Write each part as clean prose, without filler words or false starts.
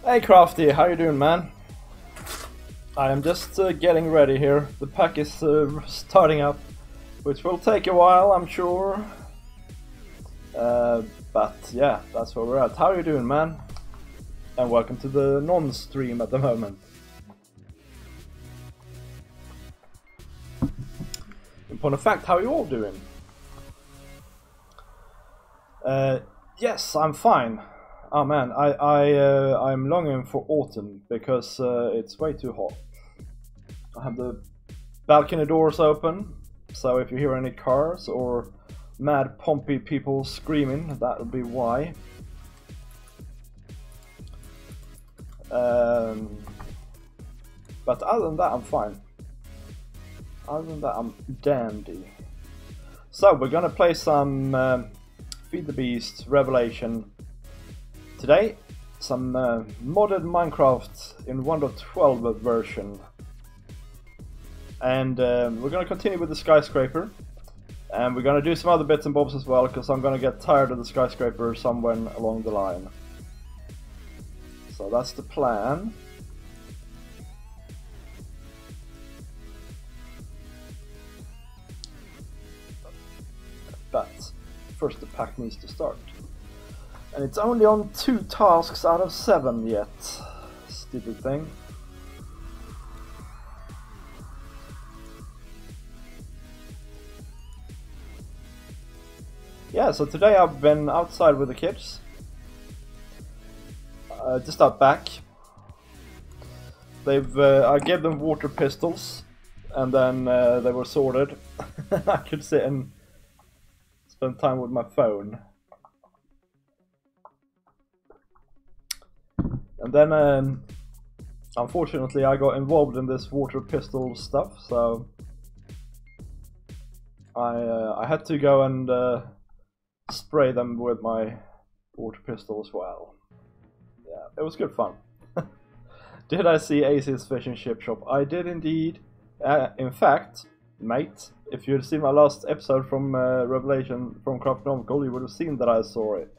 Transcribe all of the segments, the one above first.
Hey Crafty, how you doing, man? I am just getting ready here. The pack is starting up, which will take a while, I'm sure. But yeah, that's where we're at. How are you doing, man? And welcome to the non-stream at the moment. In point of fact, how are you all doing? Yes, I'm fine. Oh man, I'm longing for autumn because it's way too hot. I have the balcony doors open, so if you hear any cars or mad pompy people screaming, that would be why. But other than that, I'm fine. Other than that, I'm dandy. So we're gonna play some Feed the Beast Revelation today. Some modded Minecraft in 1.12 version. And we're gonna continue with the Skyscraper. And we're gonna do some other bits and bobs as well, because I'm gonna get tired of the Skyscraper somewhere along the line. So that's the plan. But first the pack needs to start. And it's only on 2 tasks out of 7 yet. Stupid thing. Yeah, so today I've been outside with the kids. Just out back. I gave them water pistols, and then they were sorted. I could sit and spend time with my phone. And then, unfortunately, I got involved in this water pistol stuff, so I had to go and spray them with my water pistol as well. Yeah, it was good fun. Did I see AC's Fish and Chip Shop? I did indeed. In fact, mate, if you had seen my last episode from Revelation from Craftinomical, you would have seen that I saw it.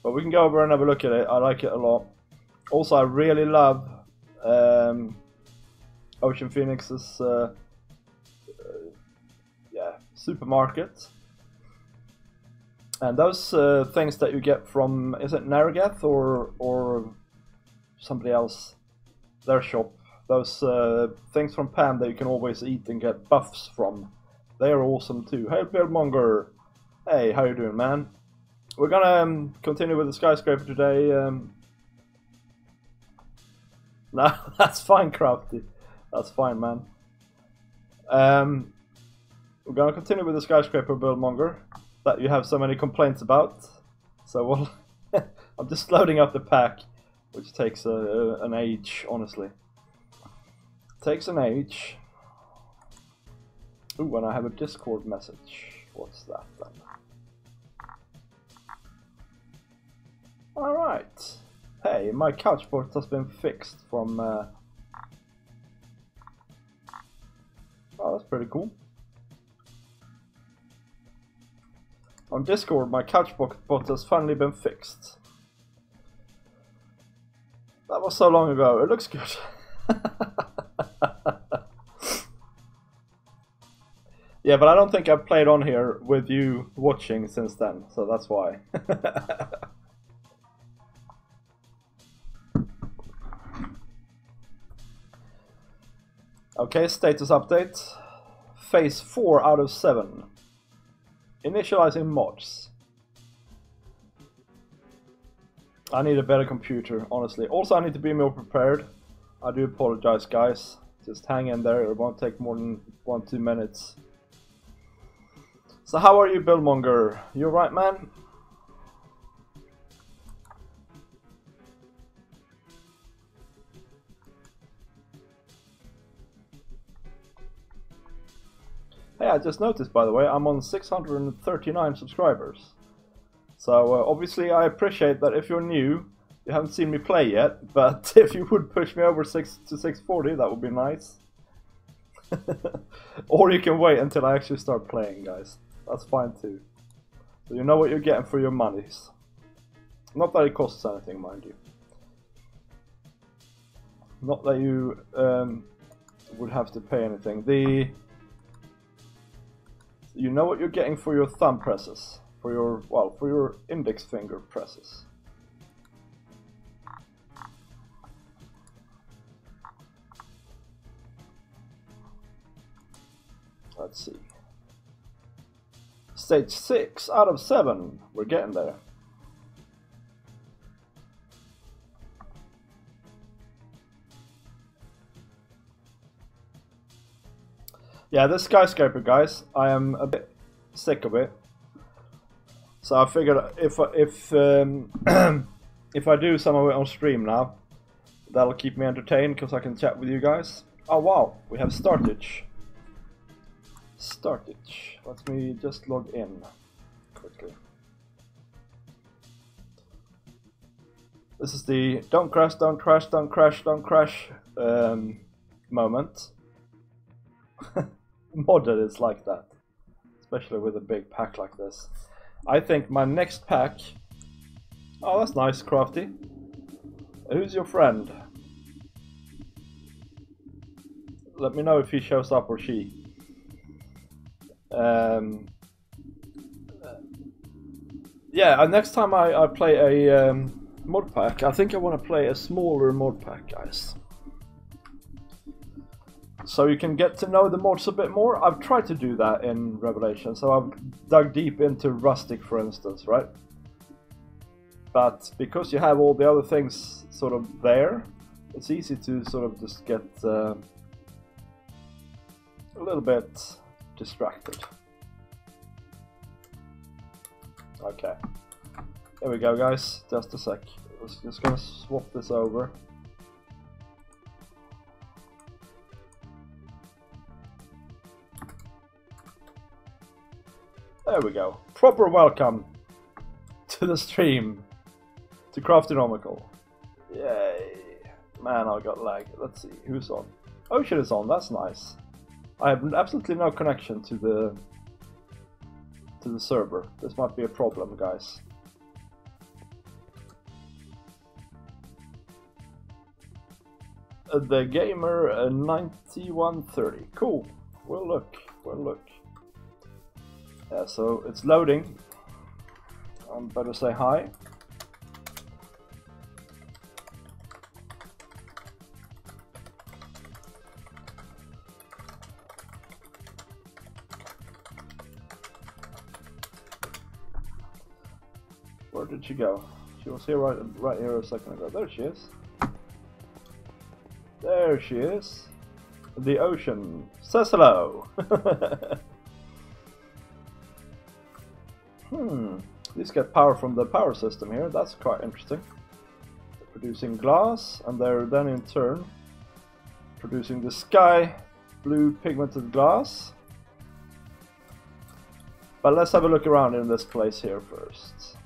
But we can go over and have a look at it. I like it a lot. Also, I really love Ocean Phoenix's supermarket. And those things that you get from, is it Narragath or somebody else, their shop, those things from Pam that you can always eat and get buffs from, they are awesome too. Hey Buildmonger! Hey, how you doing, man? We're gonna continue with the Skyscraper today. No, that's fine, Crafty. That's fine, man. We're gonna continue with the Skyscraper, Buildmonger, that you have so many complaints about. So we'll I'm just loading up the pack, which takes an age, honestly. Takes an age. Ooh, and I have a Discord message. What's that then? Alright. Hey, my couch port has been fixed from... Oh, that's pretty cool. On Discord, my couch bot has finally been fixed. That was so long ago, it looks good. Yeah, but I don't think I've played on here with you watching since then, so that's why. Okay, status update. Phase 4 out of 7. Initializing mods. I need a better computer, honestly. Also, I need to be more prepared. I do apologize, guys. Just hang in there. It won't take more than 1-2 minutes. So how are you, Buildmonger? You alright, man? Hey, I just noticed, by the way, I'm on 639 subscribers. So obviously I appreciate that if you're new, you haven't seen me play yet, but if you would push me over 6 to 640, that would be nice. Or you can wait until I actually start playing, guys. That's fine too. So you know what you're getting for your monies. Not that it costs anything, mind you. Not that you would have to pay anything. You know what you're getting for your thumb presses, for your index finger presses. Let's see. Stage 6 out of 7. We're getting there. Yeah, this Skyscraper, guys, I am a bit sick of it. So I figured if if I do some of it on stream now, that'll keep me entertained because I can chat with you guys. Oh wow, we have startage. Startage. Let me just log in quickly. This is the don't crash, don't crash, don't crash, don't crash moment. Modded is like that, especially with a big pack like this. I think my next pack... Oh, that's nice, Crafty. Who's your friend? Let me know if he shows up or she. Yeah, next time I play a mod pack, I think I want to play a smaller mod pack, guys. So you can get to know the mods a bit more. I've tried to do that in Revelation, so I've dug deep into Rustic, for instance, right? But because you have all the other things sort of there, it's easy to sort of just get a little bit distracted. Okay, here we go, guys. Just a sec. I was just gonna swap this over. There we go. Proper welcome to the stream, to Craftinomical. Yay. Man, I got lag. Let's see, who's on? Ocean is on, that's nice. I have absolutely no connection to the server. This might be a problem, guys. The gamer 9130. Cool. We'll look. We'll look. Yeah, so it's loading. I better say hi. Where did she go? She was here right here a second ago. There she is. There she is. The ocean says hello. These get power from the power system here. That's quite interesting. They're producing glass, and they're then in turn producing the sky blue pigmented glass. But let's have a look around in this place here first.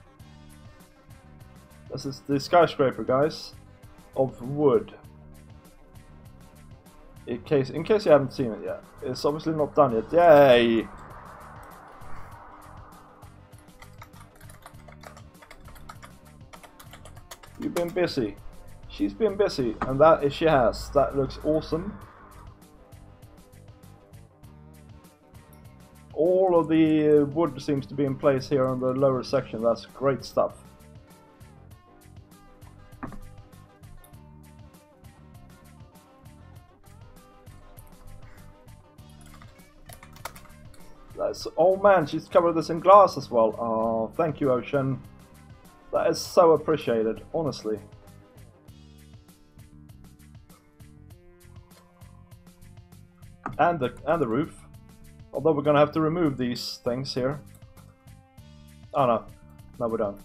This is the Skyscraper, guys, of wood. In case you haven't seen it yet, it's obviously not done yet. Yay! You've been busy. She's been busy, and that is she has. That looks awesome. All of the wood seems to be in place here on the lower section. That's great stuff. Oh man, she's covered this in glass as well. Oh, thank you, Ocean. That is so appreciated, honestly. And the roof. Although we're gonna have to remove these things here. Oh no, no we don't.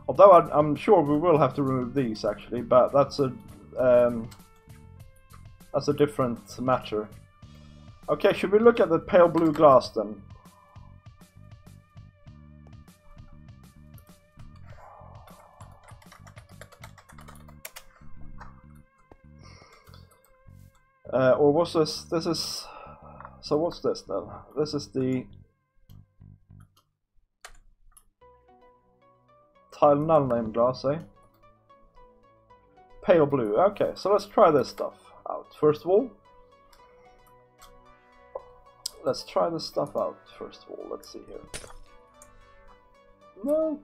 Although I'm sure we will have to remove these actually, but that's a different matter. Okay, should we look at the pale blue glass then? Or was this? This is. So what's this then? This is the tile null name glass, eh? Pale blue. Okay, so let's try this stuff. out. First of all, let's try this stuff out. First of all, let's see here. No,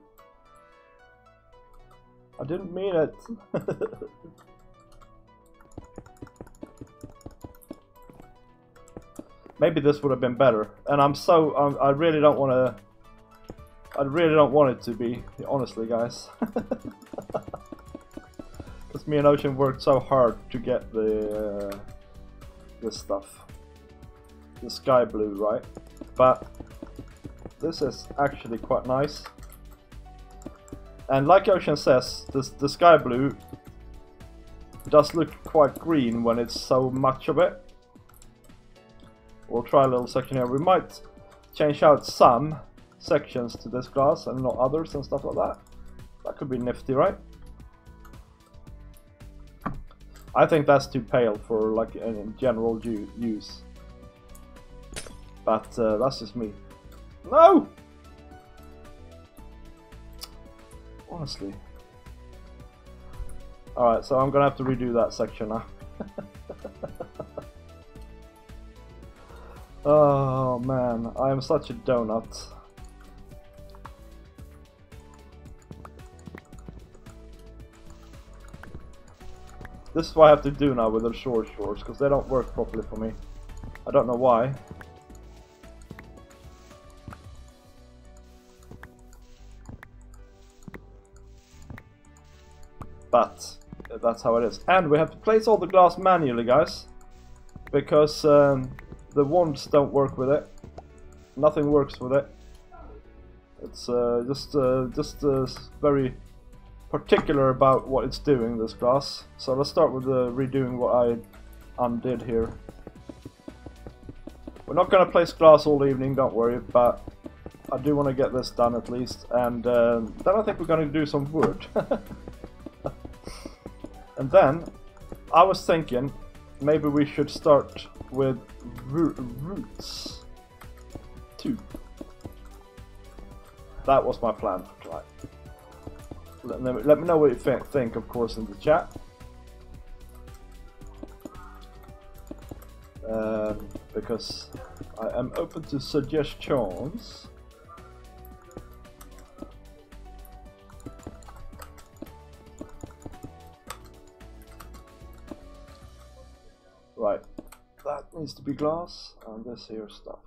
I didn't mean it. Maybe this would have been better, and I really don't want to. I really don't want it to be, honestly, guys. Because me and Ocean worked so hard to get the this stuff, the sky blue, right? But this is actually quite nice. And like Ocean says, the sky blue does look quite green when it's so much of it. We'll try a little section here. We might change out some sections to this glass and not others and stuff like that. That could be nifty, right? I think that's too pale for like in general use. But that's just me. No! Honestly. Alright, so I'm gonna have to redo that section now. Oh man, I am such a donut. This is what I have to do now with the shores, because they don't work properly for me. I don't know why. But that's how it is. And we have to place all the glass manually, guys. Because the wands don't work with it. Nothing works with it. It's just very particular about what it's doing, this glass. So let's start with redoing what I undid here. We're not going to place glass all evening, don't worry, but I do want to get this done at least. And then I think we're going to do some wood. And then I was thinking maybe we should start with roots 2. That was my plan for tonight. Let me know what you think, of course, in the chat. Because I am open to suggestions. Right, that needs to be glass, and this here stuff.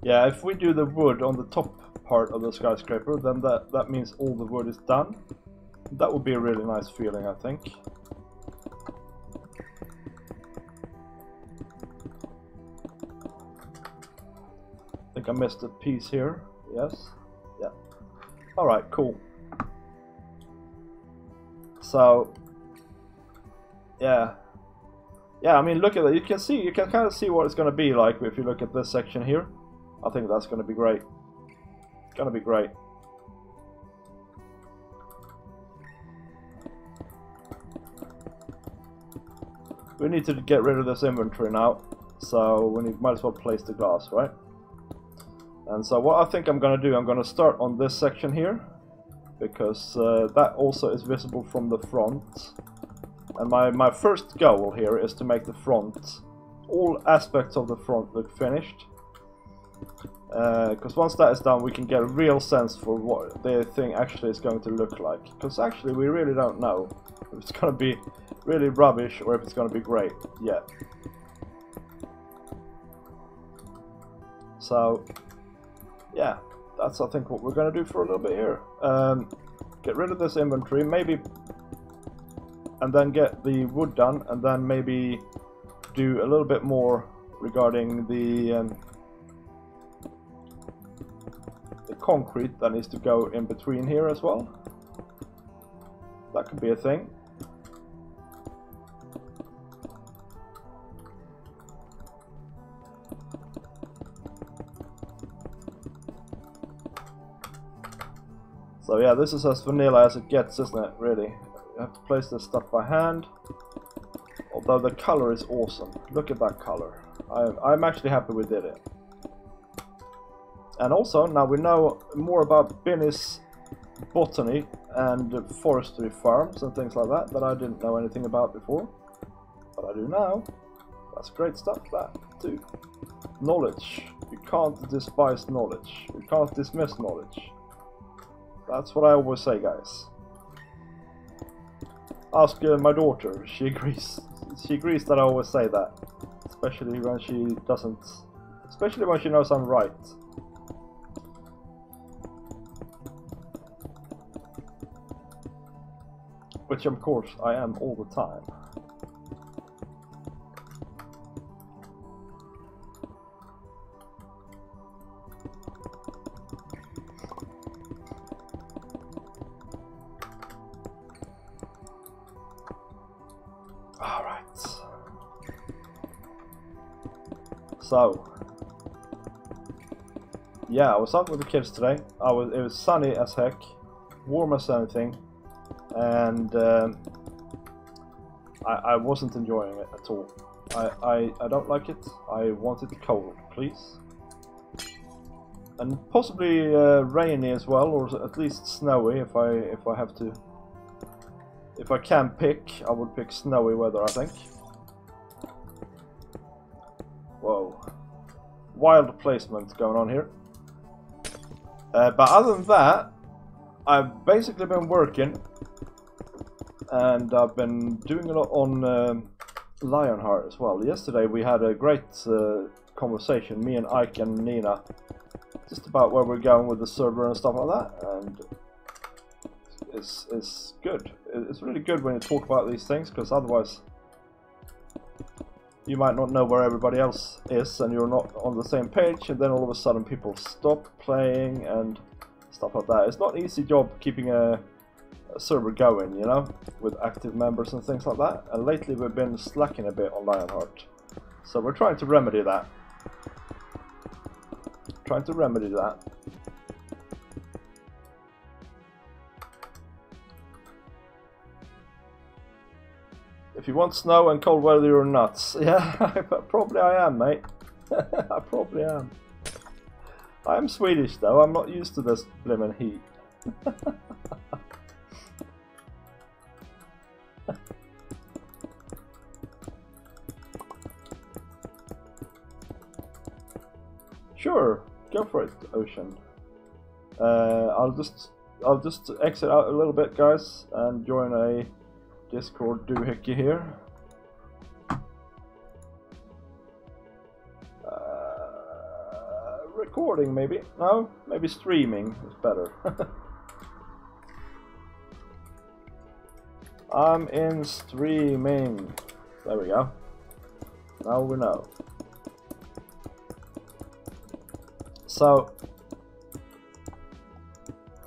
Yeah, if we do the wood on the top part of the skyscraper, then that means all the wood is done. That would be a really nice feeling, I think. I think I missed a piece here. Yes? Yeah. Alright, cool. So, yeah. Yeah, I mean, look at that. You can kind of see what it's going to be like if you look at this section here. I think that's going to be great. It's going to be great. We need to get rid of this inventory now, so we might as well place the glass, right? And so what I think I'm going to do, I'm going to start on this section here, because that also is visible from the front. And my first goal here is to make the front, all aspects of the front look finished. Because once that is done, we can get a real sense for what the thing actually is going to look like. Because actually we really don't know if it's going to be really rubbish or if it's going to be great yet. So yeah, that's I think what we're going to do for a little bit here. Get rid of this inventory, maybe, and then get the wood done, and then maybe do a little bit more regarding the concrete that needs to go in between here as well. That could be a thing. So yeah, this is as vanilla as it gets, isn't it, really? You have to place this stuff by hand. Although the color is awesome. Look at that color. I'm actually happy we did it. And also, now we know more about Binny's botany and forestry farms and things like that I didn't know anything about before. But I do now. That's great stuff, that, too. Knowledge. You can't despise knowledge. You can't dismiss knowledge. That's what I always say, guys. Ask my daughter. She agrees. She agrees that I always say that. Especially when she doesn't... Especially when she knows I'm right. Which, of course, I am all the time. So, yeah, I was out with the kids today. It was sunny as heck, warm as anything, and I wasn't enjoying it at all. I don't like it. I want it cold, please, and possibly rainy as well, or at least snowy if I have to. If I can pick, I would pick snowy weather, I think. Whoa. Wild placement going on here. But other than that, I've basically been working. And I've been doing a lot on Lionheart as well. Yesterday we had a great conversation, me and Ike and Nina. Just about where we're going with the server and stuff like that. And it's good. It's really good when you talk about these things, because otherwise you might not know where everybody else is and you're not on the same page, and then all of a sudden people stop playing and stuff like that. It's not an easy job keeping a server going, you know, with active members and things like that. And lately we've been slacking a bit on Lionheart. So we're trying to remedy that. If you want snow and cold weather, you're nuts. Yeah, probably I am, mate. I probably am. I'm Swedish, though. I'm not used to this blimmin' heat. Sure, go for it, Ocean. I'll just exit out a little bit, guys, and join a Discord doohickey here. Recording, maybe? No? Maybe streaming is better. I'm in streaming. There we go. Now we know. So,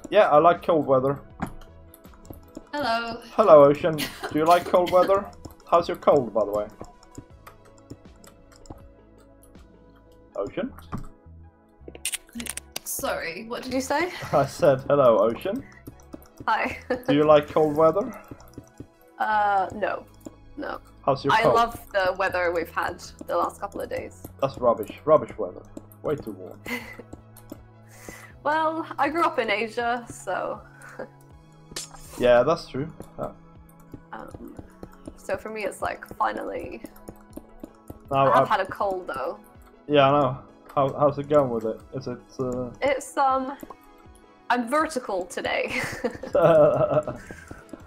yeah, I like cold weather. Hello. Hello, Ocean. Do you like cold weather? How's your cold, by the way? Ocean? Sorry, what did you say? I said hello, Ocean. Hi. Do you like cold weather? No. No. How's your I cold? love the weather we've had the last couple of days. That's rubbish. Rubbish weather. Way too warm. Well, I grew up in Asia, so... Yeah, that's true. So for me it's like, finally... Now, I have had a cold though. Yeah, I know. How's it going with it? Is it... It's, I'm vertical today.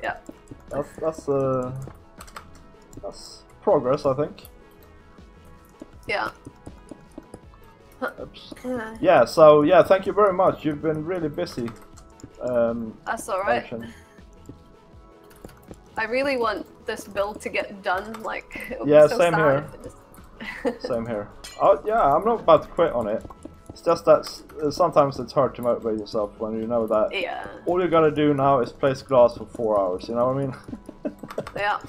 Yeah. That's progress, I think. Yeah. Oops. Yeah, so, yeah, thank you very much. You've been really busy. That's alright. Ocean. I really want this build to get done, like, it would Yeah, be so same sad here. if it just... Same here. Oh, yeah, I'm not about to quit on it. It's just that sometimes it's hard to motivate yourself when you know that Yeah. all you gotta do now is place glass for 4 hours, you know what I mean? Yeah.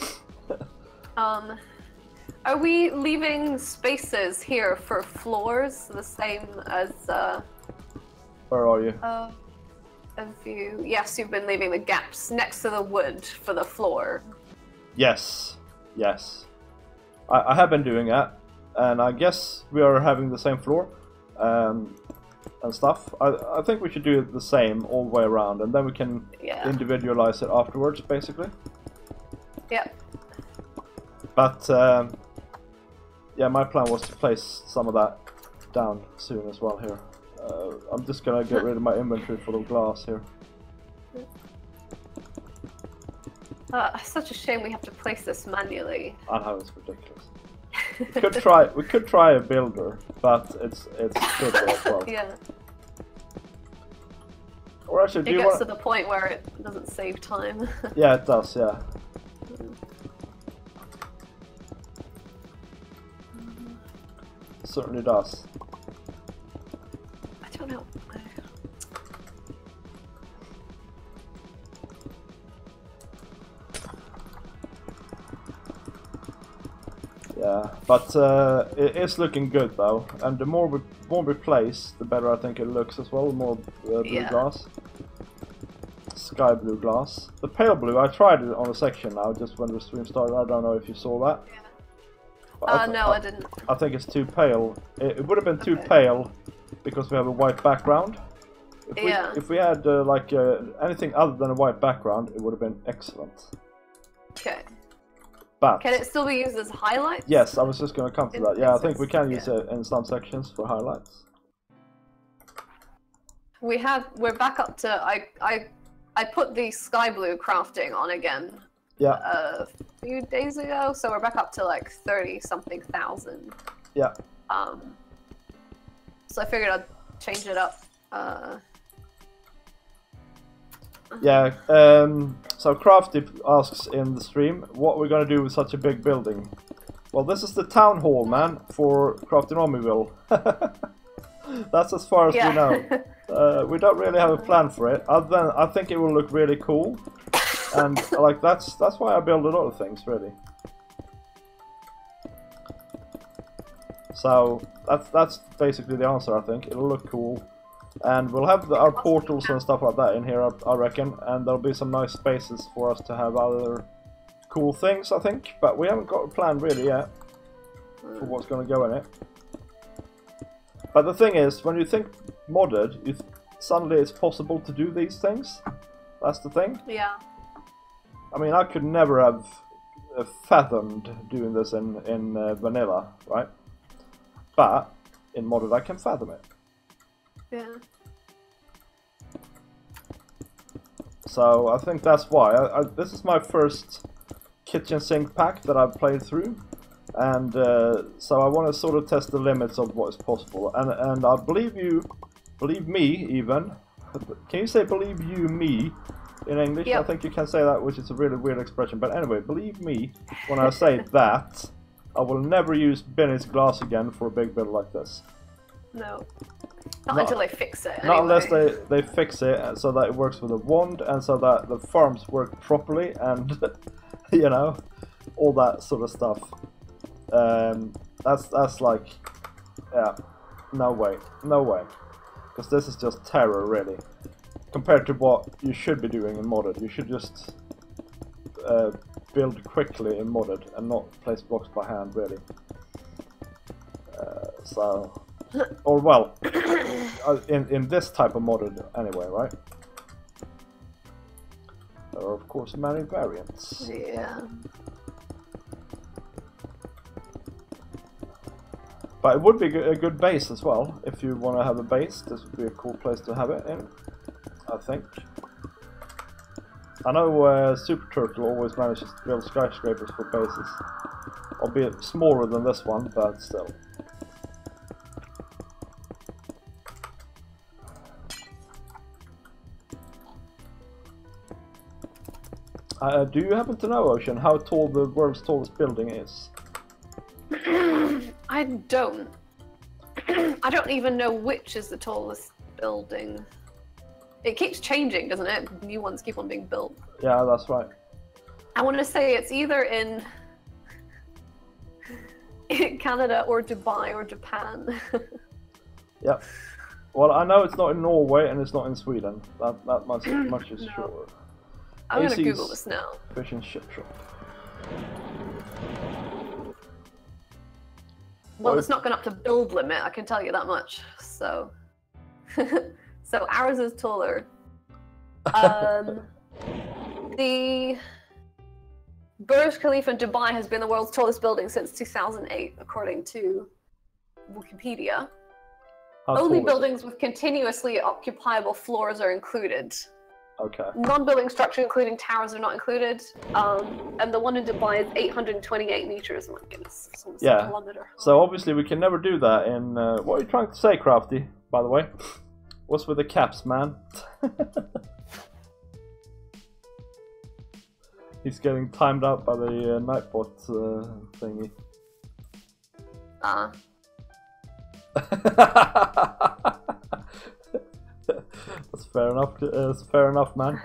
Are we leaving spaces here for floors the same as, Where are you? Have you? Yes, you've been leaving the gaps next to the wood for the floor. Yes, yes. I have been doing that, and I guess we are having the same floor and stuff. I think we should do it the same all the way around, and then we can individualize it afterwards, basically. Yep. But yeah, my plan was to place some of that down soon as well here. I'm just gonna get rid of my inventory full of glass here. Such a shame we have to place this manually. I know, it's ridiculous. We could try a builder, but it's fiddly as well. Yeah. Or actually, It gets to the point where it doesn't save time. Yeah, it does. Yeah. Certainly does. I don't know. Yeah, but it is looking good though, and the more we place, the better I think it looks as well. More blue glass, sky blue glass. The pale blue, I tried it on a section now, just when the stream started. I don't know if you saw that. No, I didn't. I think it's too pale. It would have been too pale because we have a white background. If we had like anything other than a white background, it would have been excellent. Okay. But can it still be used as highlights? Yes, I was just going to come to that. Yeah, I think we can use it in some sections for highlights. We're back up to I put the sky blue crafting on again. Yeah. A few days ago, so we're back up to like 30-something thousand. Yeah. So I figured I'd change it up. Yeah. So Crafty asks in the stream, what we're gonna do with such a big building? Well, this is the town hall, man, for Craftinomical. That's as far as we know. We don't really have a plan for it, other than I think it will look really cool. And like that's why I build a lot of things, really. So that's basically the answer. I think it'll look cool, and we'll have our portals and stuff like that in here, I reckon, and there'll be some nice spaces for us to have other cool things, I think. But we haven't got a plan really yet for what's going to go in it. But the thing is, when you think modded, suddenly it's possible to do these things. That's the thing. Yeah. I mean, I could never have fathomed doing this in vanilla, right? But in modded, I can fathom it. Yeah. So I think that's why. This is my first kitchen sink pack that I've played through, and so I want to sort of test the limits of what is possible. And I believe me even. Can you say believe you me? In English, yep. I think you can say that, which is a really weird expression. But anyway, believe me when I say that I will never use Benny's glass again for a big build like this. No. Not until they fix it. Not anyway. unless they fix it so that it works with a wand and so that the farms work properly and you know, all that sort of stuff. That's like, yeah, no way, because this is just terror, really. Compared to what you should be doing in modded, you should just build quickly in modded and not place blocks by hand, really. So, or well, in this type of modded anyway, right? There are of course many variants. Yeah. But it would be a good base as well. If you want to have a base, this would be a cool place to have it in, I think. I know Super Turtle always manages to build skyscrapers for bases. Albeit smaller than this one, but still. Do you happen to know, Ocean, how tall the world's tallest building is? I don't. I don't even know which is the tallest building. It keeps changing, doesn't it? New ones keep on being built. Yeah, that's right. I want to say it's either in Canada or Dubai or Japan. Yep. Well, I know it's not in Norway and it's not in Sweden. That much is sure. I'm gonna AC's Google this now. Fish and chip shop. Well, it's not gone up to build limit, I can tell you that much. So, so ours is taller. The Burj Khalifa in Dubai has been the world's tallest building since 2008, according to Wikipedia. Only buildings with continuously occupiable floors are included. Okay. Non-building structure, including towers, are not included. And the one in Dubai is 828 meters. Oh my goodness, it's almost a kilometer. So obviously we can never do that in... what are you trying to say, Crafty, by the way? What's with the caps, man? He's getting timed out by the Nightbot thingy. That's fair enough. It's fair enough, man.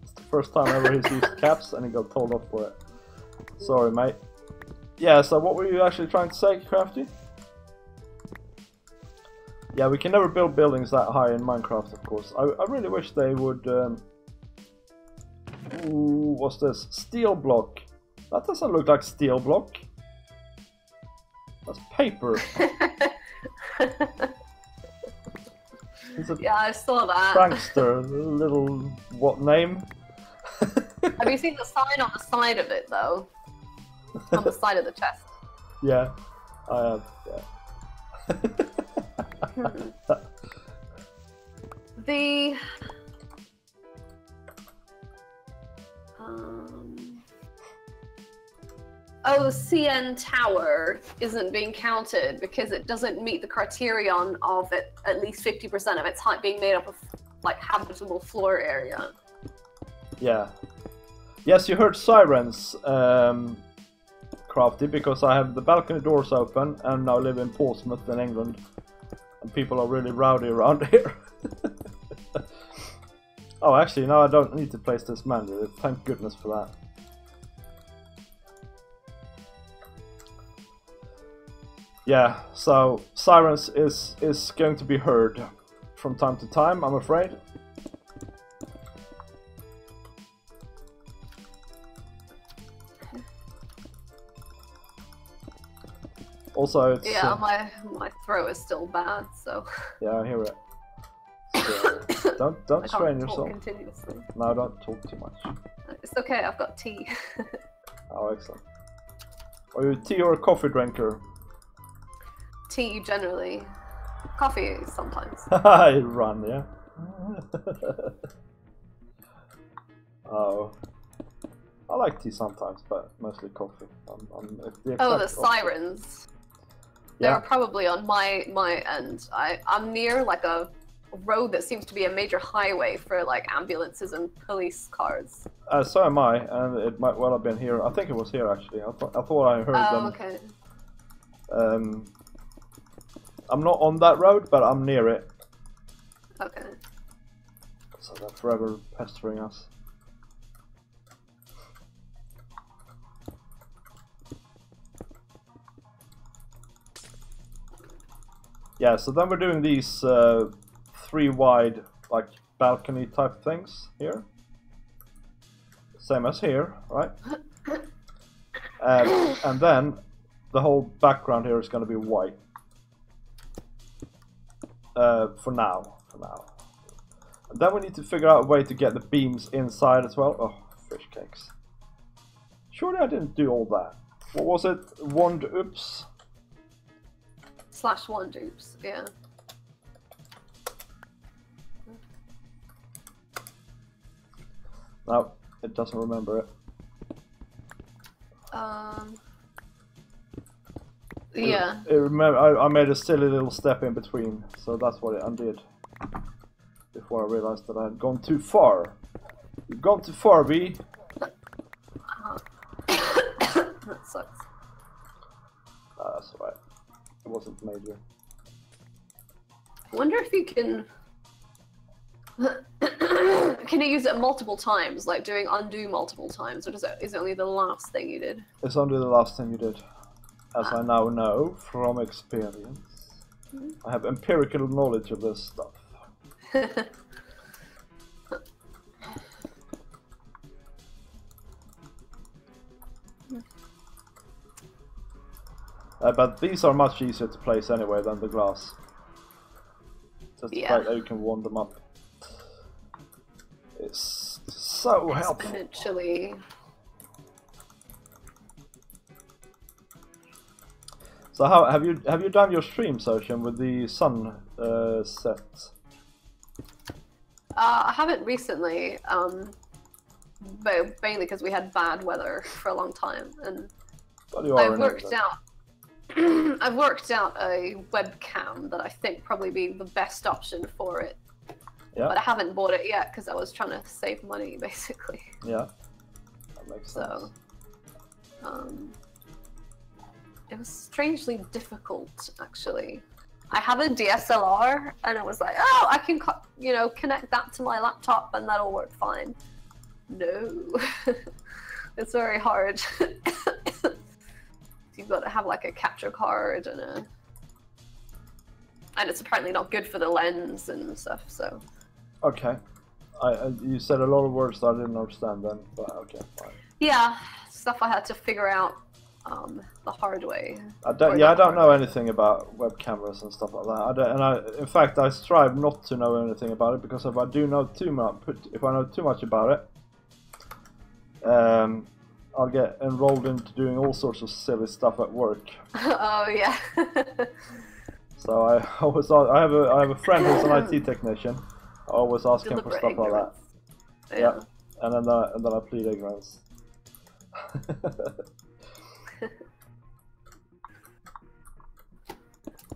It's the first time ever he's used caps, and he got told off for it. Sorry, mate. Yeah. So what were you actually trying to say, Crafty? Yeah, we can never build buildings that high in Minecraft, of course. I really wish they would. Ooh, what's this? Steel block. That doesn't look like steel block. That's paper. Yeah, I saw that. Prankster, little what name? Have you seen the sign on the side of it though? On the side of the chest. Yeah, I have. Yeah. The oh, the CN tower isn't being counted because it doesn't meet the criterion of it at least 50% of its height being made up of like habitable floor area. Yeah. Yes, you heard sirens, Crafty, because I have the balcony doors open and I live in Portsmouth in England, and people are really rowdy around here. Oh, actually, no, I don't need to place this manually. Thank goodness for that. Yeah, so sirens is going to be heard from time to time, I'm afraid. Also, it's, yeah, my throat is still bad, so. Yeah, I hear it. So, don't strain yourself. Continuously. No, don't talk too much. It's okay, I've got tea. Oh, excellent. Are you a tea or a coffee drinker? Tea generally. Coffee sometimes. I run, yeah. Oh, I like tea sometimes, but mostly coffee. Oh, the sirens. Yeah. They're probably on my end. I'm near like a road that seems to be a major highway for like ambulances and police cars. So am I, and it might well have been here. I think it was here actually. I thought I heard them. Okay. I'm not on that road, but I'm near it. Okay. So they're forever pestering us. Yeah, so then we're doing these 3 wide, like balcony type things here. Same as here, right? And then the whole background here is going to be white. For now. And then we need to figure out a way to get the beams inside as well. Oh, fish cakes. Surely I didn't do all that. What was it? Wand oops? /1 dupes, yeah. No, it doesn't remember it. Yeah. I made a silly little step in between, so that's what it undid. Before I realized that I had gone too far. You've gone too far, V. That sucks. That's right. It wasn't major. I wonder if you can... Can you use it multiple times, like doing undo multiple times, or is it only the last thing you did? It's only the last thing you did. As I now know from experience. I have empirical knowledge of this stuff. But these are much easier to place anyway than the glass. Just the fact that you can wand them up. It's so helpful. Exponentially. So how have you done your stream session with the sun set? I haven't recently, but mainly because we had bad weather for a long time, and I've worked out. I've worked out a webcam that I think probably be the best option for it. Yeah. But I haven't bought it yet because I was trying to save money, basically. Yeah, that makes sense. So, it was strangely difficult, actually. I have a DSLR, and it was like, oh, I can, connect that to my laptop, and that'll work fine. No, it's very hard. You've got to have like a capture card and it's apparently not good for the lens and stuff. So. Okay, you said a lot of words that I didn't understand then, but okay, fine. Yeah, stuff I had to figure out the hard way. I don't know anything about web cameras and stuff like that. In fact, I strive not to know anything about it, because if I do know too much, about it, I'll get enrolled into doing all sorts of silly stuff at work. Oh yeah. So I have a friend who's an IT technician. I always ask him for stuff like that. Yeah. And then I plead ignorance.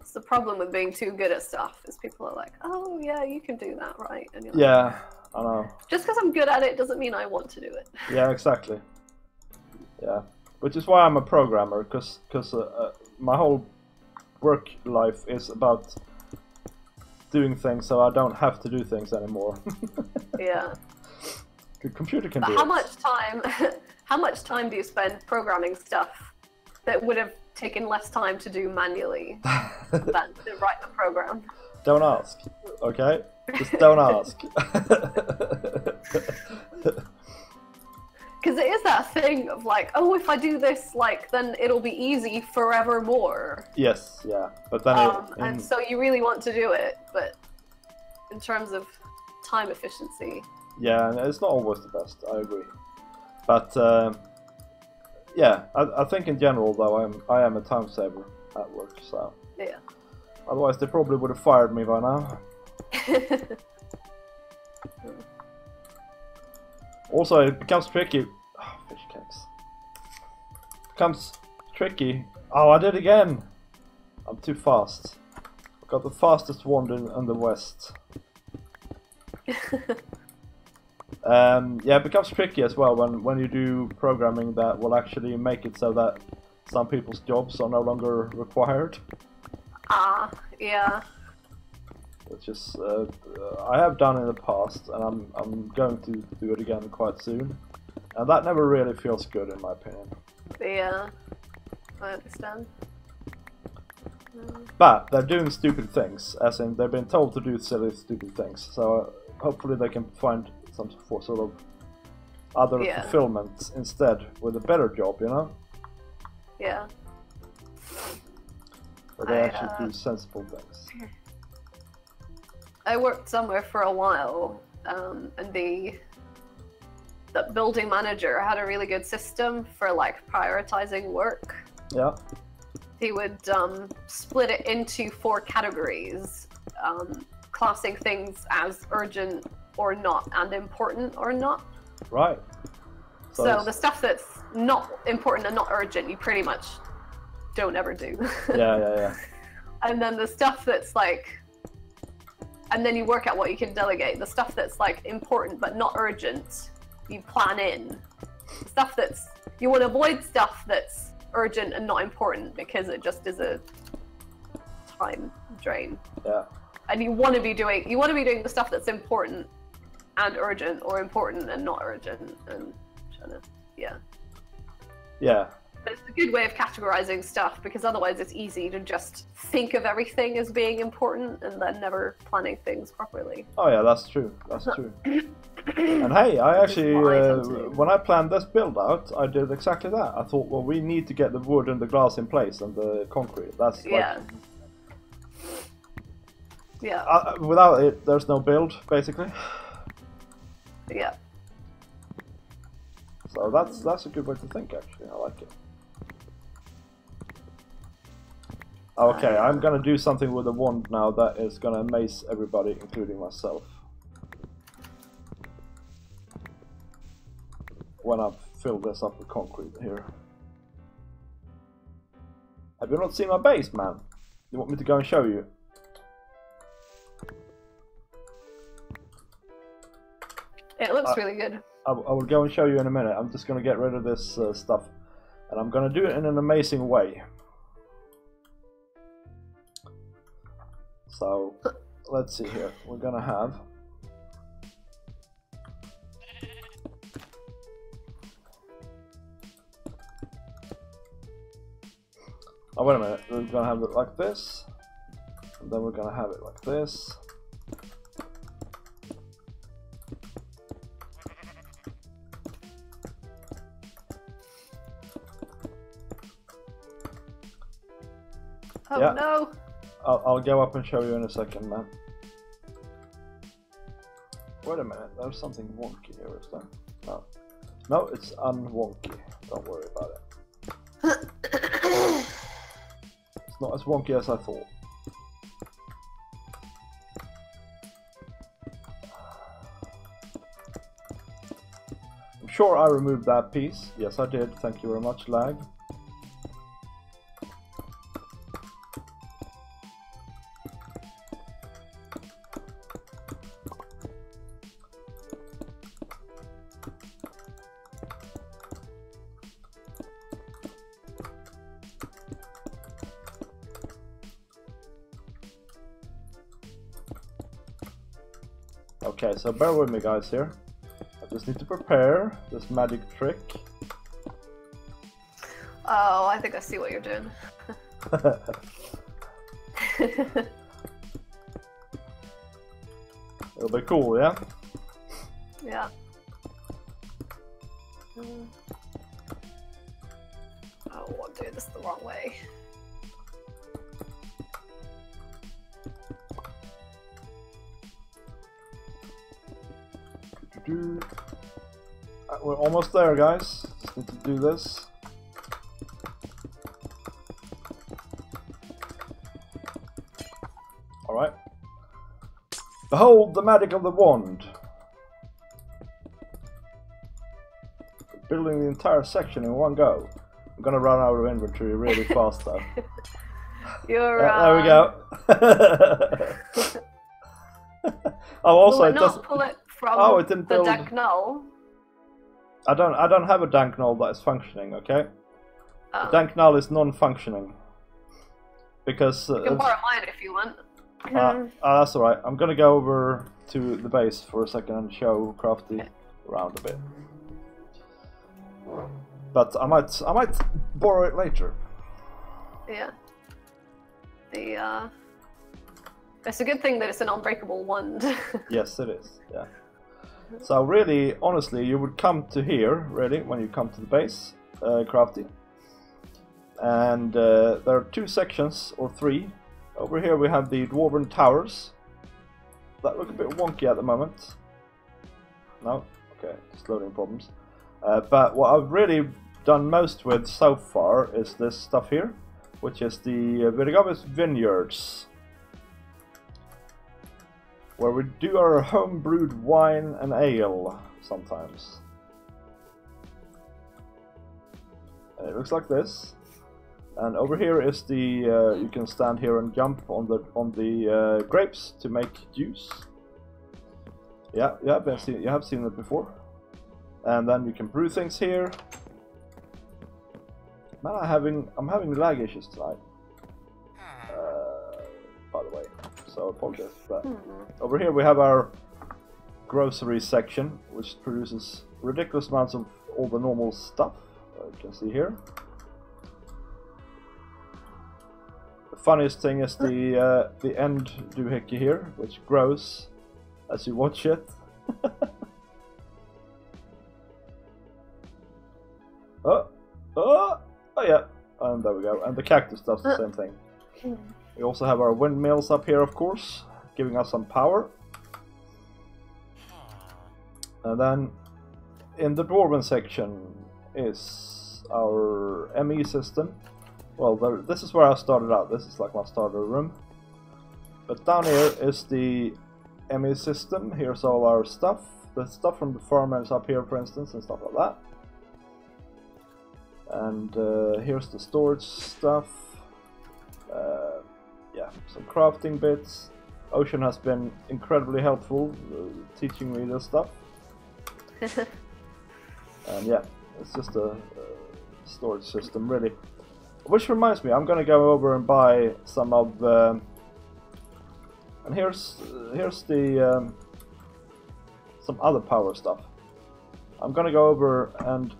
It's the problem with being too good at stuff, is people are like, oh yeah, you can do that, right? And you're like, yeah, I know. Just because I'm good at it doesn't mean I want to do it. Yeah, exactly. Yeah, which is why I'm a programmer, because my whole work life is about doing things so I don't have to do things anymore. Yeah. The computer can but do how it. How much time do you spend programming stuff that would have taken less time to do manually than to write the program? Don't ask, okay? Just don't ask. Because it is that thing of like, oh, if I do this, like, then it'll be easy forevermore. Yes, yeah, but then and so you really want to do it, but in terms of time efficiency. Yeah, it's not always the best. I agree, but yeah, I think in general though I am a time saver at work. So yeah. Otherwise, they probably would have fired me by now. Also, it becomes tricky. Oh, fish cakes. Becomes tricky. Oh, I did it again. I'm too fast. I've got the fastest wand in the West. Yeah, it becomes tricky as well when you do programming that will actually make it so that some people's jobs are no longer required. Yeah. Which is I have done in the past, and I'm going to do it again quite soon, and that never really feels good in my opinion. Yeah, I understand. But they're doing stupid things, as in they've been told to do silly, stupid things. So hopefully they can find some sort of other fulfillment instead with a better job, you know? Yeah. But they actually do sensible things. I worked somewhere for a while, and the building manager had a really good system for like prioritizing work. Yeah. He would split it into 4 categories, classing things as urgent or not and important or not. Right. So the stuff that's not important and not urgent, you pretty much don't ever do. Yeah. And then the stuff that's like, and then you work out what you can delegate. The stuff that's like important but not urgent, you plan in. Stuff that's, you want to avoid stuff that's urgent and not important because it just is a time drain. Yeah. And you want to be doing the stuff that's important and urgent, or important and not urgent, and trying to, yeah. Yeah, It's a good way of categorizing stuff, because otherwise it's easy to just think of everything as being important and then never planning things properly. Oh yeah, that's true. That's true. And hey, I actually, when I planned this build out, I did exactly that. I thought, well, we need to get the wood and the glass in place and the concrete. That's like, yeah. Yeah. Without it, there's no build, basically. Yeah. So that's a good way to think, actually. I like it. Okay, I'm gonna do something with the wand now that is gonna amaze everybody, including myself. When I've filled this up with concrete here. Have you not seen my base, man? You want me to go and show you? It looks really good. I will go and show you in a minute. I'm just gonna get rid of this stuff. And I'm gonna do it in an amazing way. So, let's see here. We're gonna have... Oh, wait a minute. We're gonna have it like this. And then we're gonna have it like this. Oh yeah. no! I'll go up and show you in a second, man. Wait a minute, there's something wonky here, is there? No. No, it's unwonky. Don't worry about it. It's not as wonky as I thought. I'm sure I removed that piece. Yes, I did. Thank you very much, lag. Okay, so bear with me guys here. I just need to prepare this magic trick. Oh, I think I see what you're doing. It'll be cool, yeah? Yeah. Oh, I'm doing this the wrong way. We're almost there, guys. Just need to do this. Alright. Behold the magic of the wand. Building the entire section in one go. I'm gonna run out of inventory really fast though. You're there we go. Oh, also will it it not doesn't... pull it from it didn't the build... dank null? I don't have a dank null that is functioning, okay? Oh. The dank null is non-functioning. Because... you can borrow mine if you want. That's alright. I'm gonna go over to the base for a second and show Crafty around a bit. But I might borrow it later. Yeah. It's a good thing that it's an unbreakable wand. Yes, it is. Yeah. So really, honestly, you would come to here, really, when you come to the base, Crafty. And there are two sections, or three. Over here we have the Dwarven Towers. That look a bit wonky at the moment. No? Okay, just loading problems. But what I've really done most with so far is this stuff here, which is the Virgavis Vineyards, where we do our home-brewed wine and ale sometimes. And it looks like this. And over here is the you can stand here and jump on the grapes to make juice. Yeah, you have seen it before. And then you can brew things here. Man, I'm having lag issues tonight. By the way, so I apologize for that. Over here we have our grocery section, which produces ridiculous amounts of all the normal stuff. You can see here. funniest thing is the end doohickey here, which grows as you watch it. Oh yeah, and there we go. And the cactus does the same thing. We also have our windmills up here, of course, giving us some power. And then in the dwarven section is our ME system. Well, this is where I started out. This is like my starter room. But down here is the ME system. Here's all our stuff. The stuff from the farm is up here, for instance, and stuff like that. And here's the storage stuff. Yeah, some crafting bits. Ocean has been incredibly helpful teaching me this stuff. And yeah, it's just a storage system, really. Which reminds me, I'm gonna go over and buy some of and here's the some other power stuff. I'm gonna go over and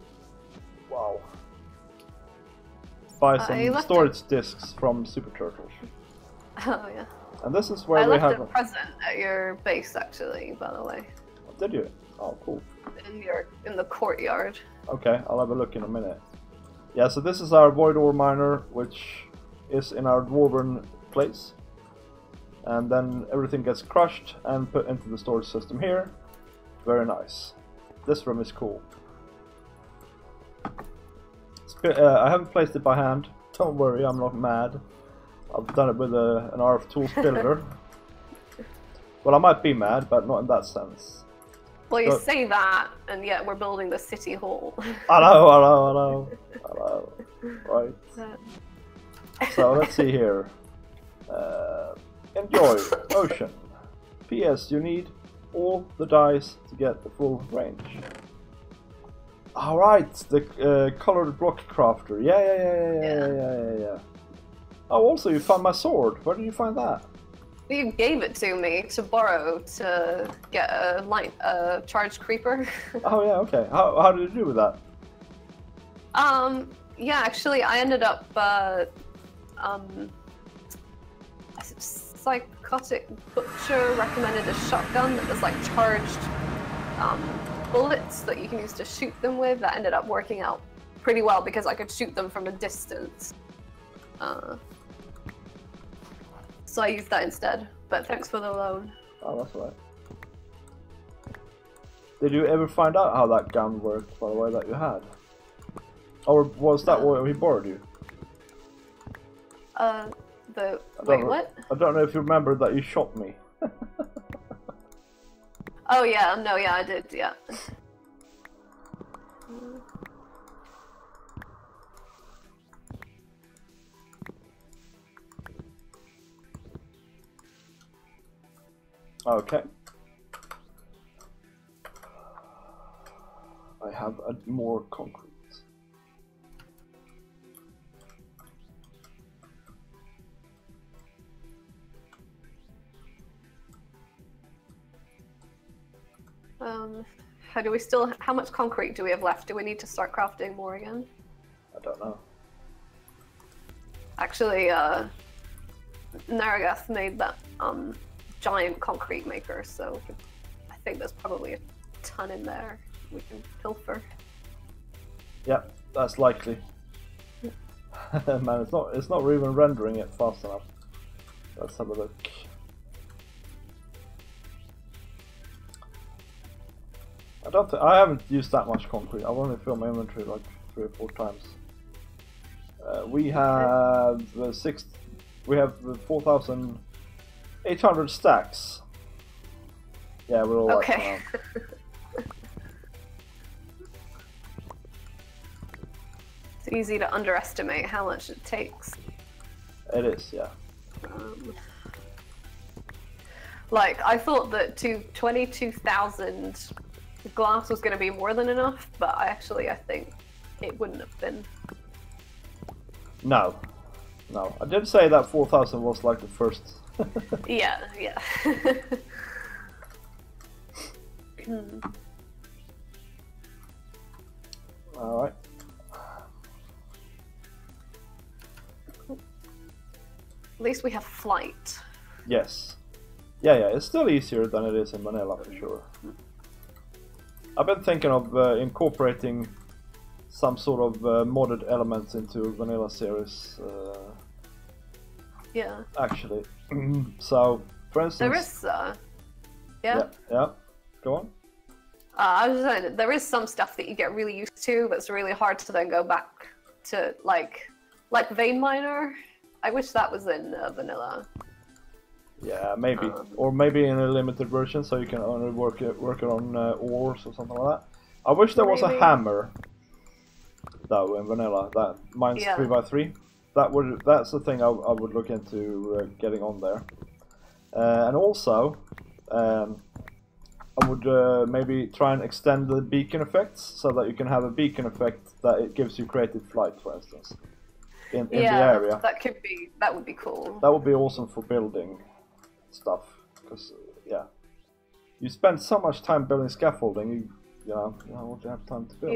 buy some storage discs from Super Turtle. Oh yeah. And this is where we have. I left a present at your base, actually. By the way. Did you? Oh, cool. In the courtyard. Okay, I'll have a look in a minute. Yeah, so this is our void ore miner, which is in our dwarven place, and then everything gets crushed and put into the storage system here. Very nice. This room is cool. I haven't placed it by hand. Don't worry, I'm not mad. I've done it with an RF Tools builder. Well, I might be mad, but not in that sense. Well, you say that, and yet we're building the city hall. I know. Right. So let's see here. Enjoy Ocean. P.S. You need all the dice to get the full range. Alright, the colored block crafter. Yeah. Oh, also you found my sword. Where did you find that? You gave it to me to borrow to get a charged creeper. Oh yeah, okay. How did you do with that? Yeah, actually, I ended up Psychotic Butcher recommended a shotgun that was like charged bullets that you can use to shoot them with. That ended up working out pretty well because I could shoot them from a distance. So I used that instead, but thanks for the loan. Oh, that's right. Did you ever find out how that gun worked, by the way, that you had? Or was that what he borrowed you? What? I don't know if you remember that you shot me. Oh yeah, no, yeah, I did, yeah. Okay. I have more concrete. How much concrete do we have left? Do we need to start crafting more again? I don't know. Actually, Naragath made that giant concrete maker, so I think there's probably a ton in there we can pilfer. Yeah, that's likely. Man, it's not even rendering it fast enough. Let's have a look. I haven't used that much concrete. I've only filled my inventory like 3 or 4 times. We have 4,800 stacks. Yeah, we're all okay. It's easy to underestimate how much it takes. It is, yeah. Like, I thought that 22,000 glass was going to be more than enough, but I think it wouldn't have been. No. I did say that 4,000 was like the first. Yeah. least we have flight. Yes. Yeah, it's still easier than it is in vanilla for sure. I've been thinking of incorporating some sort of modded elements into vanilla series. Yeah. Actually. So, for instance... There is, yeah. Yeah. Go on. I was just saying, there is some stuff that you get really used to that's really hard to then go back to, like Vein Miner. I wish that was in vanilla. Yeah, maybe. Or maybe in a limited version, so you can only work it on ores or something like that. I wish there was a hammer, though, in vanilla. That mine's 3x3. That's the thing I would look into getting on there. And also, I would maybe try and extend the beacon effects so that you can have a beacon effect that it gives you creative flight, for instance, in the area. That would be cool. That would be awesome for building stuff, because you spend so much time building scaffolding. You want to have time to build.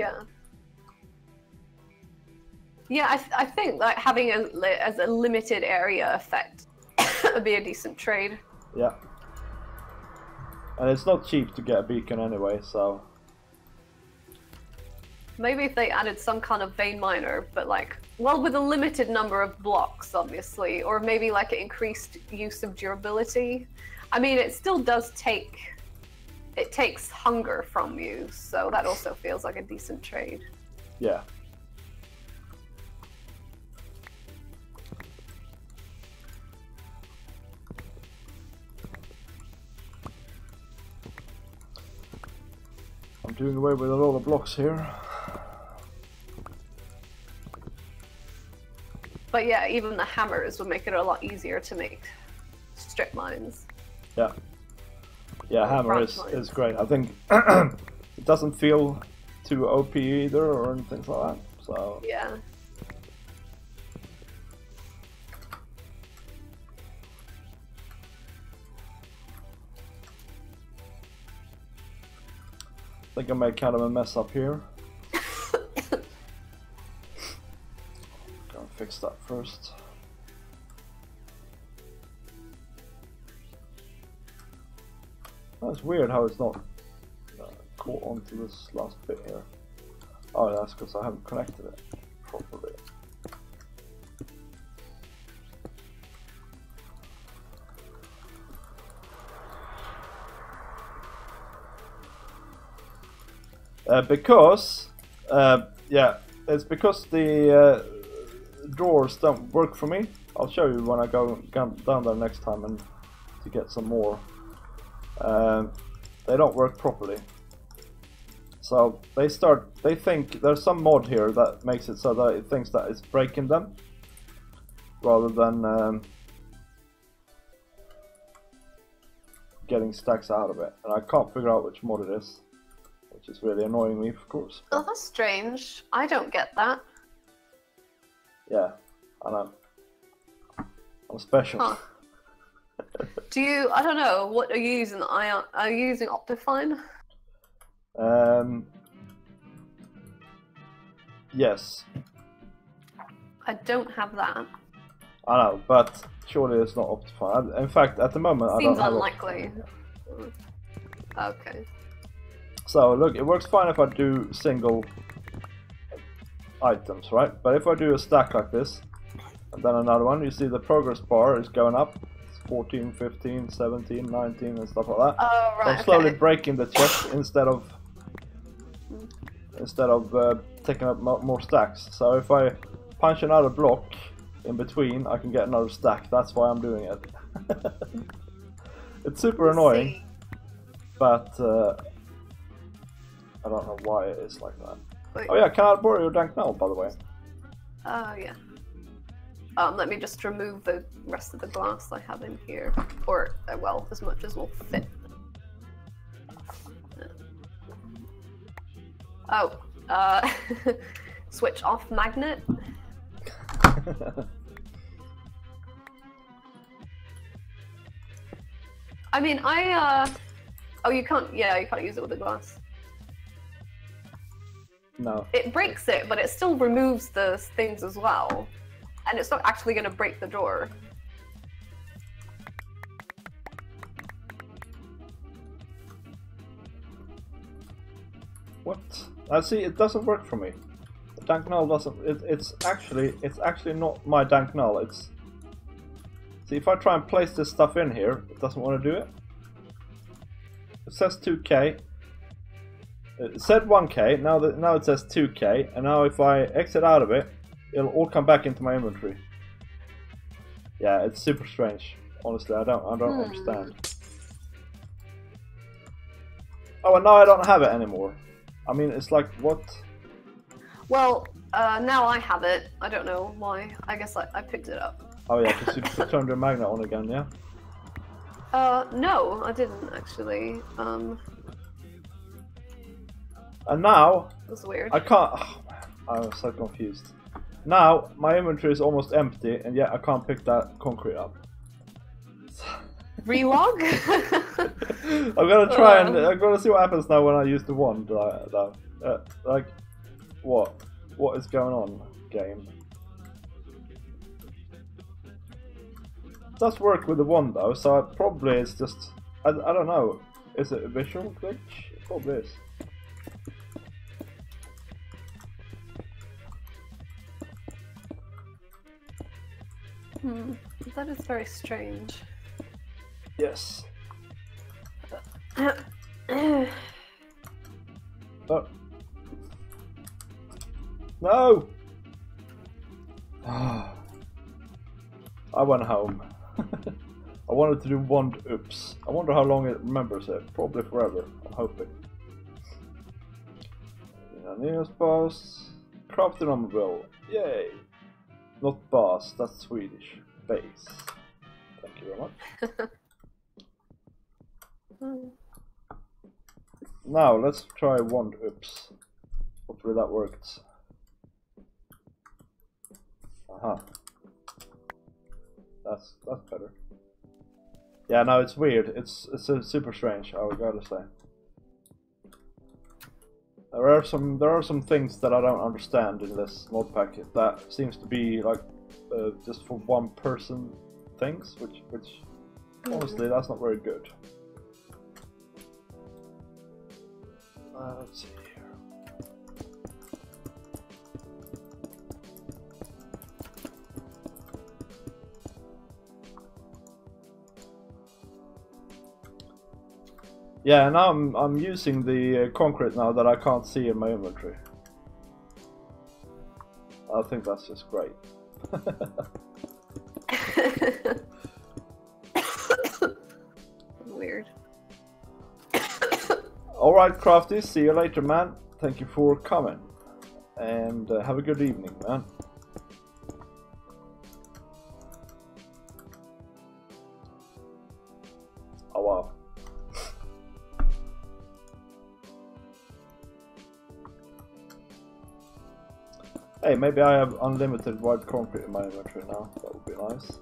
Yeah, I think like having as a limited area effect would be a decent trade. Yeah. And it's not cheap to get a beacon anyway, so... Maybe if they added some kind of vein miner, but with a limited number of blocks, obviously, or maybe like an increased use of durability. I mean, it still does it takes hunger from you, so that also feels like a decent trade. Yeah. I'm doing away with a lot of blocks here. But yeah, even the hammers would make it a lot easier to make strip mines. Yeah. Yeah, hammer is great. I think it doesn't feel too OP either or anything like that. So yeah. I think I made kind of a mess up here. Gotta fix that first. That's weird how it's not caught onto this last bit here. Oh, that's because I haven't connected it properly. It's because the drawers don't work for me. I'll show you when I go down there next time and to get some more. They don't work properly. So they think there's some mod here that makes it so that it thinks that it's breaking them, rather than getting stacks out of it. And I can't figure out which mod it is, which is really annoying me, of course. Oh, that's strange. I don't get that. Yeah, I know. I'm special. Huh. I don't know, what are you using? Are you using Optifine? Yes. I don't have that. I know, but surely it's not Optifine. In fact, at the moment, I don't have it. Seems unlikely. Okay. So look, it works fine if I do single items, right? But if I do a stack like this, and then another one, you see the progress bar is going up. It's 14, 15, 17, 19 and stuff like that. Oh, right, so I'm slowly breaking the chest instead of taking up more stacks. So if I punch another block in between, I can get another stack. That's why I'm doing it. It's super annoying, but I don't know why it is like that. Wait. Oh yeah, can I borrow your dank now, by the way? Yeah. Let me just remove the rest of the glass I have in here. Or, well, as much as will fit. Oh, switch off magnet. I mean, oh, you can't use it with the glass. No. It breaks it, but it still removes the things as well. And it's not actually going to break the door. What? I see. It doesn't work for me. The dank null doesn't. It's actually not my dank null. It's. See, if I try and place this stuff in here, it doesn't want to do it. It says 2K. It said 1K. Now it says 2K. And now if I exit out of it, it'll all come back into my inventory. Yeah, it's super strange. Honestly, I don't understand. Oh, and now I don't have it anymore. I mean, it's like, what? Well, now I have it. I don't know why. I guess I picked it up. Oh yeah, because you turned your magnet on again, yeah? No, I didn't actually. And now... That's weird. I can't... Oh, man, I was so confused. Now, my inventory is almost empty, and yet I can't pick that concrete up. Relog? I'm gonna try and... I'm gonna see what happens now when I use the wand. Like, what? What is going on, game? It does work with the wand though, so probably it's just... I don't know. Is it a visual glitch? It probably is. That is very strange. Yes. Oh. No! I went home. I wanted to do wand oops. I wonder how long it remembers it. Probably forever, I'm hoping. Nearest boss. Craftinomical. Yay! Not boss, that's Swedish. Base. Thank you very much. Now let's try wand oops. Hopefully that works. Aha. That's better. Yeah, no, it's weird. It's super strange. I gotta say. There are some things that I don't understand in this mod packet that seems to be like just for one person things, which honestly that's not very good. Let's see here. Yeah, now I'm using the concrete now that I can't see in my inventory. I think that's just great. Weird. Alright, Crafty, see you later, man. Thank you for coming. And have a good evening, man. Oh, wow. Hey, maybe I have unlimited white concrete in my inventory now. That would be nice.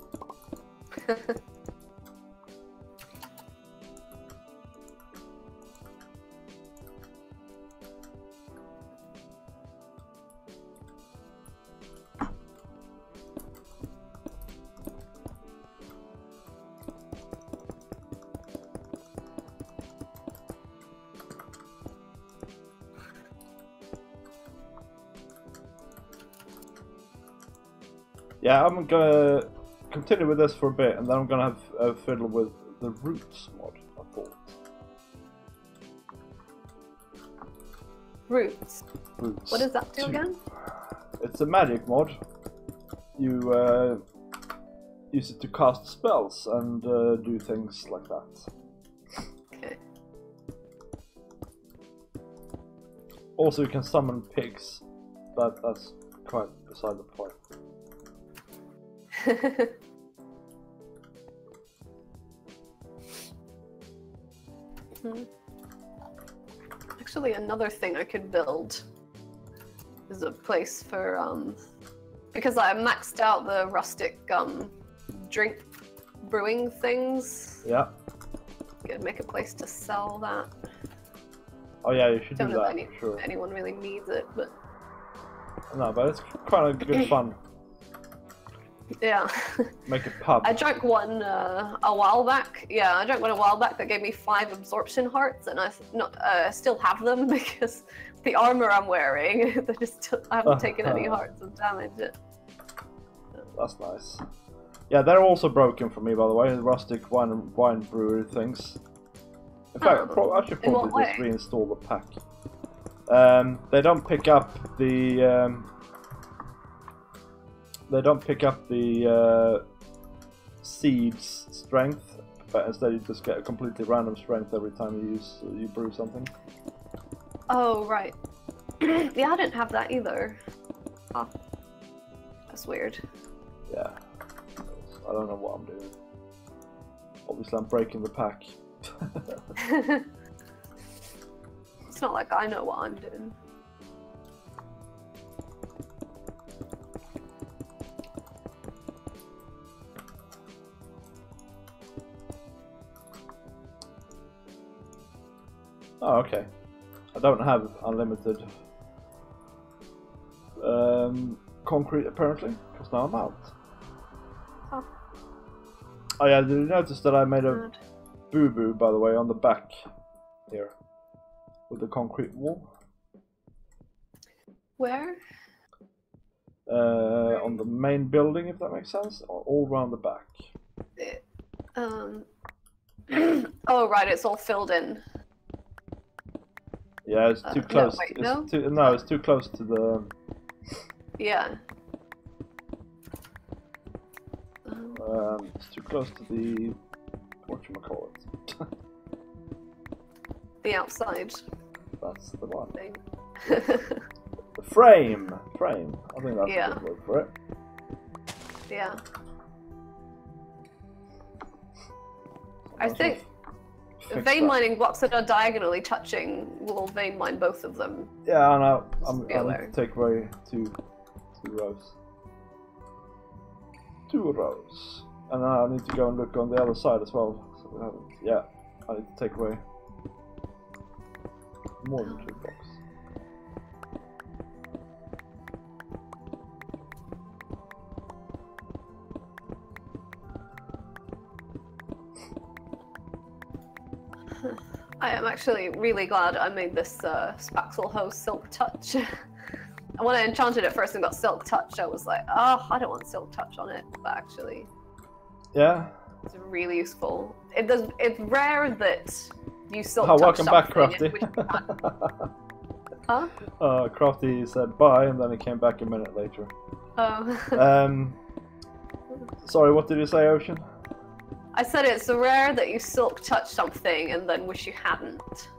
Yeah, I'm gonna continue with this for a bit, and then I'm gonna have a fiddle with the roots mod, I thought. Roots? Roots. What does that do again? It's a magic mod. You use it to cast spells and do things like that. Okay. Also, you can summon pigs. That's quite beside the point. Actually, another thing I could build is a place for because I maxed out the rustic drink brewing things. Yeah. Could make a place to sell that. Oh yeah, you should Don't do know that if for sure. anyone really needs it, but No, but it's kind of good fun. Yeah. Make a pub. I drank one a while back. Yeah, I drank one a while back that gave me 5 absorption hearts, and I still have them because the armor I'm wearing, I haven't taken any hearts of damage. That's nice. Yeah, they're also broken for me, by the way. The rustic wine brewery things. In fact, I should probably just reinstall the pack. They don't pick up the. They don't pick up the seeds strength, but instead you just get a completely random strength every time you brew something. Oh right. Yeah, I didn't have that either. Huh. That's weird. Yeah. I don't know what I'm doing. Obviously, I'm breaking the pack. It's not like I know what I'm doing. Oh, okay. I don't have unlimited concrete apparently, because now I'm out. Oh. Oh yeah, did you notice that I made a boo-boo, by the way, on the back here with the concrete wall? Where? On the main building, if that makes sense, all around the back. Oh right, it's all filled in. Yeah, it's too close. No, wait, no, it's too close to the. Yeah. It's too close to the. Whatchamacallit. The outside. That's the one. Thing. The frame. Frame. I think that's a good word for it. Yeah. I think vein mining blocks that are diagonally touching will vein mine both of them. Yeah, I know. I need to take away two rows. 2 rows. And now I need to go and look on the other side as well. So we haven't. Yeah, I need to take away more than 2 blocks. I am actually really glad I made this Spaxel Hose Silk Touch. When I enchanted it first and got Silk Touch, I was like, oh, I don't want Silk Touch on it. But actually, yeah, it's really useful. It's rare that you Silk Touch. Welcome back, Crafty. Huh? Crafty said bye, and then he came back a minute later. Oh. Sorry, what did you say, Ocean? I said it's rare that you Silk Touch something and then wish you hadn't.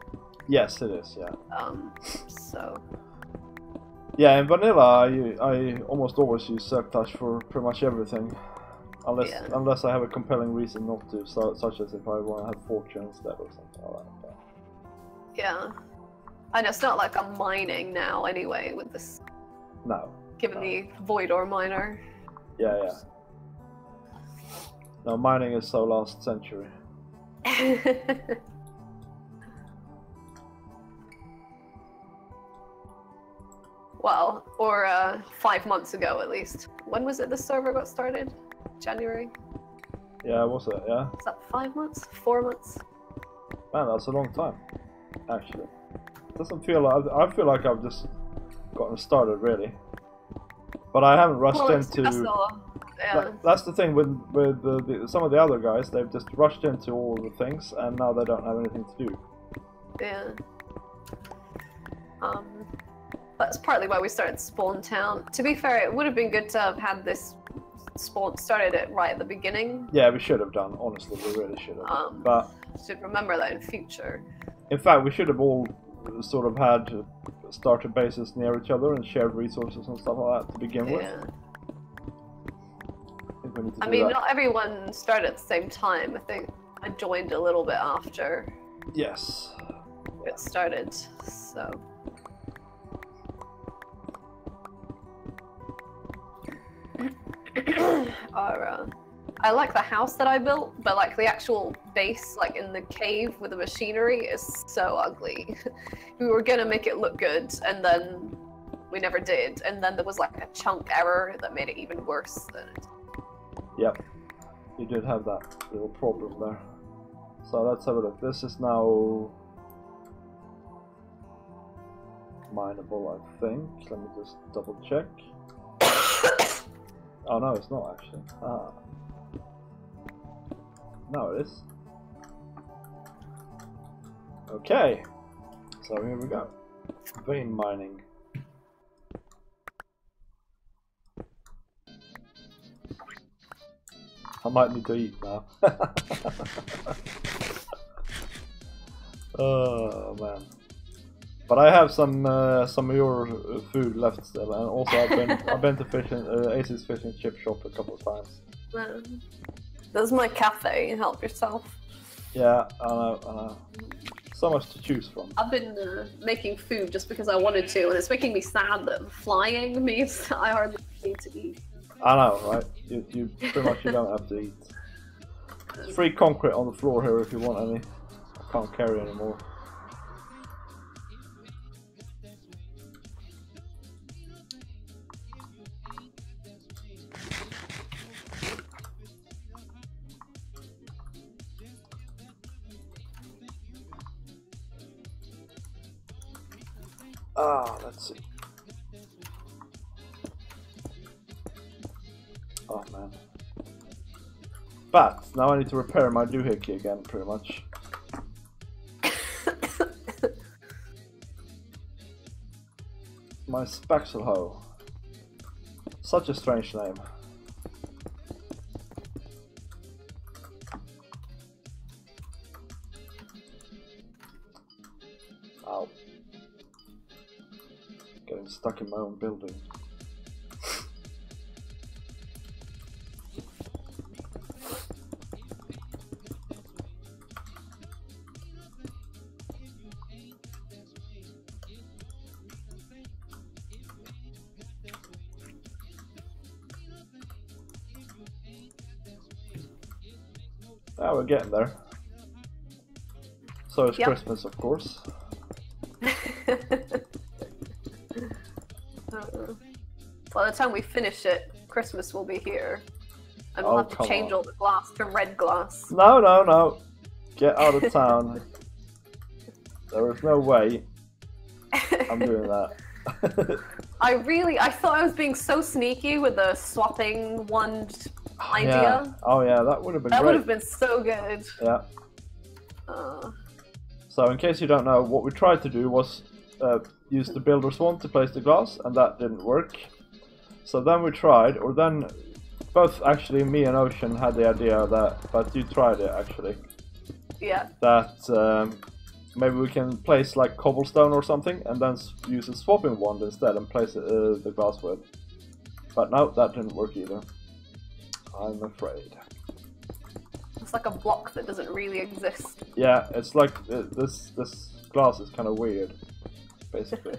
Yes, it is. Yeah. So. Yeah, in vanilla, I almost always use Silk Touch for pretty much everything, unless I have a compelling reason not to, such as if I want to have Fortune instead or something like that. Yeah, I know it's not like I'm mining now anyway with this. No. Given the Void Ore miner. Yeah. No, mining is so last century. Well, or 5 months ago at least. When was it the server got started? January? Yeah, was it? Yeah. Is that 5 months? 4 months? Man, that's a long time, actually. Doesn't feel like I feel like I've just gotten started, really. But I haven't rushed into. That's the thing with some of the other guys. They've just rushed into all the things, and now they don't have anything to do. Yeah. That's partly why we started Spawn Town. To be fair, it would have been good to have had this started it right at the beginning. Yeah, we should have done. Honestly, we really should have. But should remember that in future. In fact, we should have all sort of had starter bases near each other and shared resources and stuff like that to begin with. I mean, not everyone started at the same time. I think I joined a little bit after. Yes. It started, so. I like the house that I built, but like the actual base, like in the cave with the machinery, is so ugly. We were gonna make it look good, and then we never did. And then there was like a chunk error that made it even worse than it. Yep, you did have that little problem there. So let's have a look. This is now mineable, I think. Let me just double check. Oh no, it's not actually. Ah. No, it is. Okay, so here we go. Vein mining. I might need to eat now. Oh man. But I have some of your food left still, and also I've been to Ace's fish and chip shop a couple of times. There's my cafe. Help yourself. Yeah, I know. So much to choose from. I've been making food just because I wanted to, and it's making me sad that flying means I hardly need to eat. I know, right? You pretty much you don't have to eat. There's free concrete on the floor here if you want any. I can't carry anymore. Let's see. Oh man. But now I need to repair my doohickey again, pretty much. My Spaxelho. Such a strange name. Ow. Getting stuck in my own building. Ah, we're getting there. So it's Christmas, of course. By the time we finish it, Christmas will be here. And we'll have to change all the glass to red glass. No, no, no. Get out of town. There is no way I'm doing that. I thought I was being so sneaky with the swapping wand idea. Yeah. Oh yeah, that would have been great. That would have been so good. Yeah. So in case you don't know, what we tried to do was use the builder's wand to place the glass, and that didn't work. So then we tried, or then both actually me and Ocean had the idea that, but you tried it actually. Yeah. That maybe we can place like cobblestone or something, and then use a swapping wand instead and place the glass with. But no, that didn't work either. I'm afraid. It's like a block that doesn't really exist. Yeah, it's like this glass is kind of weird, basically.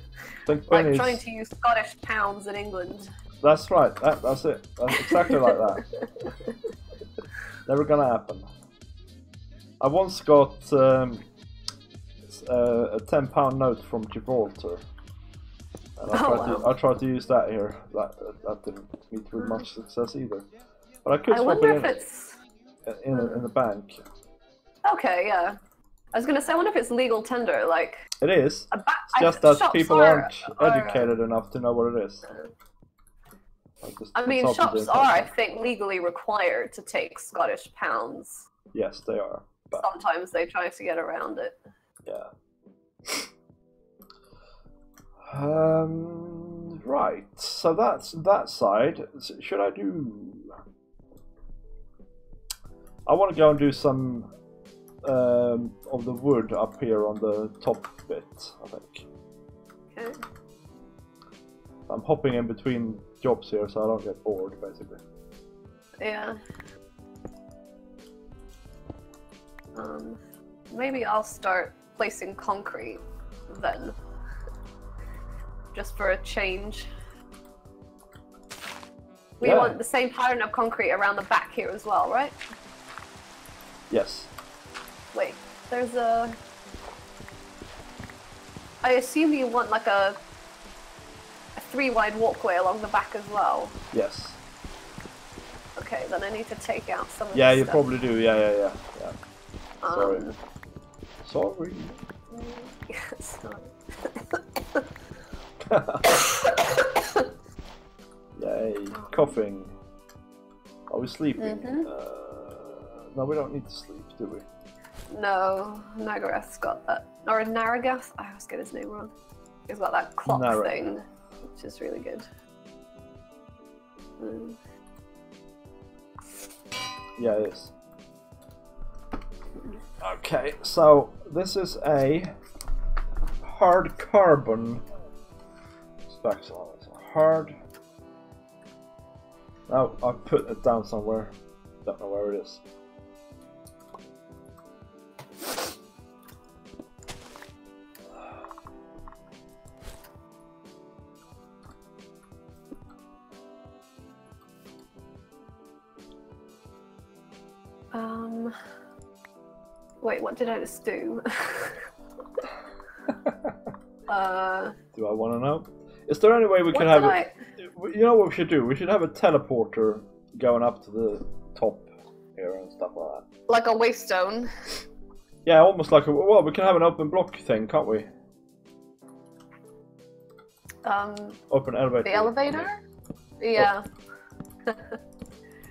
Like trying to use Scottish pounds in England. That's right. That's it. That's exactly like that. Never gonna happen. I once got a £10 note from Gibraltar, and I tried to use that here. That didn't meet with much success either. But I could swap it in the bank. Okay, yeah. I was gonna say, I wonder if it's legal tender. Like it is. It's just that people aren't educated enough to know what it is. I mean, shops are, I think, legally required to take Scottish pounds. Yes, they are. But sometimes they try to get around it. Yeah. Right. So that's that side. Should I do? I want to go and do some of the wood up here on the top bit, I think. Okay. I'm hopping in between jobs here so I don't get bored, basically. Yeah. Maybe I'll start placing concrete then. Just for a change. We want the same pattern of concrete around the back here as well, right? Yes. Wait, there's a... I assume you want like a 3-wide walkway along the back as well. Yes. Okay. Okay, then I need to take out some of Yeah, this you stuff. probably do. Yeah. Sorry. Sorry. Sorry. Yay. Coughing. Are we sleeping? No, we don't need to sleep, do we? No, Nagath's got that. Or Naragath? I always get his name wrong. He's got that clock thing, which is really good. Yeah, it is. Okay, so this is a hard carbon spatula. It's a hard. Now I put it down somewhere. Don't know where it is. Wait, what did I just do? Do I want to know? Is there any way we can have it? You know what we should do? We should have a teleporter going up to the top here and stuff like that. Like a waystone? Yeah, almost like a... Well, we can have an open block thing, can't we? Open elevator. The elevator? Yeah. Oh.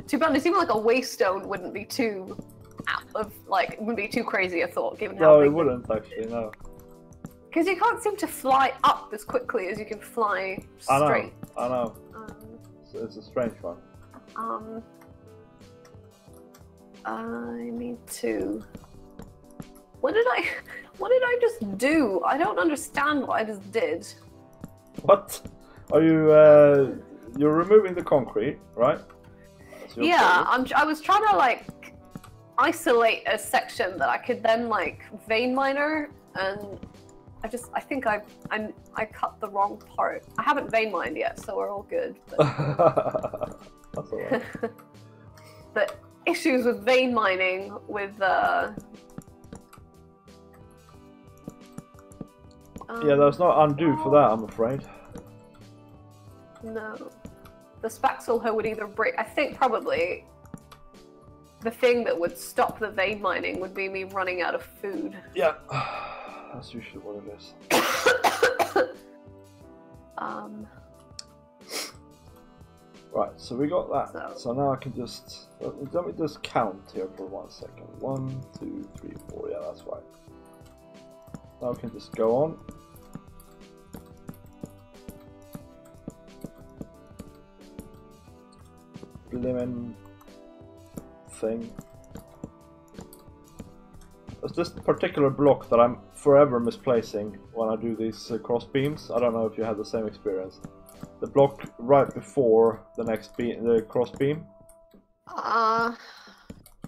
Too bad. It's even like a waystone wouldn't be too... wouldn't be too crazy a thought, given how No, big it wouldn't actually, no. Because you can't seem to fly up as quickly as you can fly straight. I know. So it's a strange one. I need to... What did I just do? I don't understand what I just did. What? Are you, you're removing the concrete, right? Yeah, I was trying to, like, isolate a section that I could then, like, vein miner, and I think I cut the wrong part. I haven't vein mined yet, so we're all good. But... That's alright. The issues with vein mining with yeah, there's no undo for that, I'm afraid. No. The spaxel hoe would either break... I think probably the thing that would stop the vein mining would be me running out of food. Yeah. That's usually what it is. Right, so we got that. So now I can just... Let me just count here for 1 second. 1, 2, 3, 4. Yeah, that's right. Now I can just go on. Lemon thing. There's this particular block that I'm forever misplacing when I do these cross beams. I don't know if you had the same experience. The block right before the next beam, the cross beam. I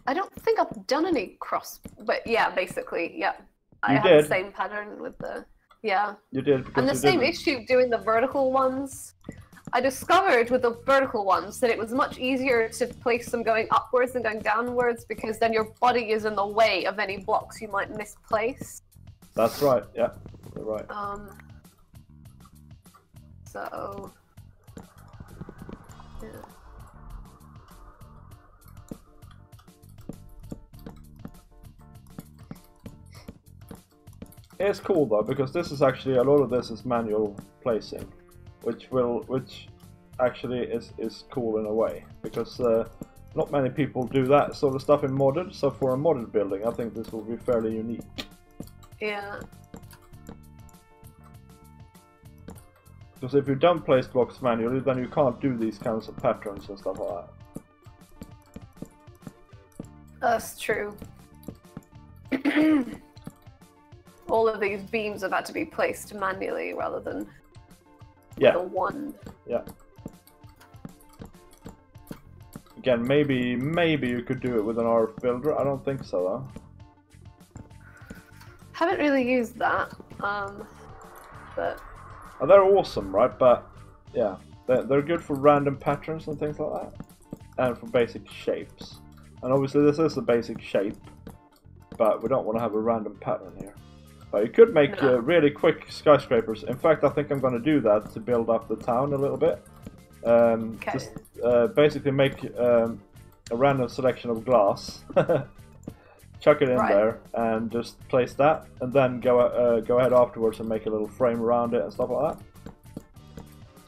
don't think I've done any cross, but yeah, basically, yeah. I had the same pattern with the, yeah. You did. And the same issue doing the vertical ones. I discovered with the vertical ones that it was much easier to place them going upwards than going downwards, because then your body is in the way of any blocks you might misplace. That's right, yeah, you're right. So... yeah. It's cool though, because this is actually, a lot of this is manual placing, which actually is cool in a way, because not many people do that sort of stuff in modded, so for a modded building I think this will be fairly unique. Yeah. Because if you don't place blocks manually, then you can't do these kinds of patterns and stuff like that. That's true. All of these beams have had to be placed manually rather than with a wand. Yeah. Again, maybe you could do it with an RF builder. I don't think so though. Haven't really used that, but... Oh, they're awesome, right? But yeah, they're good for random patterns and things like that, and for basic shapes. And obviously this is a basic shape, but we don't want to have a random pattern here. But you could make really quick skyscrapers. In fact, I think I'm going to do that to build up the town a little bit. Just basically make a random selection of glass, chuck it in there, and just place that, and then go ahead afterwards and make a little frame around it and stuff like that.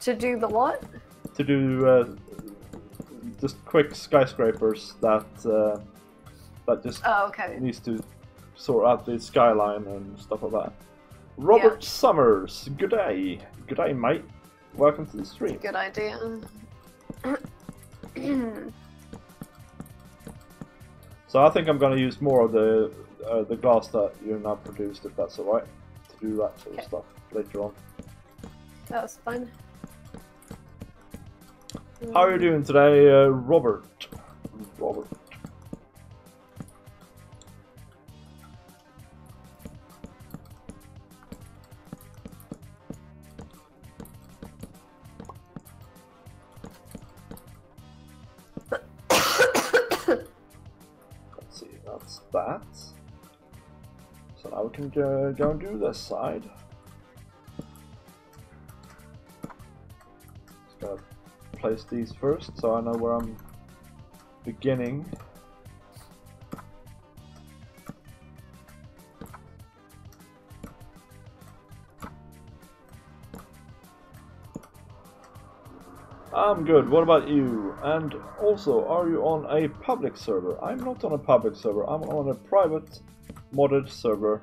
To do the what? To do just quick skyscrapers that just needs to sort out the skyline and stuff like that. Robert Summers, good day, mate. Welcome to the stream. Good idea. So I think I'm going to use more of the glass that you now produced, if that's alright, to do that sort of stuff later on. That's fine. How are you doing today, Robert? Robert. Let's see, that's that. So now we can go and do this side. Just gotta place these first so I know where I'm beginning. I'm good, what about you? And also, are you on a public server? I'm not on a public server, I'm on a private modded server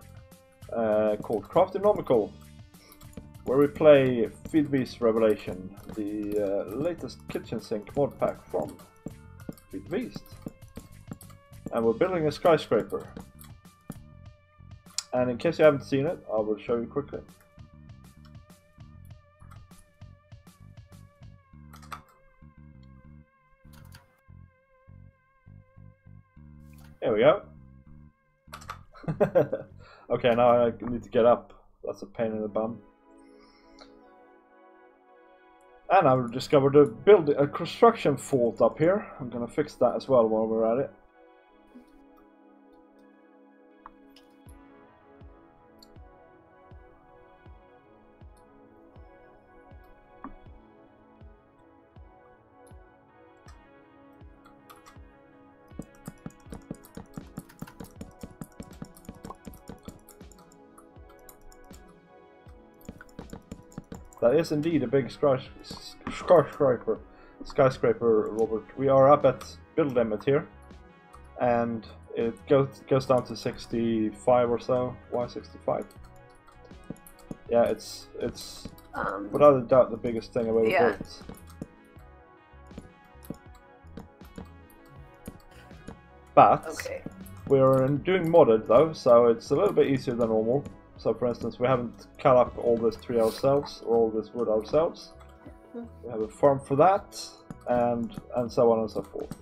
called Craftinomical, where we play FTB's Revelation, the latest kitchen sink mod pack from FTB. And we're building a skyscraper. And in case you haven't seen it, I will show you quickly. There we go. Okay, now I need to get up. That's a pain in the bum. And I've discovered a construction fault up here. I'm gonna fix that as well while we're at it. That is indeed a big skyscraper, Robert. We are up at build limit here, and it goes down to 65 or so. Why 65? Yeah, it's without a doubt the biggest thing I've ever built. But we're doing modded though, so it's a little bit easier than normal. So for instance, we haven't cut up all this tree ourselves, or all this wood ourselves. We have a farm for that, and so on and so forth.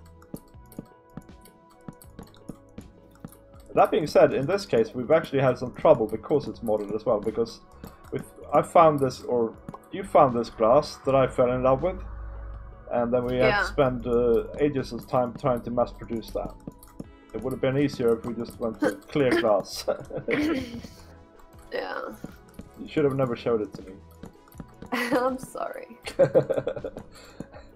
That being said, in this case, we've actually had some trouble because it's modded as well, because I found this, or you found this glass that I fell in love with, and then we had to spend ages of time trying to mass produce that. It would have been easier if we just went to clear glass. Yeah. You should have never showed it to me. I'm sorry.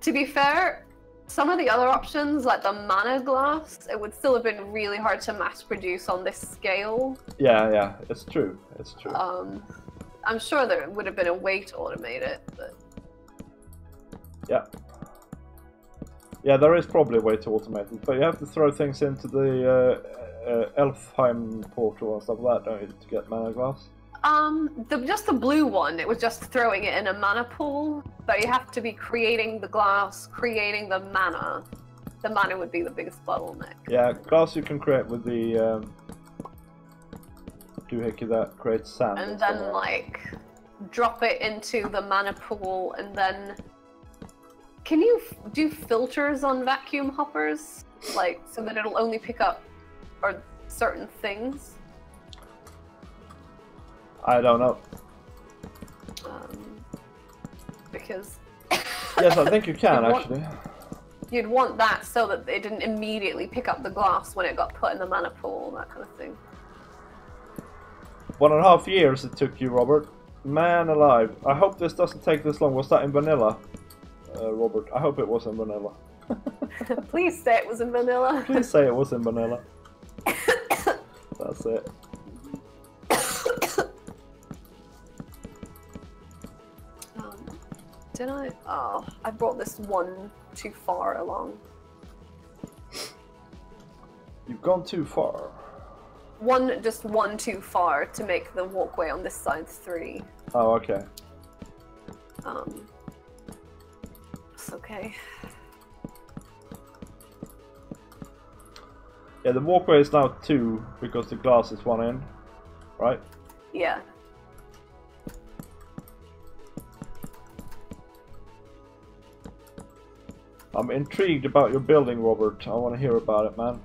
To be fair, some of the other options, like the mana glass, it would still have been really hard to mass produce on this scale. Yeah, it's true. It's true. I'm sure there would have been a way to automate it, but... Yeah, there is probably a way to automate it, but you have to throw things into the Elfheim portal and stuff like that, don't you, to get mana glass? Just the blue one, it was just throwing it in a mana pool, but you have to be creating the glass, creating the mana. The mana would be the biggest bottleneck. Yeah, glass you can create with the doohickey that creates sand. And then, like, drop it into the mana pool, and then... Can you do filters on vacuum hoppers? Like, so that it'll only pick up certain things? I don't know. Because... Yes, I think you can, actually. You'd want that so that it didn't immediately pick up the glass when it got put in the mana pool, that kind of thing. 1.5 years it took you, Robert. Man alive. I hope this doesn't take this long. Was that in vanilla, Robert? I hope it was in vanilla. Please say it was in vanilla. Please say it was in vanilla. That's it. Did I? Oh, I brought this one too far along. You've gone too far. Just one too far to make the walkway on this side 3. Oh, okay. It's okay. Yeah, the walkway is now 2 because the glass is 1 in, right? Yeah. I'm intrigued about your building, Robert. I want to hear about it, man.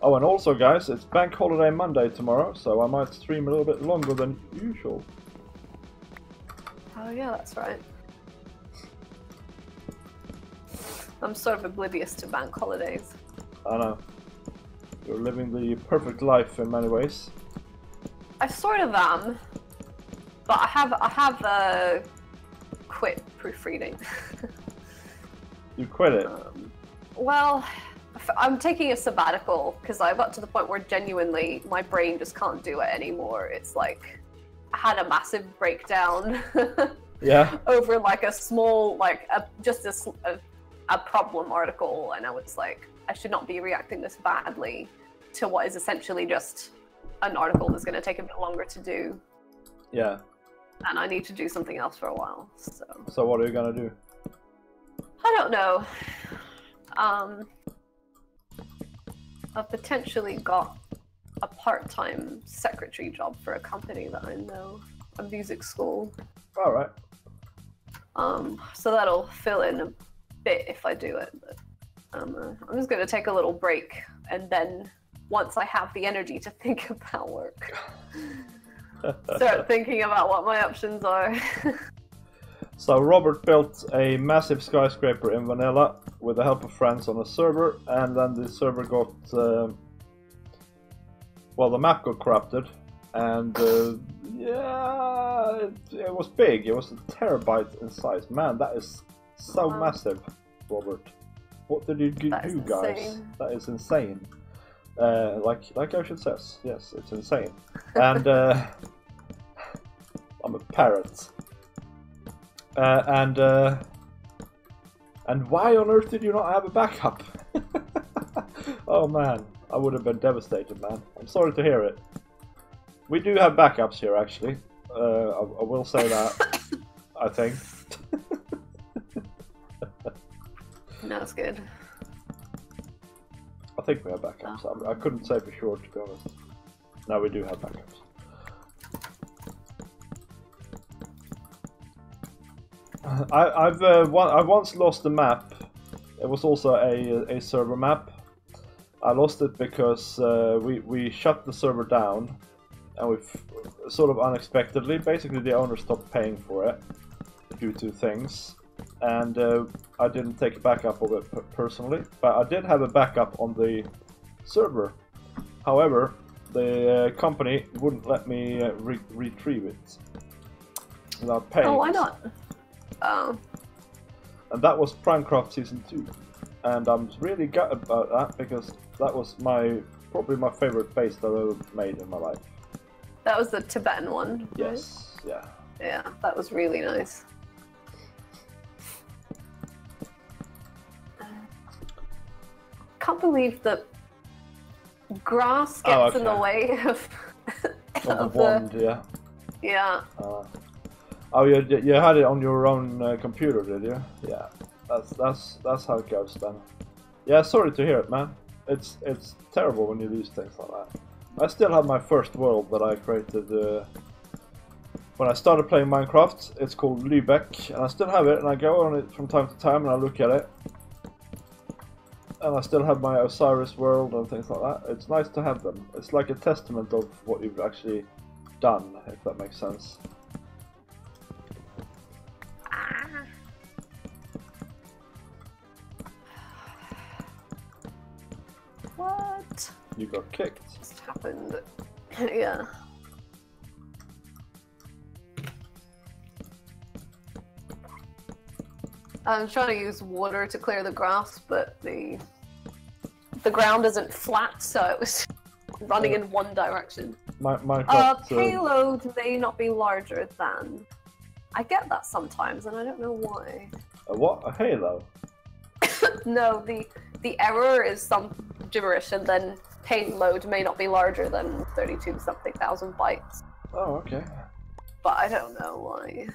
Oh, and also, guys, it's Bank Holiday Monday tomorrow, so I might stream a little bit longer than usual. Oh yeah, that's right. I'm sort of oblivious to bank holidays. I know. You're living the perfect life in many ways. I sort of am, but I have quit proofreading. You quit it? Well, I'm taking a sabbatical because I got to the point where genuinely my brain just can't do it anymore. It's like I had a massive breakdown. Yeah. Over like a small, like just a problem article, and I was like, I should not be reacting this badly to what is essentially just an article that's going to take a bit longer to do. Yeah. And I need to do something else for a while. So what are you gonna do? I don't know. I've potentially got a part-time secretary job for a company that I know, a music school. All right. So that'll fill in a bit if I do it. But I'm just gonna take a little break, and then once I have the energy to think about work, start thinking about what my options are. So Robert built a massive skyscraper in vanilla with the help of friends on a server, and then the server got, well, the map got corrupted, and yeah, it was big. It was a terabyte in size. Man, that is so massive, Robert. What did you do, guys? Insane. That is insane. Like Ocean says, yes, it's insane. And I'm a parrot. And why on earth did you not have a backup? Oh man, I would have been devastated, man. I'm sorry to hear it. We do have backups here, actually. I will say that. I think. No, it's good. I think we have backups. I couldn't say for sure, to be honest. No, we do have backups. I once lost a map. It was also a server map. I lost it because we shut the server down, and we sort of unexpectedly, basically the owner stopped paying for it due to things, and I didn't take a backup of it personally, but I did have a backup on the server. However, the company wouldn't let me retrieve it without paying. Oh, why not? Oh. And that was Primecraft Season 2. And I'm really gutted about that, because that was probably my favorite base that I've ever made in my life. That was the Tibetan one, right? Yes, yeah. Yeah, that was really nice. Can't believe that grass gets in the way of the wand, yeah. Yeah. Oh, you had it on your own computer, did you? Yeah, that's how it goes then. Yeah, sorry to hear it, man. It's terrible when you lose things like that. I still have my first world that I created when I started playing Minecraft. It's called Lübeck, and I still have it, and I go on it from time to time and I look at it. And I still have my Osiris world and things like that. It's nice to have them. It's like a testament of what you've actually done, if that makes sense. What? You got kicked. Just happened. Yeah. I'm trying to use water to clear the grass, but the ground isn't flat, so it was running in one direction. Payload may not be larger than. I get that sometimes, and I don't know why. A what? A halo? No, the error is some gibberish, and then payload may not be larger than 32-something thousand bytes. Oh, okay. But I don't know why.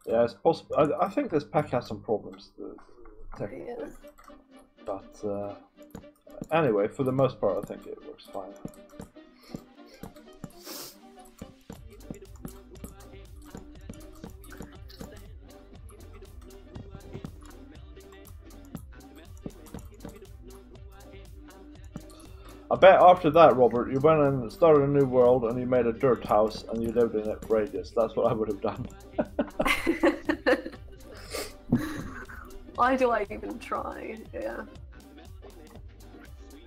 Yeah, it's possible. I think this pack has some problems, technically. Yeah. But anyway, for the most part, I think it works fine. I bet after that, Robert, you went and started a new world and you made a dirt house and you lived in it for ages. That's what I would have done. Why do I even try? Yeah.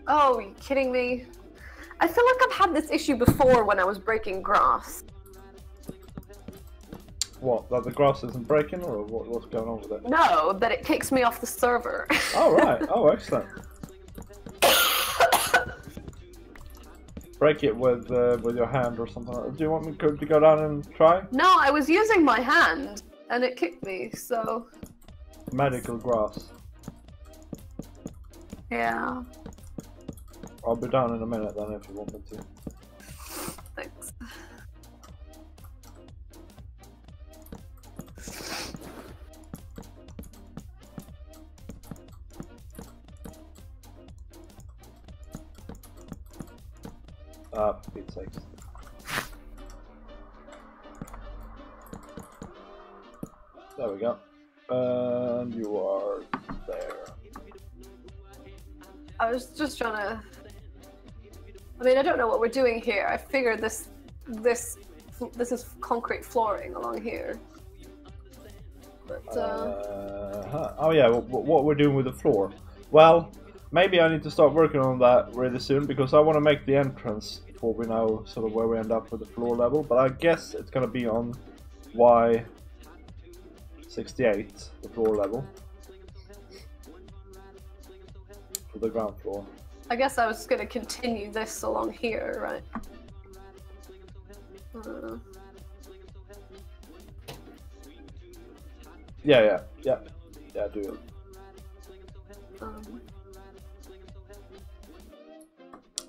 Oh, are you kidding me? I feel like I've had this issue before when I was breaking grass. What? That the grass isn't breaking, or what's going on with it? No, that it kicks me off the server. Oh, right. Oh, excellent. Break it with your hand or something like that. Do you want me to go down and try? No, I was using my hand, and it kicked me, so... Medical grass. Yeah. I'll be down in a minute then if you want me to. Thanks. For Pete's sakes. There we go. And you are there. I was just trying to... I mean, I don't know what we're doing here. I figured this is concrete flooring along here. But, Oh yeah, what we're doing with the floor. Well, maybe I need to start working on that really soon, because I want to make the entrance before we know sort of where we end up with the floor level. But I guess it's going to be on Y68, the floor level. For the ground floor. I guess I was going to continue this along here, right? Yeah, do it.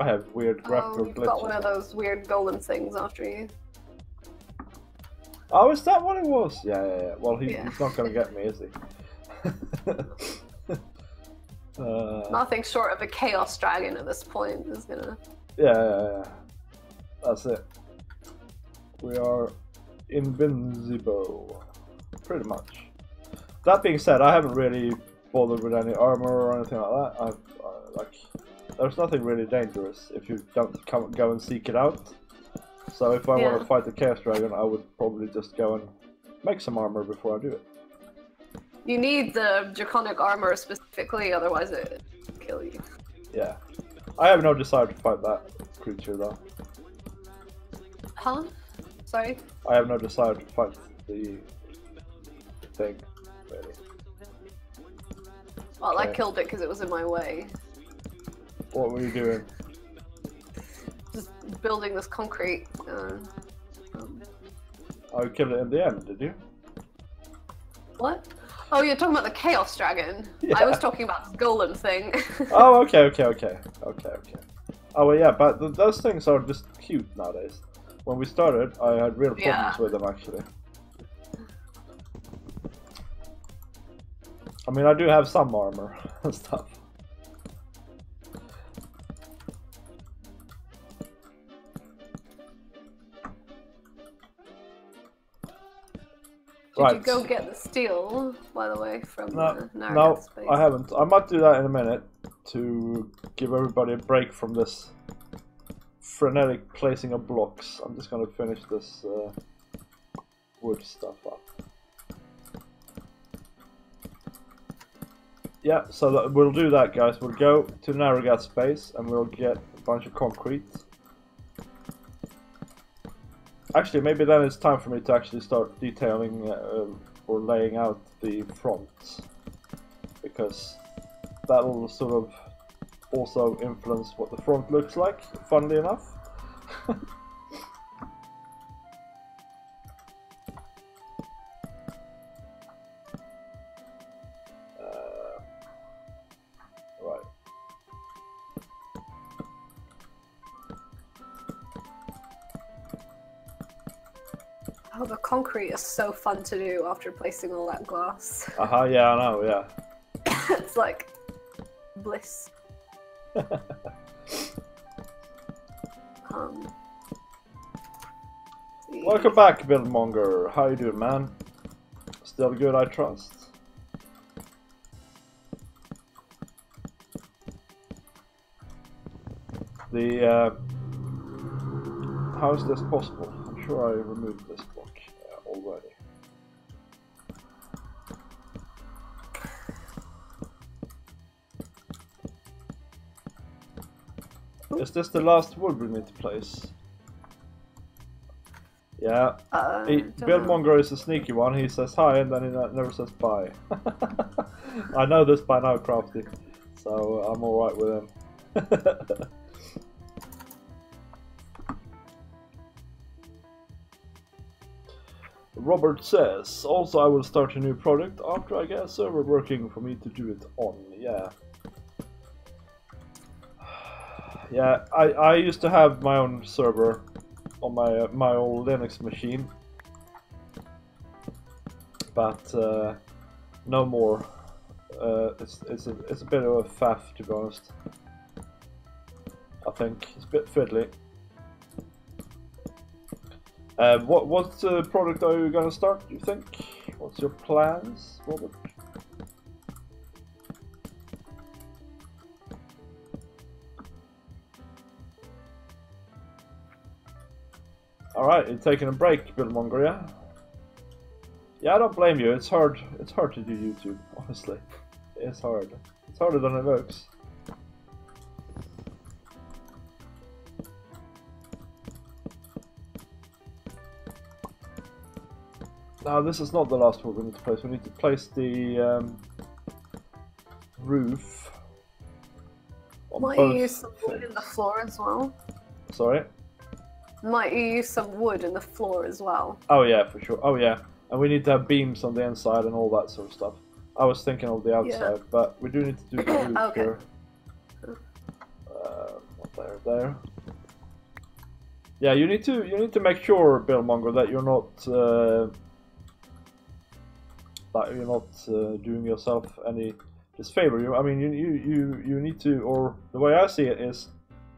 I have weird graphical glitches. You've got one of those weird golem things after you. Oh, is that what it was? Yeah. Well, he's not going to get me, is he? Nothing short of a chaos dragon at this point is gonna... Yeah. That's it. We are invincible. Pretty much. That being said, I haven't really bothered with any armor or anything like that. There's nothing really dangerous if you don't go and seek it out. So if I want to fight the Chaos Dragon, I would probably just go and make some armor before I do it. You need the draconic armor specifically, otherwise it will kill you. Yeah. I have no desire to fight that creature though. Huh? Sorry? I have no desire to fight the thing, really. Well, okay. I killed it because it was in my way. What were you doing? Just building this concrete. Oh, you killed it in the end, did you? What? Oh, you're talking about the Chaos Dragon. Yeah. I was talking about the golem thing. Oh, okay. Oh, well, yeah, but those things are just cute nowadays. When we started, I had real problems with them, actually. I mean, I do have some armor and stuff. Did you go get the steel, by the way, from no, space? I haven't. I might do that in a minute to give everybody a break from this frenetic placing of blocks. I'm just going to finish this wood stuff up. yeah, so we'll do that, guys. We'll go to Narragansett space and we'll get a bunch of concrete. Actually, maybe then it's time for me to actually start detailing or laying out the front, because that will sort of also influence what the front looks like, funnily enough. Right. Oh, the concrete is so fun to do after placing all that glass. Yeah, I know, yeah. It's like bliss. Welcome back, Buildmonger. How you doing, man? Still good, I trust. How is this possible? I'm sure I removed this block already. Is this the last wood we need to place? Yeah. Buildmonger is a sneaky one. He says hi and then he never says bye. I know this by now, Crafty, so I'm alright with him. Robert says, also I will start a new project after I get a server working for me to do it on. Yeah. Yeah, I used to have my own server on my old Linux machine, but no more. It's a bit of a faff, to be honest. I think it's a bit fiddly. What product are you gonna start, do you think? What's your plans, Robert? Alright, you're taking a break, Buildmonger, yeah? Yeah, I don't blame you. It's hard to do YouTube, honestly. It's hard. It's harder than it looks. Now, this is not the last one we need to place. We need to place the roof. Might you use some wood in the floor as well? Sorry? Might you use some wood in the floor as well? Oh yeah, for sure. Oh yeah. And we need to have beams on the inside and all that sort of stuff. I was thinking of the outside, but we do need to do the roof okay. here. There. Yeah, you need to make sure, Buildmonger, that you're not doing yourself any disfavor. I mean, you need to, or the way I see it is,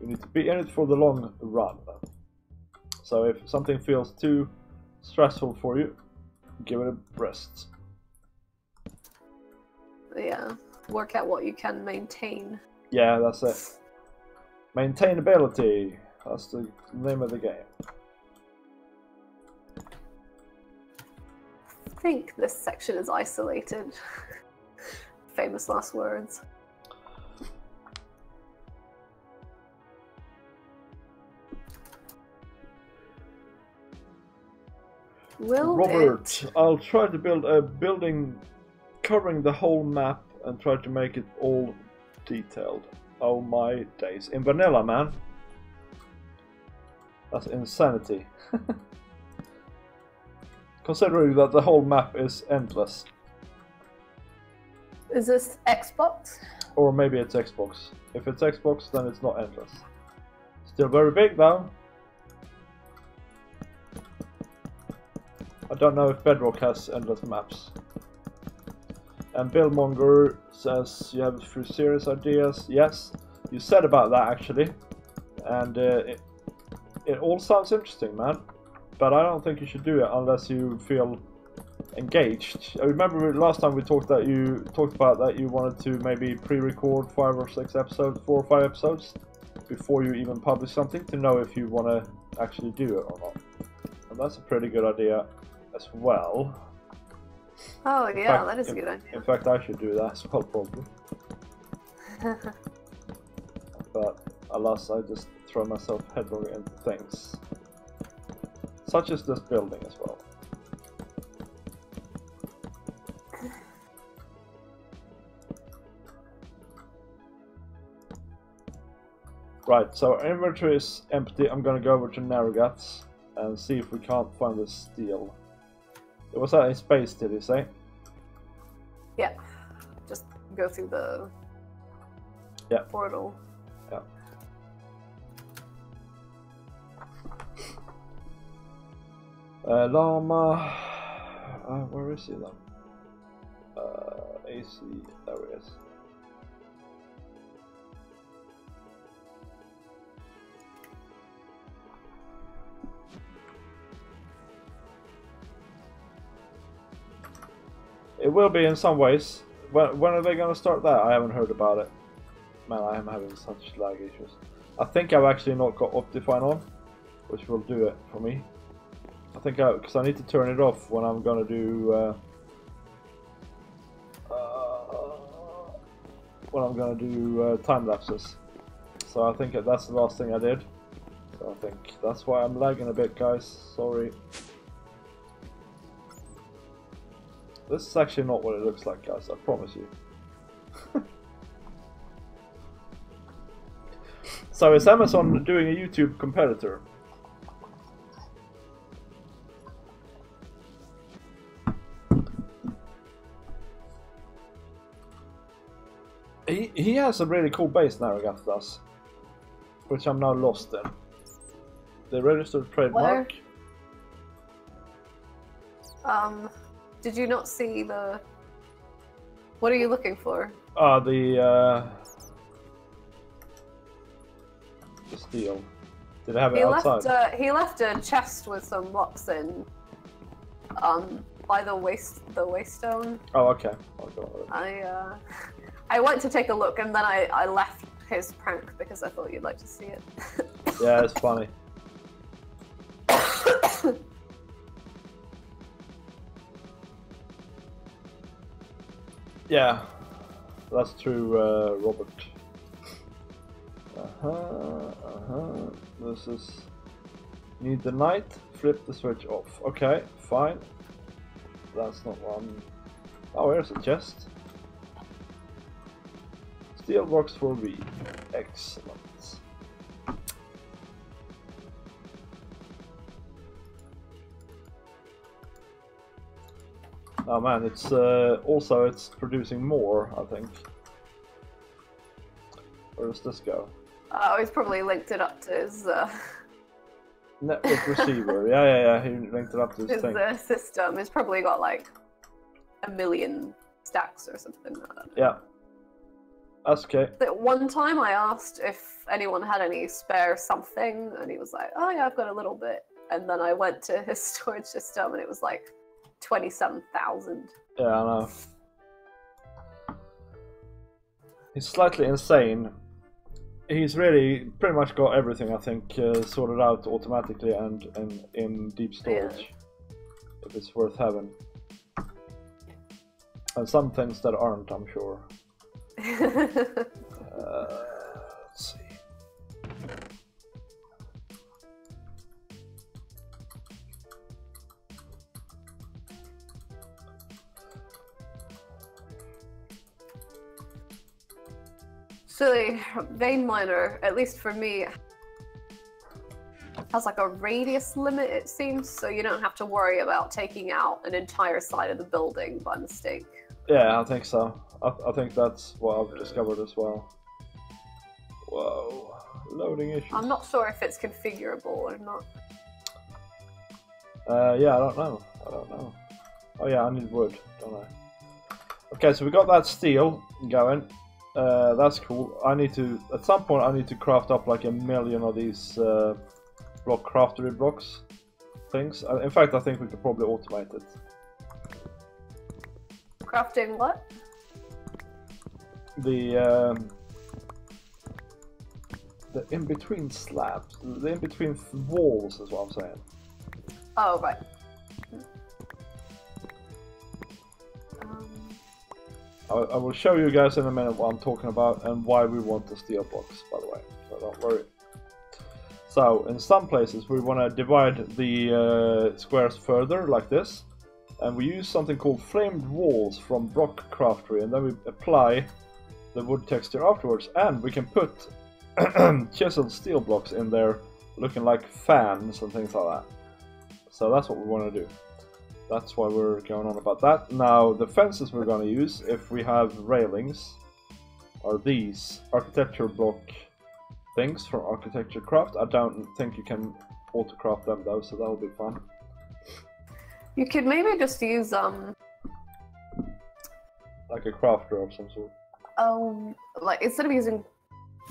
you need to be in it for the long run. So if something feels too stressful for you, give it a rest. Yeah, work out what you can maintain. Yeah, that's it. Maintainability. That's the name of the game. I think this section is isolated. Famous last words. Robert, I'll try to build a building covering the whole map and try to make it all detailed. Oh my days. In vanilla, man. That's insanity. Considering that the whole map is endless. Is this Xbox? Or maybe it's Xbox. If it's Xbox, then it's not endless. Still very big though. I don't know if Bedrock has endless maps. And Buildmonger says you have a few serious ideas. Yes, you said about that actually. And it all sounds interesting, man. But I don't think you should do it unless you feel engaged. I remember last time we talked about that you wanted to maybe pre-record 5 or 6 episodes, 4 or 5 episodes before you even publish something to know if you want to actually do it or not. And that's a pretty good idea as well. Oh yeah, that is a good idea. In fact, I should do that as well, probably. But alas, I just throw myself headlong into things. Such as this building as well. Right, so our inventory is empty. I'm gonna go over to Narragath's and see if we can't find the steel. Was that in space, did you say? Yeah. Just go through the portal. Yeah. Llama. Where is he then? AC, there he is. It will be in some ways. When are they going to start that? I haven't heard about it. Man, I am having such lag issues. I think I've actually not got Optifine on, which will do it for me. I think because I need to turn it off when I'm going to do time lapses. So I think that's the last thing I did. So I think that's why I'm lagging a bit, guys. Sorry. This is actually not what it looks like, guys, I promise you. So is Amazon doing a YouTube competitor? He has a really cool base, Narragath does, which I'm now lost in. The registered trademark. Did you not see the... What are you looking for? The steel. Did I have it outside? He left a chest with some blocks in, by the waystone. Oh, okay. I went to take a look and then I left his prank because I thought you'd like to see it. Yeah, it's funny. Yeah, that's true, Robert. This is... Need the night, flip the switch off. Okay, fine. That's not one. Oh, here's a chest. Steel box for V. Excellent. Oh man, it's also it's producing more, I think. Where does this go? Oh, he's probably linked it up to his network receiver. Yeah. He linked it up to his thing. His system. He's probably got like 1 million stacks or something like that. Yeah. That's okay. At one time I asked if anyone had any spare something, and he was like, "Oh yeah, I've got a little bit." And then I went to his storage system, and it was like 27,000. Yeah, I know. He's slightly insane. He's really pretty much got everything, I think, sorted out automatically and in deep storage. Yeah. If it's worth having. And some things that aren't, I'm sure. Let's see. So the vein miner, at least for me, has like a radius limit, it seems, so you don't have to worry about taking out an entire side of the building by mistake. Yeah, I think so. I think that's what I've discovered as well. Whoa, loading issues. I'm not sure if it's configurable or not. Yeah, I don't know. Oh yeah, I need wood, don't I? Okay, so we got that steel going. That's cool. I need to, at some point, I need to craft up like 1 million of these block craftery blocks things. In fact, I think we could probably automate it. Crafting what? The in-between slabs, the in-between walls is what I'm saying. Oh, right. I will show you guys in a minute what I'm talking about and why we want the steel blocks, by the way, so don't worry. So, in some places we want to divide the squares further, like this, and we use something called framed walls from Block Craftery, and then we apply the wood texture afterwards, and we can put chiseled steel blocks in there looking like fans and things like that. So that's what we want to do. That's why we're going on about that. Now, the fences we're going to use, if we have railings, are these architecture block things from Architecture Craft. I don't think you can auto-craft them though, so that'll be fun. You could maybe just use like a crafter of some sort. Like instead of using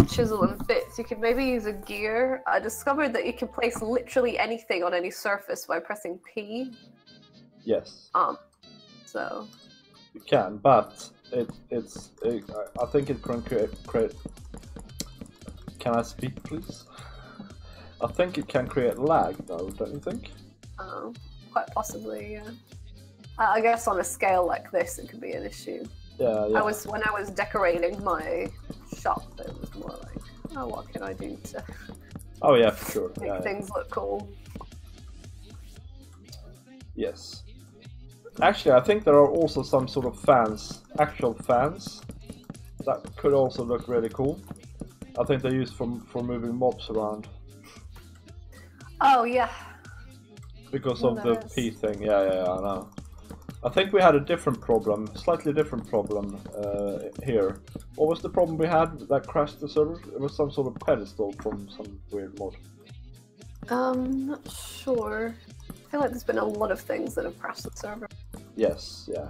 chisel and bits, you could maybe use a gear. I discovered that you can place literally anything on any surface by pressing P. Yes. So. You can, but I think it can create. Can I speak, please? I think it can create lag, though, don't you think? Quite possibly, yeah. I guess on a scale like this, it could be an issue. Yeah. When I was decorating my shop, it was more like, oh, what can I do to? Oh yeah, for sure. Make things look cool. Yes. Actually, I think there are also some sort of fans, actual fans, that could also look really cool. I think they're used for moving mobs around. Oh yeah. Because of the P thing, yeah, I know. I think we had a different problem, slightly different problem here. What was the problem we had that crashed the server? It was some sort of pedestal from some weird mod. Not sure. I feel like there's been a lot of things that have crashed the server. Yes, yeah.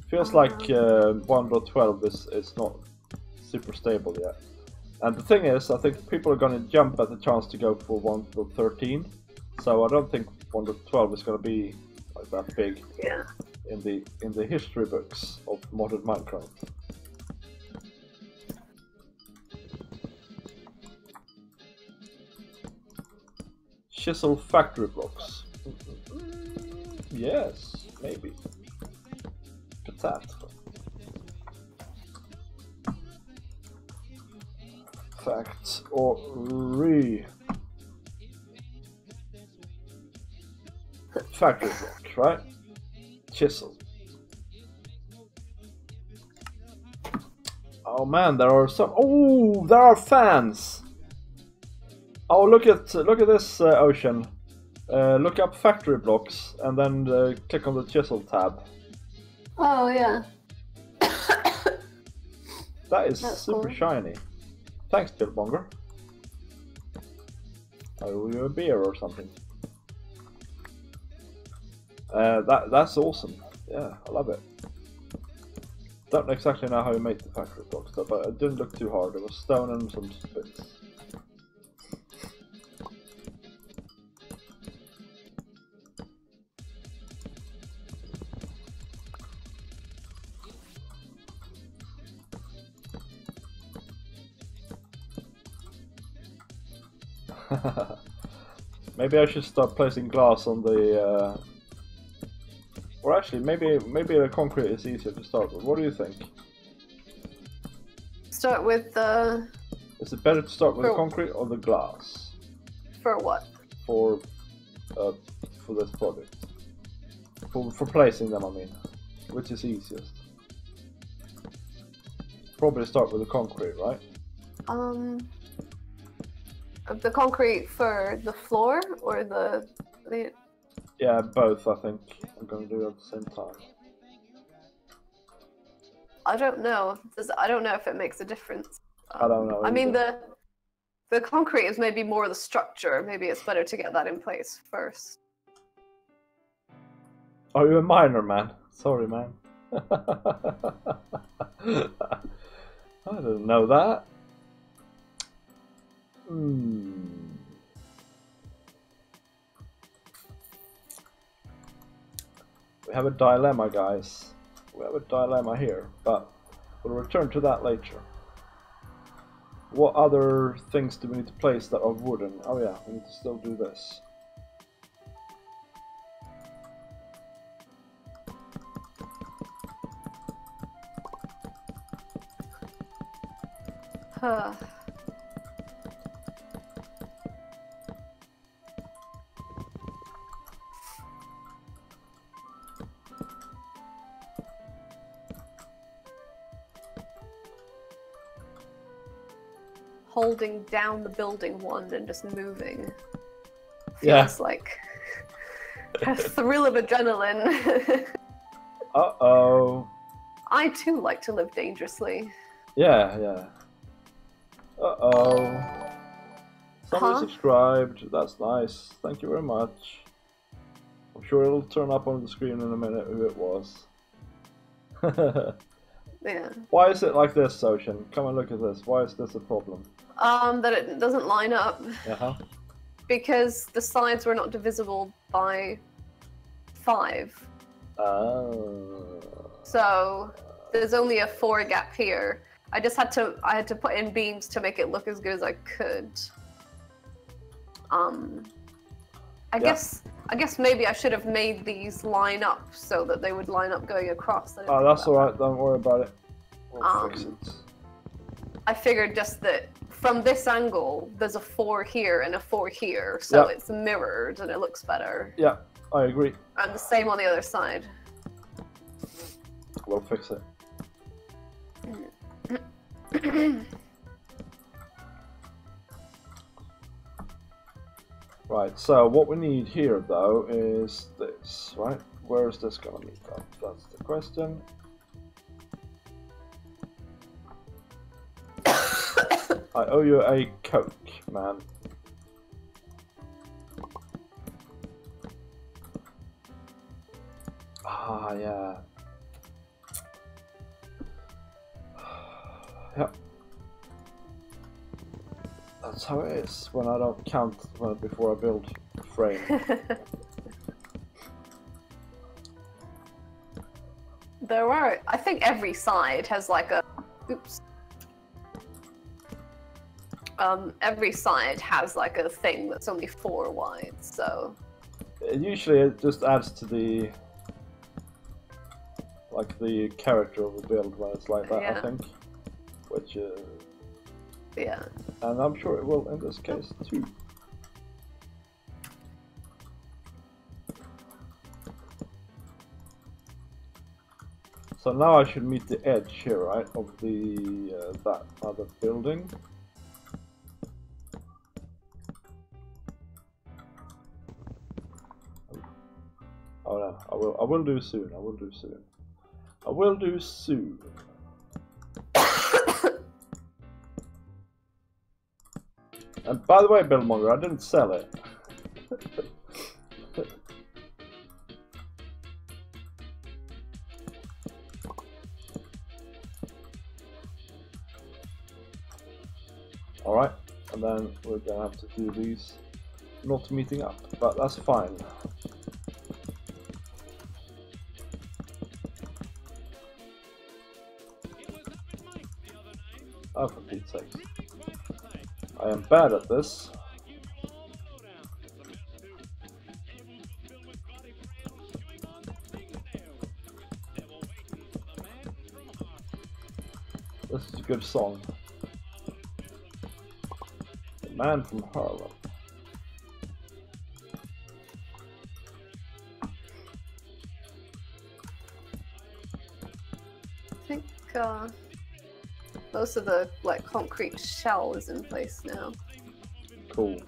Feels like 1.12 is not super stable yet. And the thing is, I think people are going to jump at the chance to go for 1.13. So I don't think 1.12 is going to be like that big in the history books of modern Minecraft. Chisel factory blocks. Yes, maybe. Look at that. Facts or factory block, right? Chisel. Oh man, there are some. Oh, there are fans. Oh, look at this ocean. Look up factory blocks and then click on the chisel tab. Oh yeah. That is That's super cool. shiny. Thanks, Tiltmonger. I owe you a beer or something. That's awesome. Yeah, I love it. Don't exactly know how you make the factory blocks though, but it didn't look too hard. It was stone and some bits. Maybe I should start placing glass on the or actually maybe the concrete is easier to start with. What do you think? Start with the... Is it better to start with the concrete or the glass? For what? For this project. For placing them, I mean. Which is easiest? Probably start with the concrete, right? The concrete for the floor or the... Yeah, both I think I'm going to do at the same time. I don't know. I don't know if it makes a difference. I don't know. I mean, the concrete is maybe more the structure. Maybe it's better to get that in place first. Are you a miner, man? Sorry, man. I didn't know that. We have a dilemma, guys. We have a dilemma here, but we'll return to that later. What other things do we need to place that are wooden? Oh yeah, we need to still do this. Huh. Holding down the building wand and just moving feels like a thrill of adrenaline. Uh-oh. I too like to live dangerously. Yeah. Uh-oh. Somebody subscribed. That's nice. Thank you very much. I'm sure it'll turn up on the screen in a minute who it was. Yeah. Why is it like this, Ocean? Come and look at this. Why is this a problem? That it doesn't line up. Because the sides were not divisible by 5. Oh. So there's only a 4 gap here. I had to put in beams to make it look as good as I could. I guess maybe I should have made these line up so that they would line up going across. Oh, that's alright, don't worry about it. We'll fix it. I figured just that from this angle, there's a 4 here and a 4 here, so it's mirrored and it looks better. Yeah, I agree. And the same on the other side. We'll fix it. Right, so what we need here though is this, right? Where is this gonna meet up? That's the question. I owe you a Coke, man. Ah, yeah. Yeah. That's how it is when I don't count before I build a frame. I think every side has like a, every side has like a thing that's only 4 wide, so. Usually it just adds to the, like the character of the build when it's like that, I think. Which yeah. And I'm sure it will in this case too. So now I should meet the edge here, right, of the that other building. Oh no, I will do soon. I will do soon. I will do soon. And by the way, Billmonger, I didn't sell it. Alright, and then we're gonna have to do these not meeting up, but that's fine. Oh, for Pete's sake. I am bad at this. This is a good song. The Man from Harlem. I think most of the like concrete shell is in place now. Cool.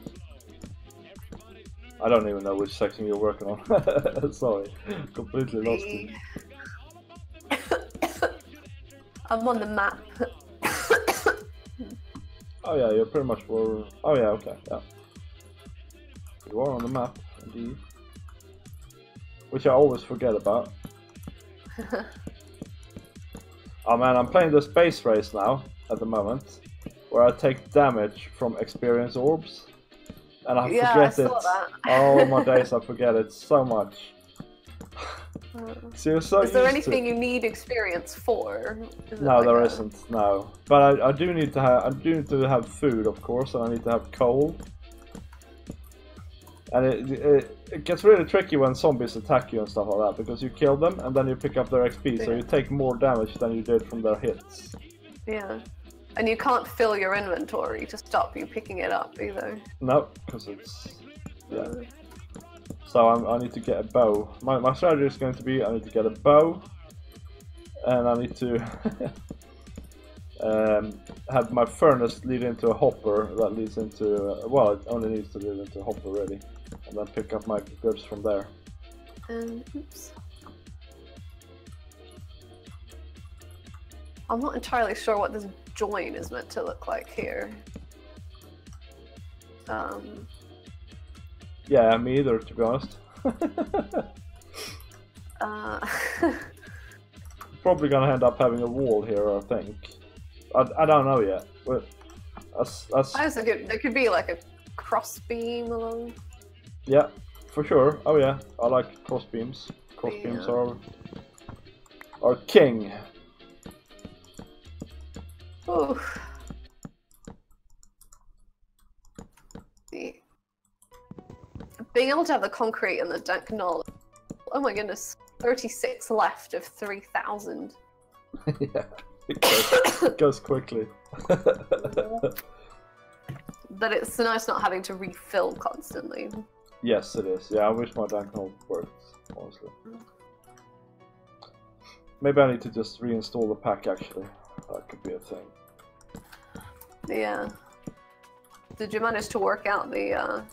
I don't even know which section you're working on. Sorry, completely lost it. I'm on the map. Oh yeah, you're pretty much for. Oh yeah, okay, yeah. You are on the map, indeed. Which I always forget about. Oh man, I'm playing the space race now, at the moment, where I take damage from experience orbs, and I forget it. Oh my days, I forget it so much. So you're so is there anything you need experience for? No, there isn't. No, but I do need to have. I do need to have food, of course, and I need to have coal. And it gets really tricky when zombies attack you and stuff like that, because you kill them and then you pick up their XP, so you take more damage than you did from their hits. Yeah. And you can't fill your inventory to stop you picking it up either. No, because it's... yeah. So I need to get a bow. My strategy is going to be I need to get a bow. And I need to have my furnace lead into a hopper that leads into... well, it only needs to lead into a hopper really. And then pick up my goods from there. Oops. I'm not entirely sure what this join is meant to look like here. Yeah, me either, to be honest. Probably gonna end up having a wall here, I think. I don't know yet. But there could be like a cross beam along. Yeah, for sure. Oh yeah, I like cross beams. Cross beams are king. Ooh. Being able to have the concrete and the dank knoll. Oh my goodness, 36 left of 3,000. Yeah, it goes quickly. But it's nice not having to refill constantly. Yes, it is. Yeah, I wish my dank knoll worked, honestly. Maybe I need to just reinstall the pack, actually. That could be a thing. Yeah. Did you manage to work out the,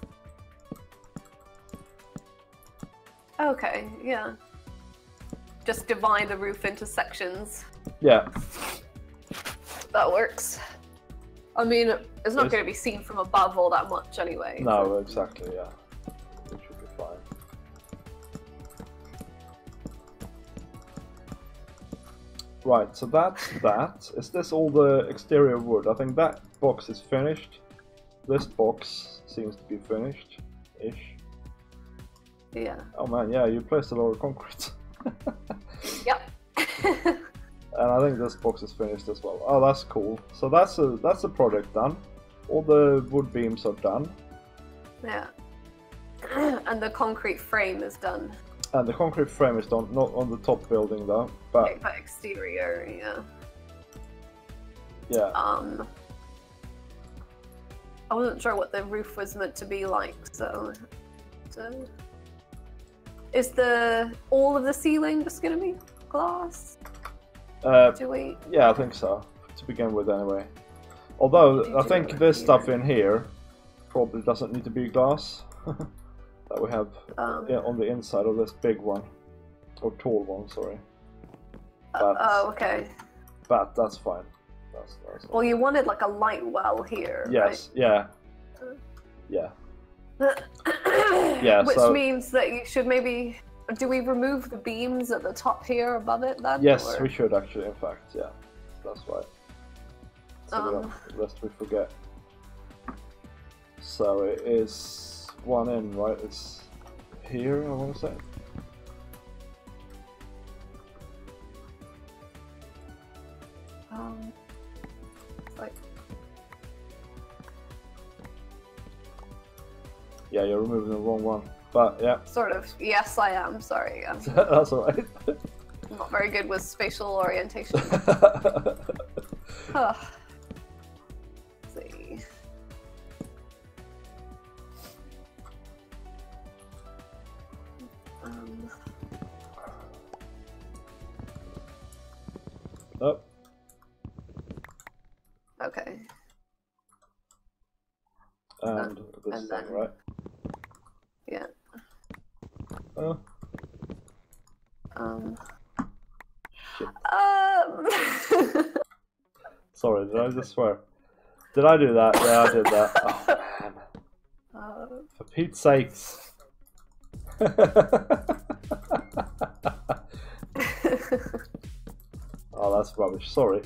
Okay, yeah. Just divide the roof into sections. Yeah. That works. I mean, it's not going to be seen from above all that much anyway. No, so. Exactly, yeah. It should be fine. Right, so that's that. Is this all the exterior wood? I think that box is finished. This box seems to be finished-ish. Yeah. Oh man, yeah, you placed a lot of concrete. Yep. And I think this box is finished as well. Oh, that's cool. So that's a project done. All the wood beams are done. Yeah. And the concrete frame is done. And the concrete frame is done, not on the top building though, but exterior, yeah. Yeah. I wasn't sure what the roof was meant to be like, so is all of the ceiling just gonna be glass? Yeah, I think so. To begin with, anyway. Although I think this stuff in here probably doesn't need to be glass. That we have on the inside of this big one, or tall one. Sorry. Oh, okay. But that's fine. That's well, you wanted like a light well here. Yes. Right? Yeah. Yeah. Yeah. Which means that you should maybe. Do we remove the beams at the top here above it then? Yes, or? we should actually. In fact, yeah, that's right. So lest we forget. So it is one in, right? It's here, I want to say. Like. Yeah, you're removing the wrong one. But yeah. Sort of. Yes, I am. Sorry. That's alright. I'm not very good with spatial orientation. Let's see. Oh. Okay. And this thing, right? Yeah. Oh. Shit. Sorry, did I just swear? Did I do that? Yeah, I did that. Oh man. For Pete's sakes. Oh, that's rubbish. Sorry.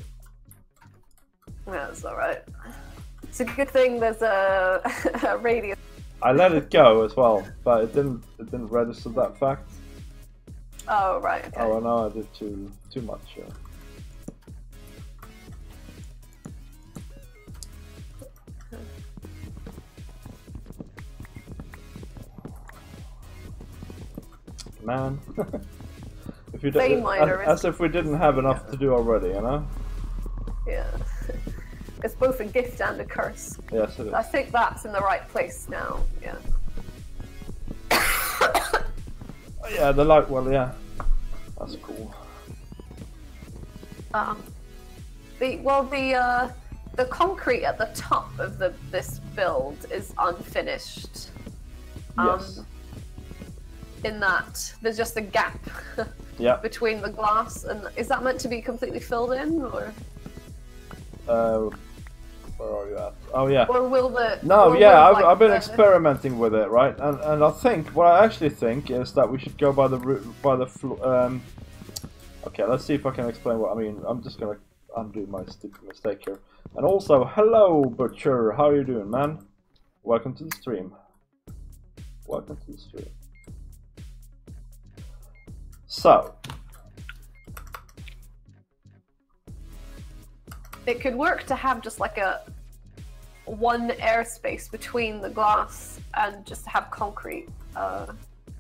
That's alright. It's a good thing there's a radius. I let it go as well, but it didn't register that fact. Oh right. Okay. Oh, I know I did too much. Yeah. Man, if you as if we didn't have enough to do already, you know. Yeah. It's both a gift and a curse. Yes, it is. I think that's in the right place now. Yeah. Yeah, the light well, yeah. That's cool. The concrete at the top of this build is unfinished. Yes. In that there's just a gap Yeah. between the glass, and is that meant to be completely filled in, or? Where are you at? Oh yeah. Or will the? No, or yeah, will, I've been experimenting with it, right? And I think what I actually think is that we should go by the Okay, let's see if I can explain what I mean. I'm just gonna undo my stupid mistake here. And also, hello Butcher, how are you doing, man? Welcome to the stream. Welcome to the stream. So. It could work to have just like one airspace between the glass and just have concrete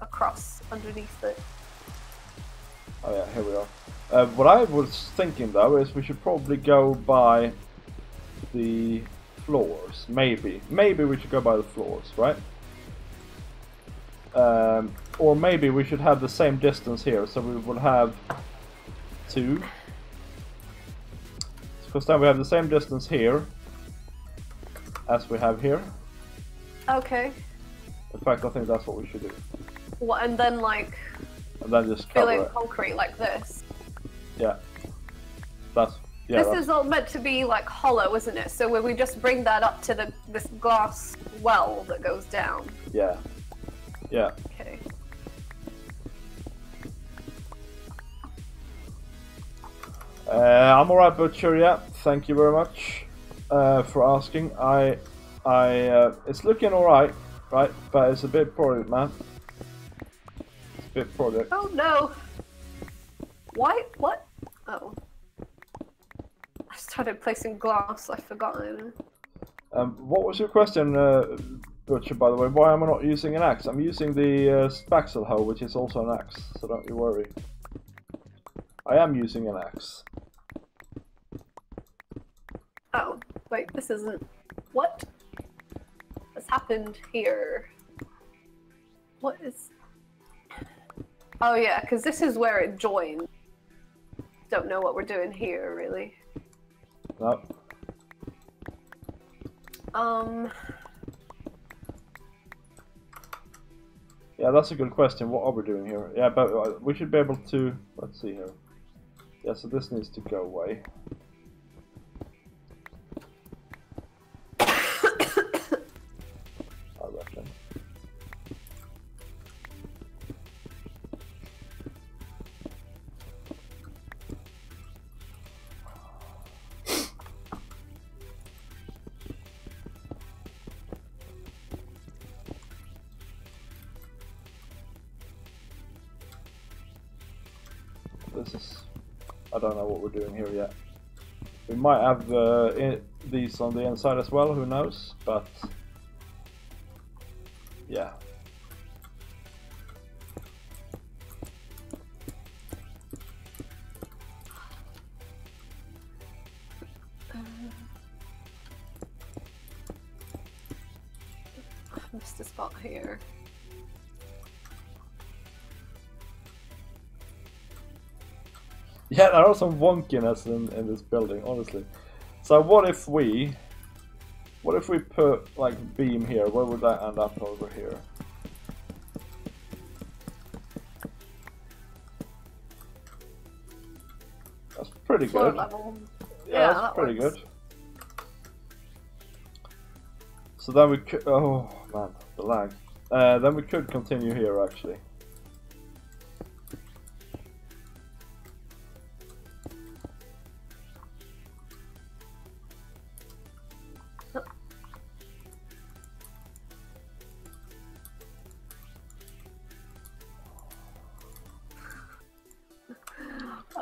across underneath it. Oh yeah, here we are. What I was thinking though is we should probably go by the floors. Maybe we should go by the floors, right? Or maybe we should have the same distance here, so we would have 2. Because then we have the same distance here as we have here. Okay. In fact, I think that's what we should do. What, and then like and then just fill cover in it. concrete like this. Yeah. This is all meant to be like hollow, isn't it? So when we just bring that up to this glass well that goes down. Yeah. Yeah. Okay. I'm alright, Butcher. Yeah, thank you very much for asking. It's looking alright, right? But it's a bit project, man. It's a bit project. Oh no! Why? What? Oh. I started placing glass. I forgot. What was your question, Butcher? By the way, why am I not using an axe? I'm using the spaxel hoe, which is also an axe. So don't you worry. I am using an axe. Oh, wait, this isn't... What? What's happened here? What is... Oh yeah, because this is where it joins. Don't know what we're doing here, really. No. Yeah, that's a good question. What are we doing here? Yeah, but we should be able to... Let's see here. Yeah, so this needs to go away. I reckon. This is... I don't know what we're doing here yet. We might have these on the inside as well, who knows, but... Yeah. I missed a spot here. Yeah, there are some wonkiness in this building, honestly. So what if we put like a beam here? Where would that end up over here? That's pretty Floor good. level. Yeah, that's pretty works. good. So then we could... Oh man, the lag. Then we could continue here actually.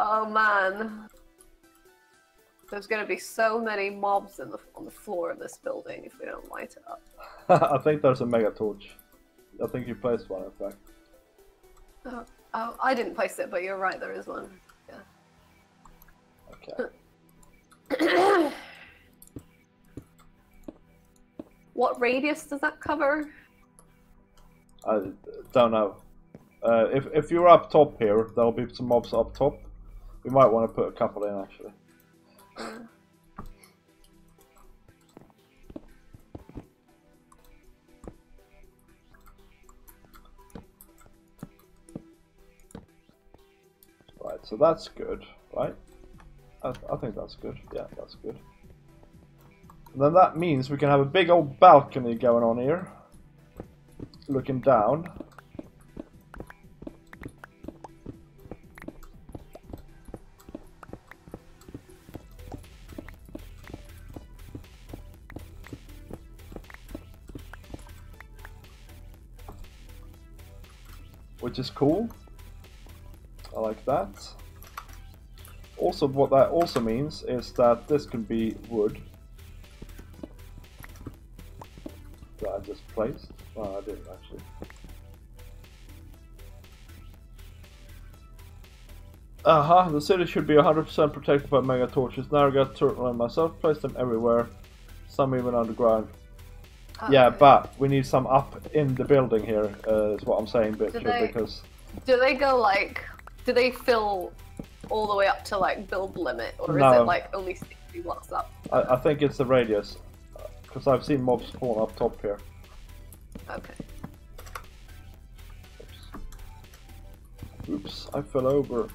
Oh man. There's gonna be so many mobs on the floor of this building if we don't light it up. I think there's a mega torch. I think you placed one, in fact. Oh, I didn't place it, but you're right, there is one. Yeah. Okay. What radius does that cover? I don't know. If you're up top here, there'll be some mobs up top. We might want to put a couple in actually. Right, so that's good, right? I think that's good. Yeah, that's good. And then that means we can have a big old balcony going on here, looking down. Which is cool. I like that. Also, what that also means is that this can be wood that I just placed. Well, I didn't actually. The city should be 100% protected by mega torches. Narga, Turtle, and myself placed them everywhere, some even underground. Yeah, but we need some up in the building here, is what I'm saying, because... Do they go like... Do they fill all the way up to like build limit, or no. is it like only 60 blocks up? I think it's the radius, because I've seen mobs spawn up top here. Okay. Oops, I fell over.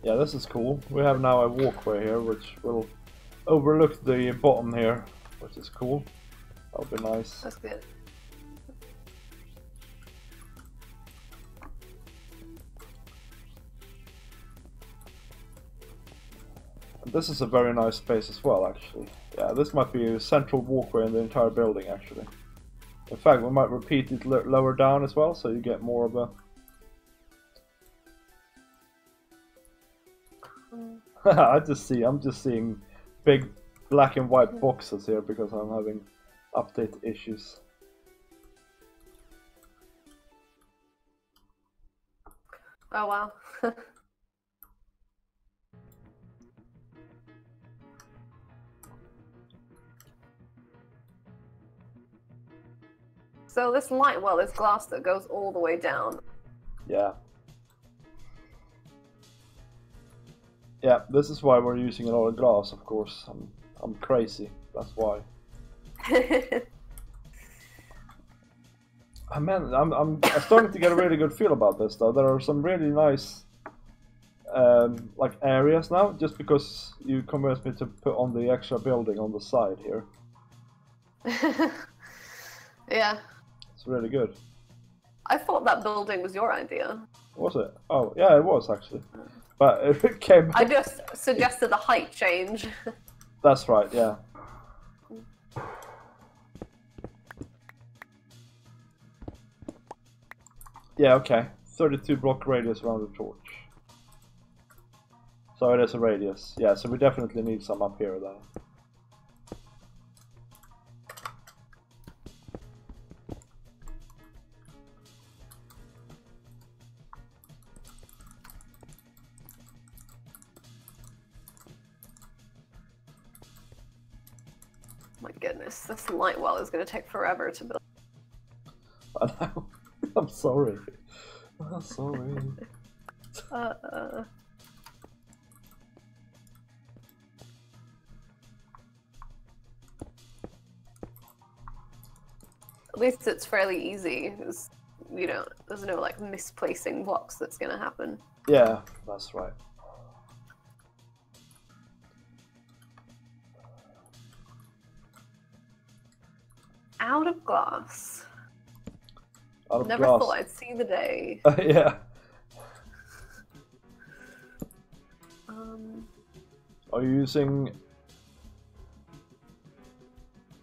Yeah, this is cool. We have now a walkway here, which will overlook the bottom here, which is cool. That'll be nice. That's good. And this is a very nice space as well, actually. Yeah, this might be a central walkway in the entire building, actually. In fact, we might repeat it lower down as well, so you get more of a... I'm just seeing big black and white boxes here because I'm having update issues. Oh wow. So this light well is glass that goes all the way down. Yeah. Yeah, this is why we're using a lot of glass, of course. I'm crazy, that's why. Man, I'm starting to get a really good feel about this though. There are some really nice like areas now, just because you convinced me to put on the extra building on the side here. Yeah. It's really good. I thought that building was your idea. Was it? Oh, yeah, it was actually. But it came... I just suggested a height change. That's right, yeah. Yeah, okay. 32 block radius around the torch. So it is a radius. Yeah, so we definitely need some up here then. My goodness, this light well is going to take forever to build. I know. I'm sorry. I'm sorry. At least it's fairly easy. It's, you know, there's no like misplacing blocks that's going to happen. Yeah, that's right. Out of glass. Out of Never glass. thought I'd see the day. Yeah. Are you using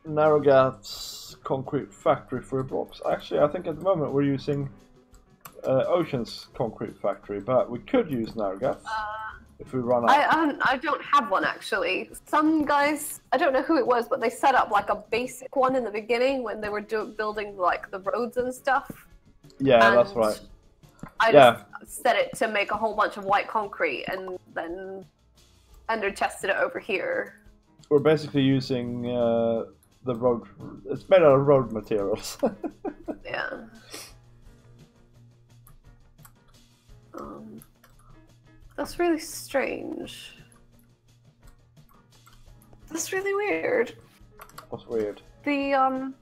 narrow gaps? concrete factory for blocks. Actually, I think at the moment we're using Ocean's concrete factory, but we could use Nargath if we run out. I don't have one actually. Some guys, I don't know who it was, but they set up like a basic one in the beginning when they were building like the roads and stuff. Yeah, and that's right. I just set it to make a whole bunch of white concrete and then ender chested it over here. We're basically using the road. It's made out of road materials. Yeah. That's really strange. That's really weird. What's weird? The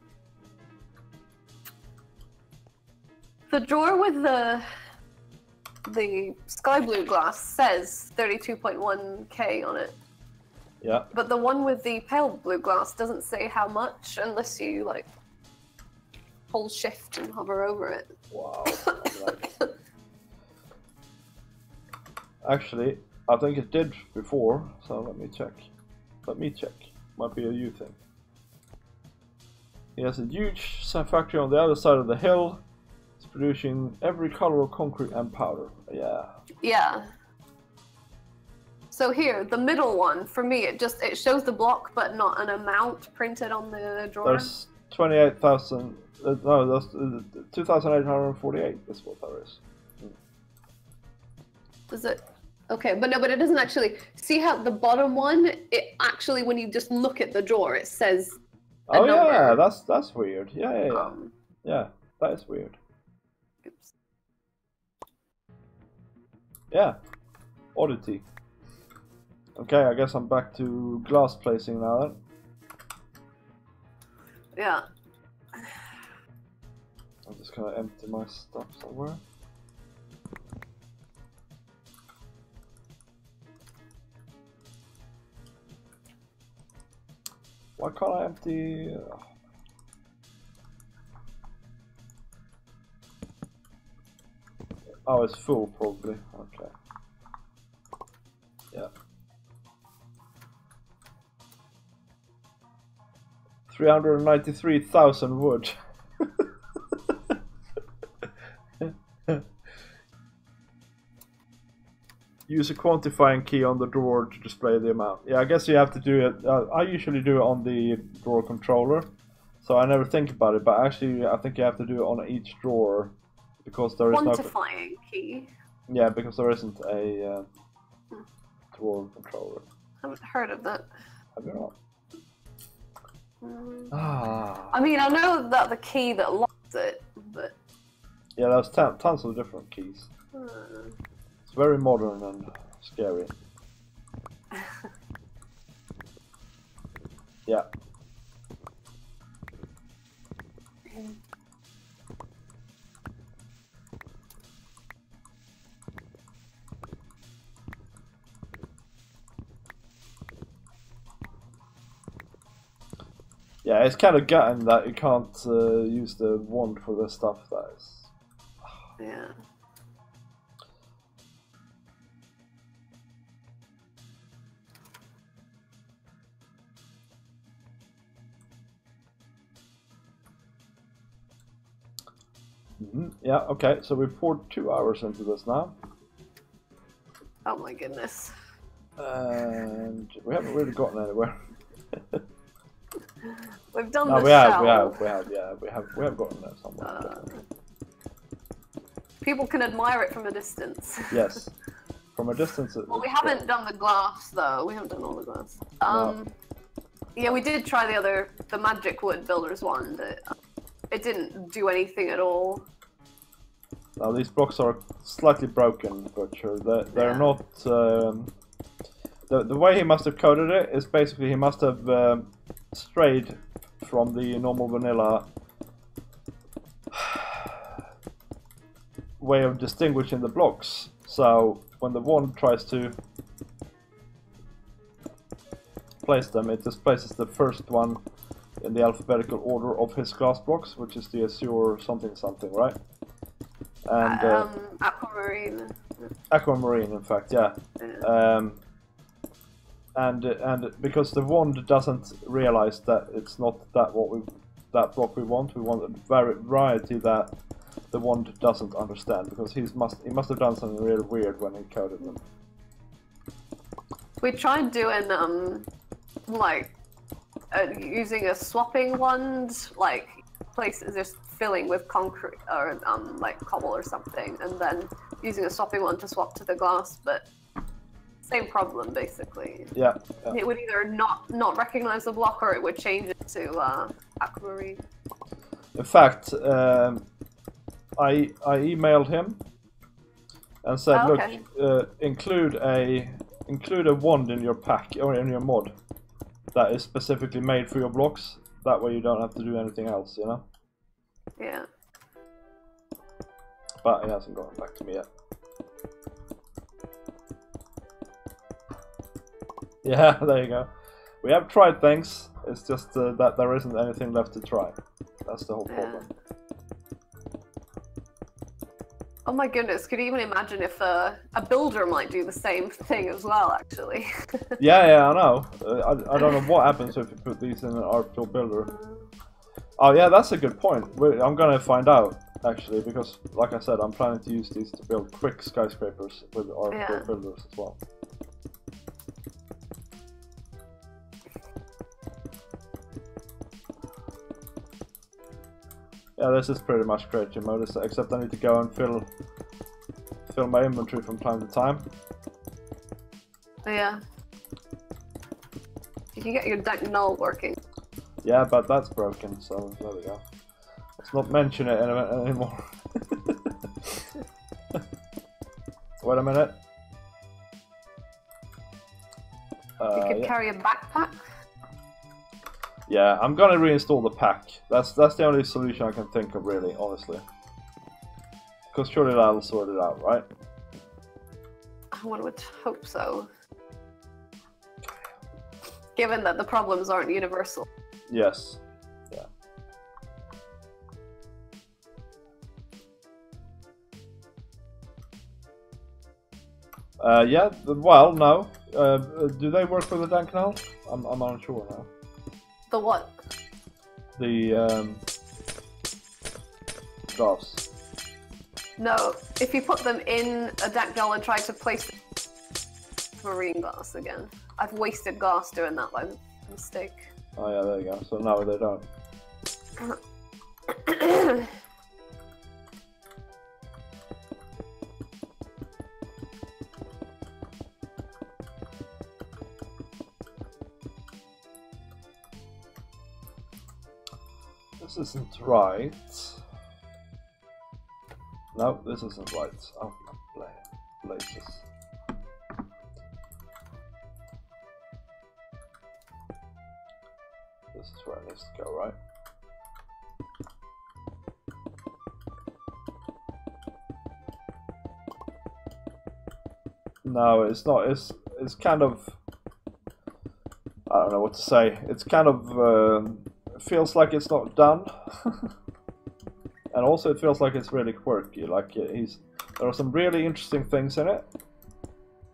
drawer with the sky blue glass says 32.1k on it. Yeah. But the one with the pale blue glass doesn't say how much unless you like hold shift and hover over it. Wow. Actually, I think it did before, so let me check. Might be a you thing. He has a huge factory on the other side of the hill. It's producing every color of concrete and powder. Yeah. Yeah. So here, the middle one, for me, it shows the block, but not an amount printed on the drawer. There's 28,000. No, that's 2,848. That's what there is. Does it? Okay, but no, but it doesn't actually. See how the bottom one? It actually, when you just look at the drawer, it says. Oh number. yeah, that's weird. Yeah. Yeah, that is weird. Oops. Yeah, oddity. Okay, I guess I'm back to glass placing now then. Yeah. I'm just gonna empty my stuff somewhere. Why can't I empty? Oh, it's full probably. Okay. Yeah. 393,000 wood. Use a quantifying key on the drawer to display the amount. Yeah, I guess you have to do it. I usually do it on the drawer controller, so I never think about it. But actually, I think you have to do it on each drawer because there is no quantifying key. Yeah, because there isn't a drawer controller. I haven't heard of that. Have you not? I mean, I know that the key that locks it, but yeah, there's tons of different keys. It's very modern and scary. Yeah. Yeah, it's kind of gutting that you can't use the wand for the stuff that is. Yeah. Yeah, okay, so we poured 2 hours into this now. Oh my goodness. And we haven't really gotten anywhere. We've done no, the we shell. we have gotten there somewhere. People can admire it from a distance. Yes. From a distance. Well, we haven't done the glass though. We haven't done all the glass. No. Yeah, we did try the magic wood builders one, but it didn't do anything at all. Now these blocks are slightly broken, Butcher. They're not. The way he must have coded it is basically he must have strayed from the normal vanilla way of distinguishing the blocks. So when the wand tries to place them, it just places the first one in the alphabetical order of his glass blocks, which is the azure something something, right? And aquamarine. Aquamarine, in fact, yeah. And because the wand doesn't realize that it's not that that block we want. We want a variety that the one doesn't understand, because he must have done something really weird when he coded them. We tried doing like using a swapping wand, like places just filling with concrete or like cobble or something, and then using a swapping wand to swap to the glass, but same problem basically. Yeah. It would either not recognize the block, or it would change it to aquamarine. In fact, I emailed him and said, okay. Look, include a wand in your pack or in your mod that is specifically made for your blocks. That way you don't have to do anything else, you know? Yeah. But he hasn't gotten back to me yet. Yeah, there you go. We have tried things, it's just that there isn't anything left to try. That's the whole problem. Oh my goodness, could you even imagine if a builder might do the same thing as well, actually? Yeah, I know. I don't know what happens if you put these in an art builder. Oh yeah, that's a good point. I'm gonna find out, actually, because, like I said, I'm planning to use these to build quick skyscrapers with art builders as well. Yeah, this is pretty much creative mode, except I need to go and fill my inventory from time to time. Yeah. You can get your deck null working. Yeah, but that's broken, so there we go. Let's not mention it anymore. Wait a minute. You could carry a backpack. Yeah, I'm gonna reinstall the pack. That's the only solution I can think of, really, honestly. Because surely that'll sort it out, right? One would hope so. Given that the problems aren't universal. Yes. Yeah. Yeah. Well, no. Do they work for the Dan Canal? I'm unsure now. The what? The glass. No, if you put them in a deck gel and try to place marine glass again. I've wasted glass doing that by mistake. Oh yeah, there you go. So no, they don't. This isn't right. No, this isn't right. Oh, places. This is where it needs to go, right? No, it's not. It's kind of. I don't know what to say. It's kind of. Feels like it's not done. And also it feels like it's really quirky, like there are some really interesting things in it,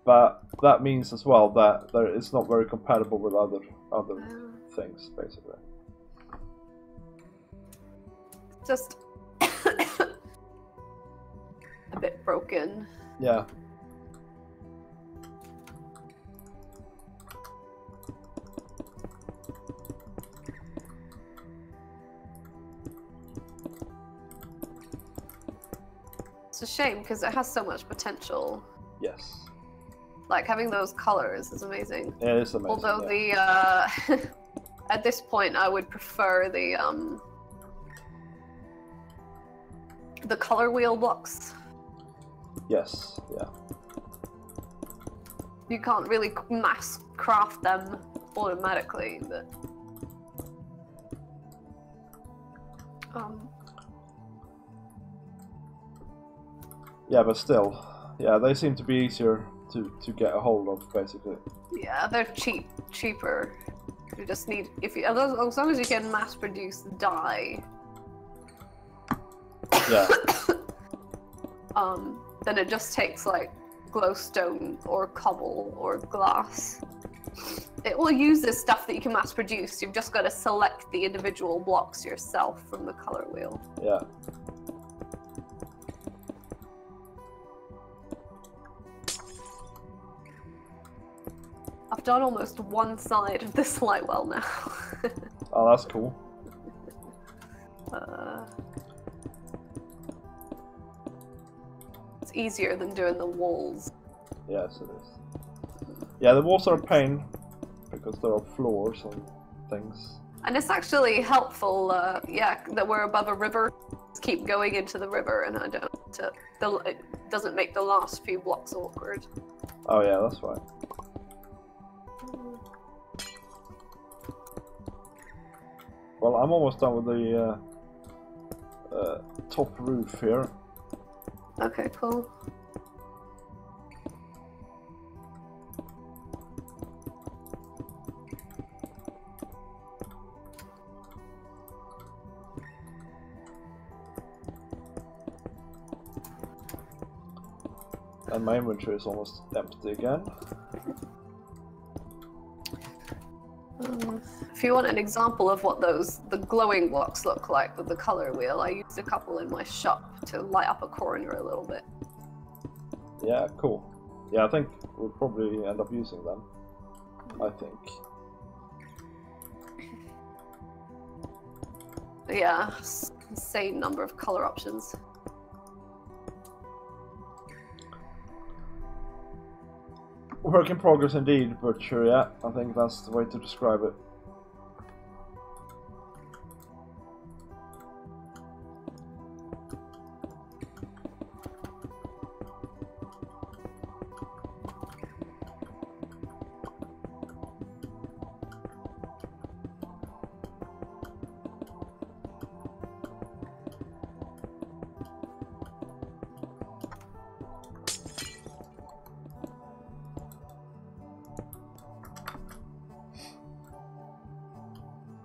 but that means as well that it's not very compatible with other things, basically. Just a bit broken. Yeah. It's a shame because it has so much potential. Yes. Like having those colors is amazing. Yeah, it's amazing. Although the at this point I would prefer the color wheel blocks. Yes. Yeah. You can't really mass craft them automatically, but yeah, but still, yeah, they seem to be easier to get a hold of, basically. Yeah, they're cheaper. You just need, as long as you can mass produce dye. Yeah. Then it just takes like glowstone or cobble or glass. It will use this stuff that you can mass produce. You've just got to select the individual blocks yourself from the color wheel. Yeah. I've done almost one side of this light well now. Oh, that's cool. It's easier than doing the walls. Yes, it is. Yeah, the walls are a pain because there are floors and things. And it's actually helpful, yeah, that we're above a river. Just keep going into the river, and I don't. It doesn't make the last few blocks awkward. Oh yeah, that's right. Well, I'm almost done with the top roof here. Okay, cool. And my inventory is almost empty again. If you want an example of what the glowing blocks look like with the color wheel, I used a couple in my shop to light up a corner a little bit. Yeah, cool. Yeah, I think we'll probably end up using them. I think. Yeah, insane number of color options. Work in progress indeed, Butcher, yeah. I think that's the way to describe it.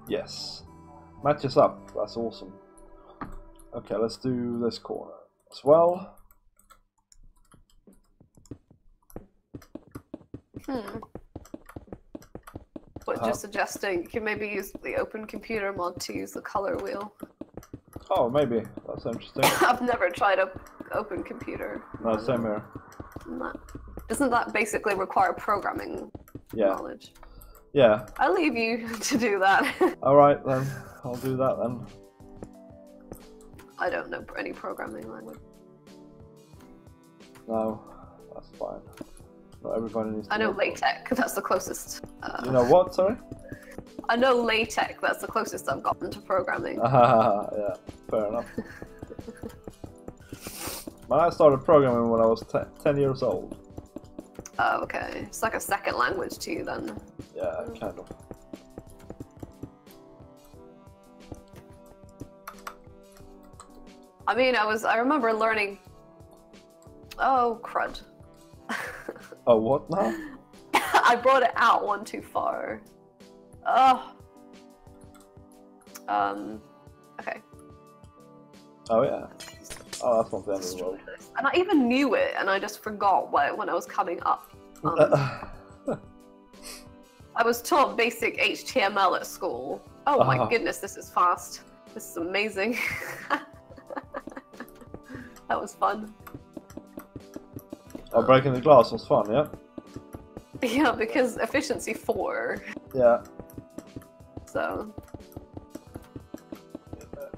Yes. Matches up. That's awesome. Okay, let's do this corner as well. But just suggesting you can maybe use the open computer mod to use the color wheel. Oh, maybe. That's interesting. I've never tried open computer. No, same here. Doesn't that basically require programming knowledge? Yeah. I'll leave you to do that. Alright then, I'll do that then. I don't know any programming language. No, that's fine. Not everybody needs to I know LaTeX, that's the closest. You know what, sorry? I know LaTeX, that's the closest I've gotten to programming. Yeah, fair enough. But I started programming when I was 10 years old. Oh, okay. It's like a second language to you then. Yeah, kind of. I mean, I remember learning... Oh, crud. Oh, what now? I brought it out one too far. Oh. Okay. Oh, yeah. Oh, that's not the end of the world. And I even knew it, and I just forgot when I was coming up. I was taught basic HTML at school. Oh my goodness, this is fast. This is amazing. That was fun. Oh, breaking the glass was fun, yeah? Yeah, because efficiency 4. Yeah. So.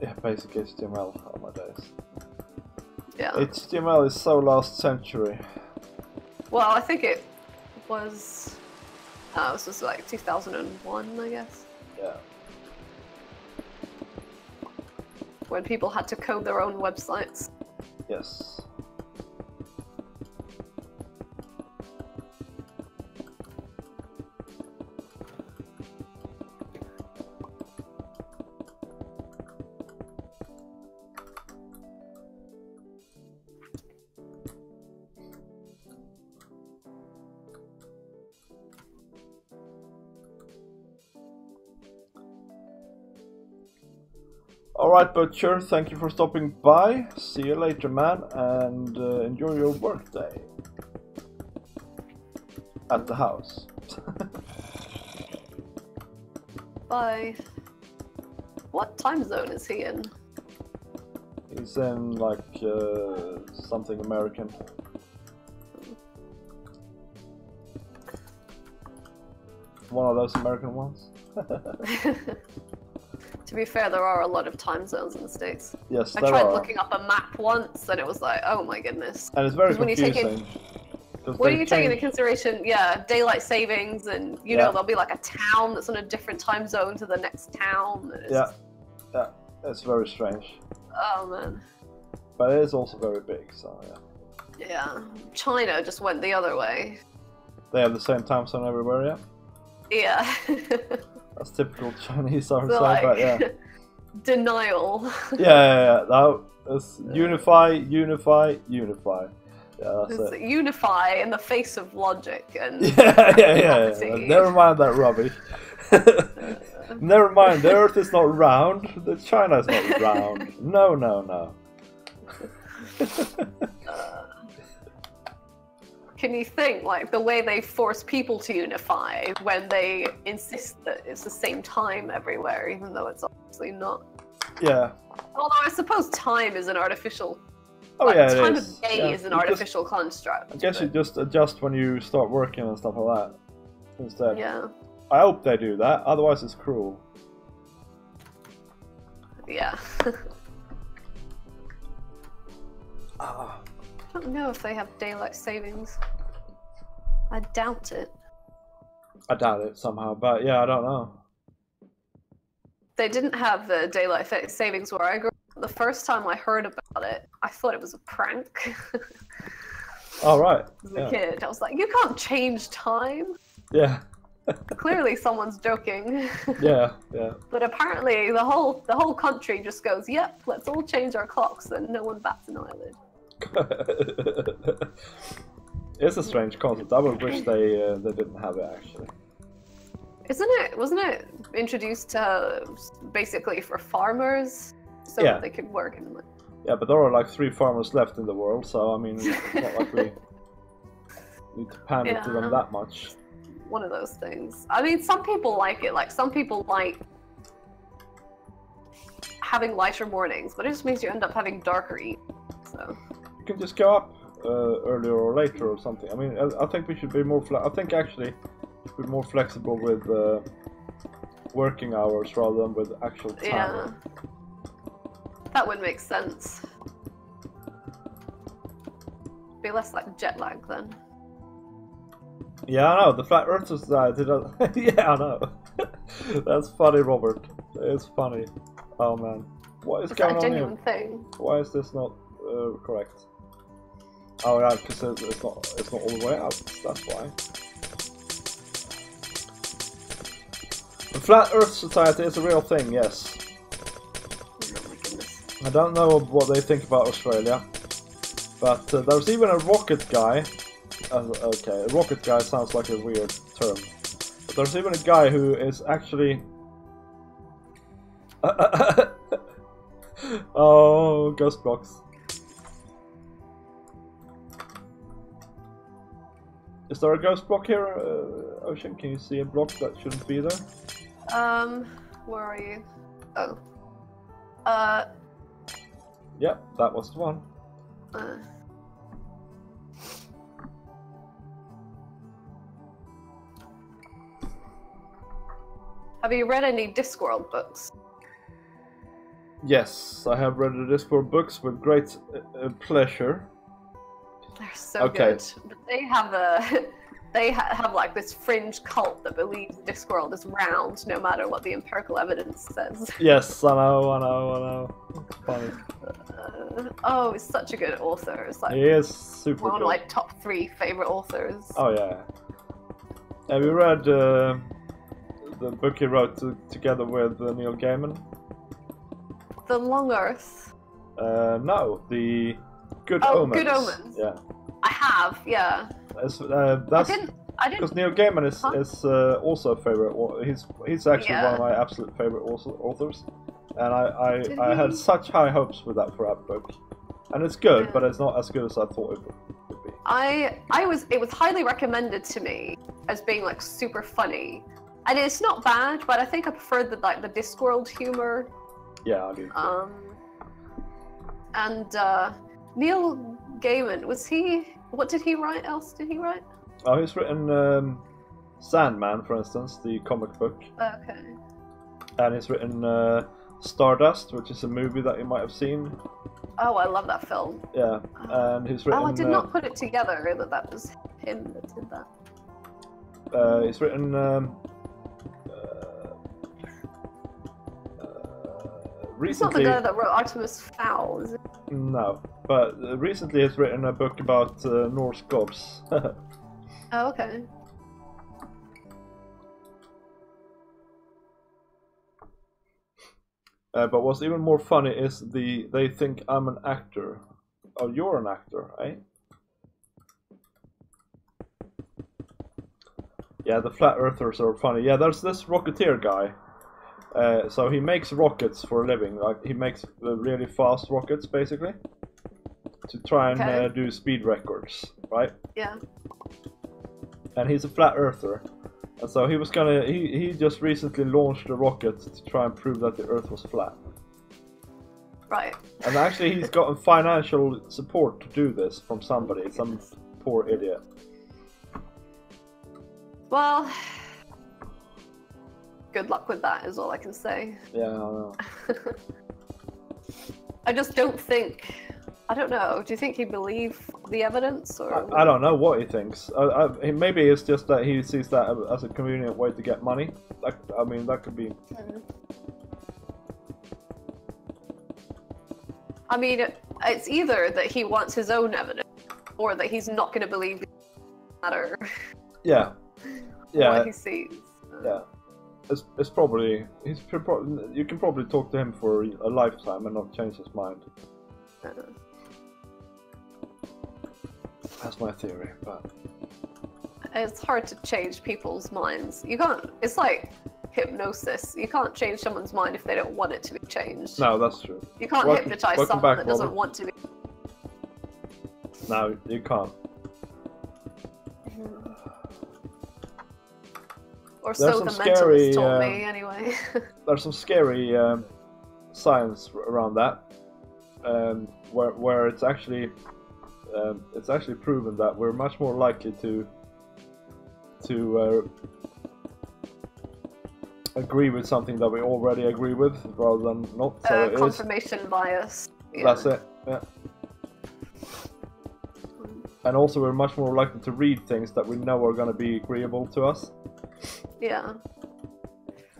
Yeah, basic HTML. Oh my days. Yeah. HTML is so last century. Well, I think it was. This was like 2001, I guess. Yeah. When people had to code their own websites. Yes. Alright, Butcher, thank you for stopping by. See you later, man, and enjoy your workday at the house. Bye. What time zone is he in? He's in like something American. One of those American ones. To be fair, there are a lot of time zones in the States. Yes, I there tried are. looking up a map once, and it was like, oh my goodness. And it's very 'Cause when you take confusing. What do you take into consideration? Yeah, daylight savings, and you know there'll be like a town that's on a different time zone to the next town. Yeah, it's very strange. Oh man. But it is also very big, so yeah. Yeah, China just went the other way. They have the same time zone everywhere, yeah. Yeah. That's typical Chinese, I would say, like, but yeah. Denial. Yeah. No, it's unify. Yeah, that's it. Unify in the face of logic and yeah. Never mind that rubbish. Never mind, the Earth is not round. The China is not round. No. Can you think, like, the way they force people to unify when they insist that it's the same time everywhere, even though it's obviously not? Yeah. Although I suppose time is an artificial... Oh like, yeah, time it of is. day is an artificial construct. I guess you just adjust when you start working and stuff like that instead. Yeah. I hope they do that, otherwise it's cruel. Yeah. Ah. I don't know if they have daylight savings. I doubt it. I doubt it somehow, but yeah, I don't know. They didn't have the daylight savings where I grew up. The first time I heard about it, I thought it was a prank. Oh, right. As a kid, I was like, you can't change time. Yeah. Clearly someone's joking. Yeah. But apparently the whole country just goes, yep, let's all change our clocks, and no one bats an eyelid. It's a strange concept. I would wish they didn't have it actually. Wasn't it introduced basically for farmers so that they could work in it? Yeah, but there are like 3 farmers left in the world, so I mean, it's not like we need to pander to them that much. One of those things. I mean, some people like it. Like, some people like having lighter mornings, but it just means you end up having darker evenings. So you can just go up earlier or later or something. I mean, I think we should be more. I think actually, we're more flexible with working hours rather than with actual time. Yeah, that would make sense. Be less like jet lag then. Yeah, I know. The flat earthers did. Yeah, I know. That's funny, Robert. It's funny. Oh man, what is going on here? Genuine thing. Why is this not correct? Oh yeah, because it's not all the way up. That's why. The Flat Earth Society is a real thing. Yes. Oh my goodness. I don't know what they think about Australia, but there's even a rocket guy. Okay, a rocket guy sounds like a weird term. But there's even a guy who is actually... Oh, ghost blocks. Is there a ghost block here, Ocean? Can you see a block that shouldn't be there? Where are you? Oh. Yep, that was the one. Have you read any Discworld books? Yes, I have read the Discworld books with great pleasure. They're so good. But they have have like this fringe cult that believes Discworld is round, no matter what the empirical evidence says. Yes, I know. It's funny. Oh, he's such a good author. It's like he is super one good. of my top 3 favorite authors. Oh yeah. Have you read the book he wrote together with Neil Gaiman? The Long Earth? No, the Good Omens. Good Omens. Yeah. I have, yeah. That's I didn't. because Neil Gaiman is also a favorite. He's actually one of my absolute favorite authors, and I had such high hopes for that book, and it's good, but it's not as good as I thought it would be. It was highly recommended to me as being like super funny, And it's not bad, but I think I prefer the Discworld humor. Yeah, I do. And Neil Gaiman, was he? What did he write? Else did he write? Oh, he's written Sandman, for instance, the comic book. Okay. And he's written Stardust, which is a movie that you might have seen. Oh, I love that film. Yeah, and he's written. Oh, I did not put it together that was him that did that. He's written. Recently, it's not the guy that wrote Artemis Fowl, is it? No, but recently he's written a book about Norse gods. Oh, okay. But what's even more funny is they think I'm an actor. Oh, you're an actor, eh? Yeah, the flat earthers are funny. Yeah, there's this Rocketeer guy. So he makes rockets for a living. Like he makes really fast rockets, basically, to try and do speed records, right? Yeah. And he's a flat earther, and so he was he just recently launched a rocket to try and prove that the Earth was flat. Right. And actually, he's gotten financial support to do this from somebody, some poor idiot. Well, good luck with that is all I can say. Yeah, I know. I just don't think... I don't know. Do you think he believe the evidence? Or I don't know what he thinks. Maybe it's just that he sees that as a convenient way to get money. I mean, that could be... I mean, it's either that he wants his own evidence, or that he's not going to believe it matter. Yeah. Yeah. What he sees. Yeah. It's probably... you can probably talk to him for a lifetime and not change his mind. That's my theory, but... It's hard to change people's minds. You can't... It's like hypnosis. You can't change someone's mind if they don't want it to be changed. No, that's true. You can't hypnotize someone that doesn't want to be... No, you can't. Or so the mentalist told me, anyway. There's some scary science around that, where it's actually proven that we're much more likely to agree with something that we already agree with rather than not. So confirmation bias. Yeah. That's it. Yeah. And also, we're much more likely to read things that we know are going to be agreeable to us. Yeah.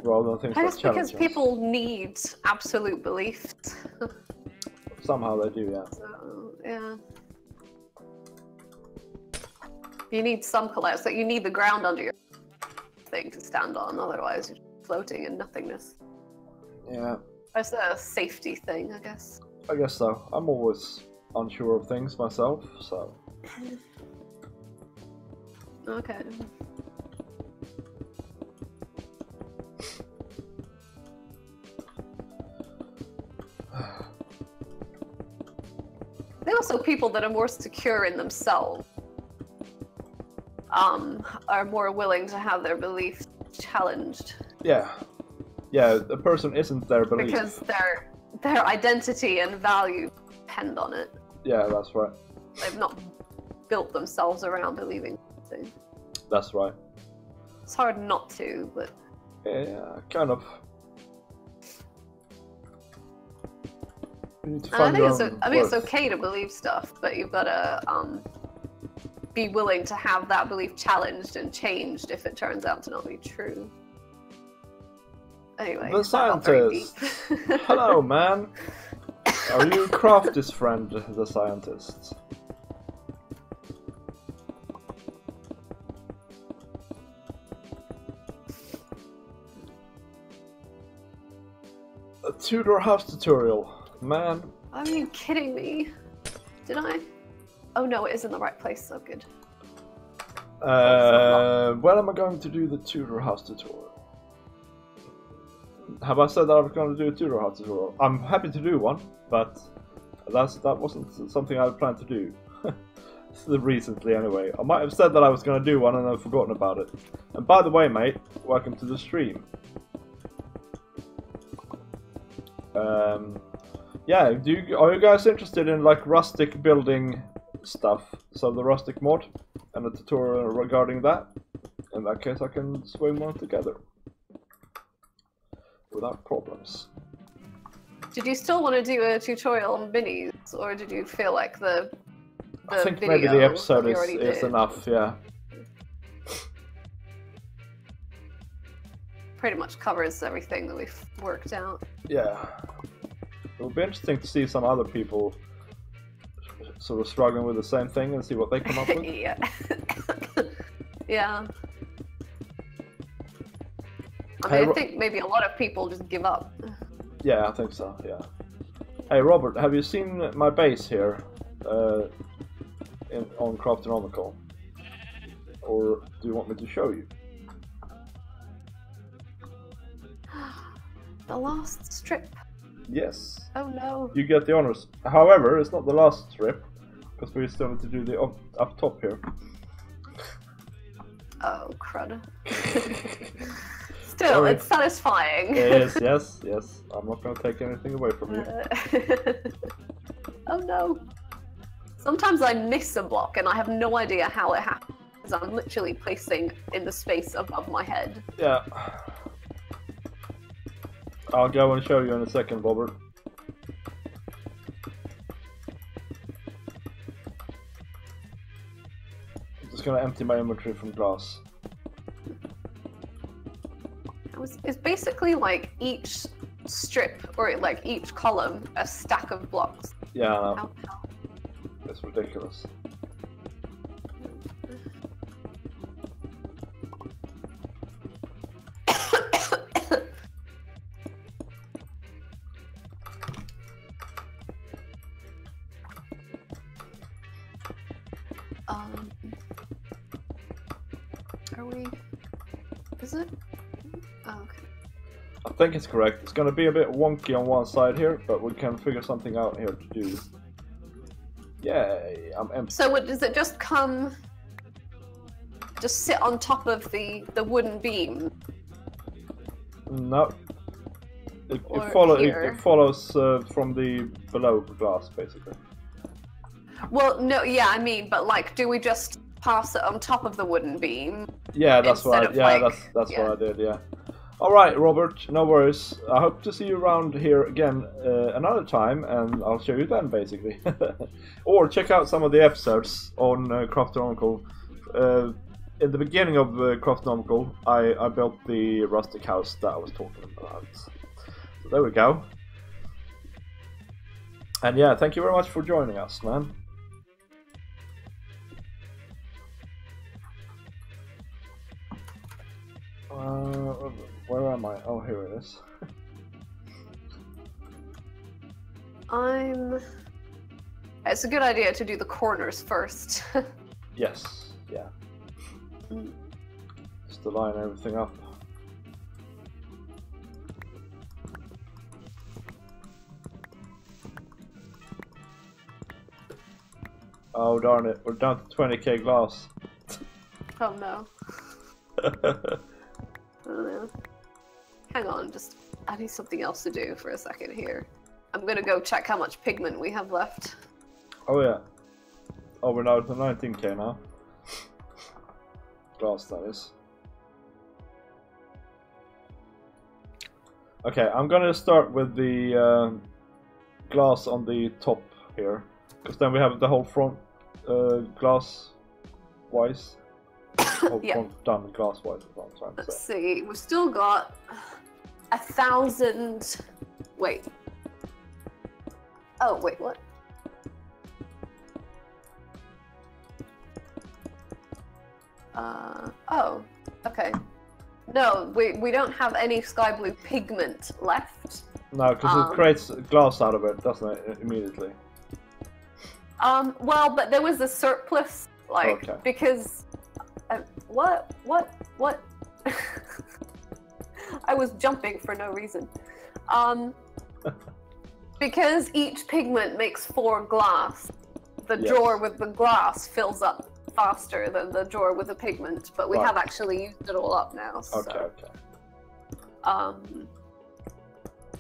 Rather than things I that guess challenge because us. people need absolute beliefs. Somehow they do, yeah. So, yeah. You need some collapse. Like you need the ground under your thing to stand on. Otherwise, you're floating in nothingness. Yeah. That's a safety thing, I guess. I guess so. I'm always unsure of things myself, so. Okay. There are also people that are more secure in themselves. Are more willing to have their beliefs challenged. Yeah. Yeah, the person isn't their belief. Because their identity and value depend on it. Yeah, that's right. They've not built themselves around believing something. That's right. It's hard not to, but... Yeah, kind of. You need to And find I think it's okay to believe stuff, but you've got to be willing to have that belief challenged and changed if it turns out to not be true. Anyway, the scientist. Hello, man. Are you Crafty's friend, the scientist? A Tudor house tutorial, man. Are you kidding me? Did I? Oh no, it is in the right place, so good. When am I going to do the Tudor house tutorial? Have I said that I was going to do a Tudor house tutorial? I'm happy to do one, but that wasn't something I planned to do. Recently, anyway. I might have said that I was going to do one and I've forgotten about it. And by the way, mate, welcome to the stream. Yeah, are you guys interested in like rustic building stuff? So the rustic mod and a tutorial regarding that? In that case, I can swing one together without problems. Did you still want to do a tutorial on minis, or did you feel like the I think maybe the episode is enough, yeah. Pretty much covers everything that we've worked out. Yeah. It would be interesting to see some other people sort of struggling with the same thing and see what they come up with. Yeah. Yeah. I mean, I think maybe a lot of people just give up. Yeah, I think so, yeah. Hey Robert, have you seen my base here on Craftinomical? Or do you want me to show you? The last strip. Yes. Oh no. You get the honors. However, it's not the last strip, because we still need to do the up top here. Oh, crud. Still, it's satisfying. It is, yes, yes. I'm not going to take anything away from you. Oh no. Sometimes I miss a block and I have no idea how it happens. I'm literally placing in the space above my head. Yeah. I'll go and show you in a second, Robert. I'm just gonna empty my inventory from glass. It's basically like each strip, or like each column, a stack of blocks. Yeah, I know. It's ridiculous. Are we? Is it? Oh, okay. I think it's correct. It's gonna be a bit wonky on one side here, but we can figure something out here to do. Yay, I'm empty. So does it just come... just sit on top of the wooden beam? No. It follows from the below glass, basically. Well, no, yeah, I mean, but like, do we just pass it on top of the wooden beam? Yeah, that's what that's what I did, yeah. Alright, Robert, no worries. I hope to see you around here again another time, and I'll show you then, basically. Or check out some of the episodes on Craftinomical. In the beginning of Craftinomical, I built the rustic house that I was talking about. So there we go. And yeah, thank you very much for joining us, man. Where am I? Oh, here it is. It's a good idea to do the corners first. Yes, yeah. Just to line everything up. Oh darn it, we're down to 20k glass. Oh no. Oh no. Hang on, I need something else to do for a second here. I'm gonna go check how much pigment we have left. Oh yeah. Oh, we're now to 19k now. Glass, that is. Okay, I'm gonna start with the glass on the top here, because then we have the whole front glass wise. Whole front done glass wise. Let's see, we've still got 1,000. Wait. Oh wait, what? Oh, okay. No, we don't have any sky blue pigment left. No, because it creates glass out of it, doesn't it, immediately? Well, but there was a surplus, like, okay. Because... what? I was jumping for no reason. Um... Because each pigment makes 4 glass the drawer with the glass fills up faster than the drawer with the pigment, but we have actually used it all up now. So. Okay.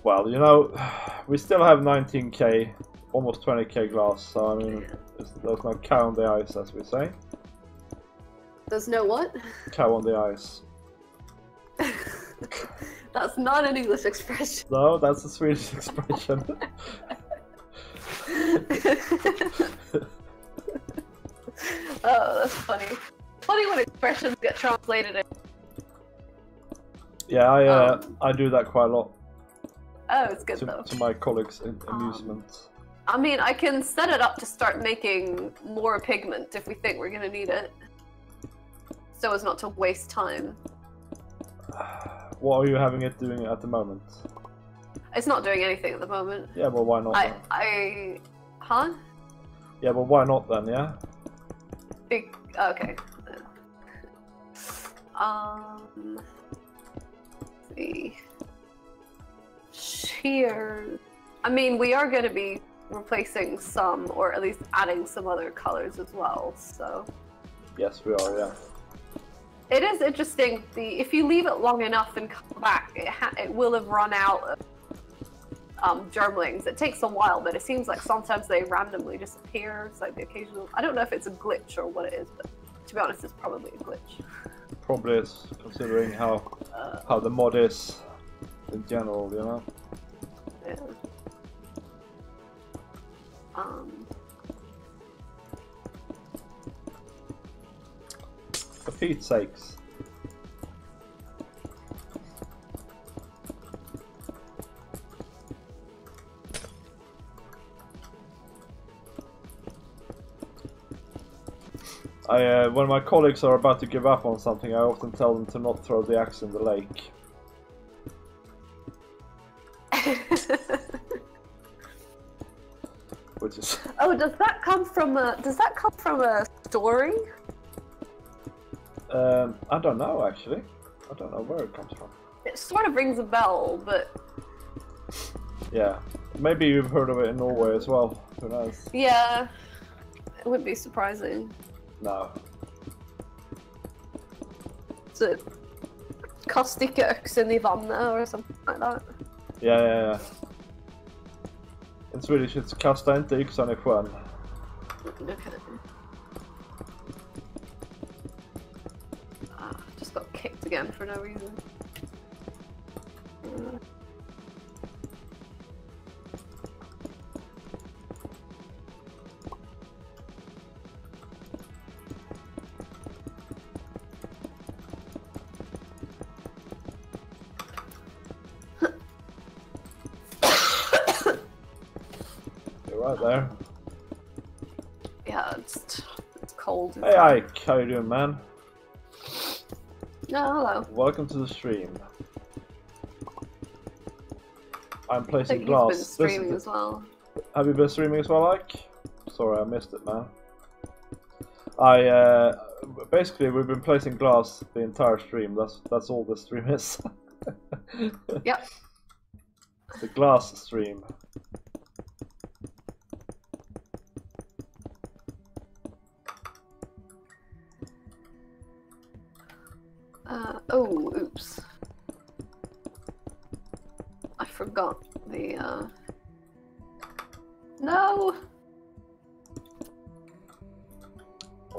Well, you know, we still have 19k, almost 20k glass, so I mean, there's no cow on the ice, as we say. There's no what? Cow on the ice. That's not an English expression. No, that's a Swedish expression. Oh, that's funny. Funny when expressions get translated in. Yeah, I do that quite a lot. Oh, it's good though. To my colleagues' amusement. I mean, I can set it up to start making more pigment if we think we're gonna need it. So as not to waste time. What are you having it doing at the moment? It's not doing anything at the moment. Yeah, well, why not then? Huh? Yeah, but why not then, yeah? Okay. Let's see. Shears. I mean, we are going to be replacing some, or at least adding some other colors as well, so... Yes, we are, yeah. It is interesting, if you leave it long enough and come back, it will have run out of germlings. It takes a while, but it seems like sometimes they randomly disappear. It's like the occasional... I don't know if it's a glitch or what it is, but to be honest, it's probably a glitch. Probably is, considering how the mod is in general, you know? Yeah. For Pete's sakes. When my colleagues are about to give up on something, I often tell them to not throw the axe in the lake. Which is... Oh, does that come from a story? I don't know actually. I don't know where it comes from. It sort of rings a bell, but... Yeah. Maybe you've heard of it in Norway as well. Who knows? Yeah. It wouldn't be surprising. No. Is it kastikke öxen I vannet or something like that? Yeah. In Swedish it's kasta inte yxan I sjön. Okay. Just got kicked again for no reason. Right there. Yeah, it's cold. Hey Ike, how you doing, man? No, hello. Welcome to the stream. I'm placing I think glass. You've been streaming as well. Have you been streaming as well, Ike? Sorry, I missed it, man. Basically we've been placing glass the entire stream. That's all the stream is. Yep. The glass stream. Oh, oops. I forgot the, No!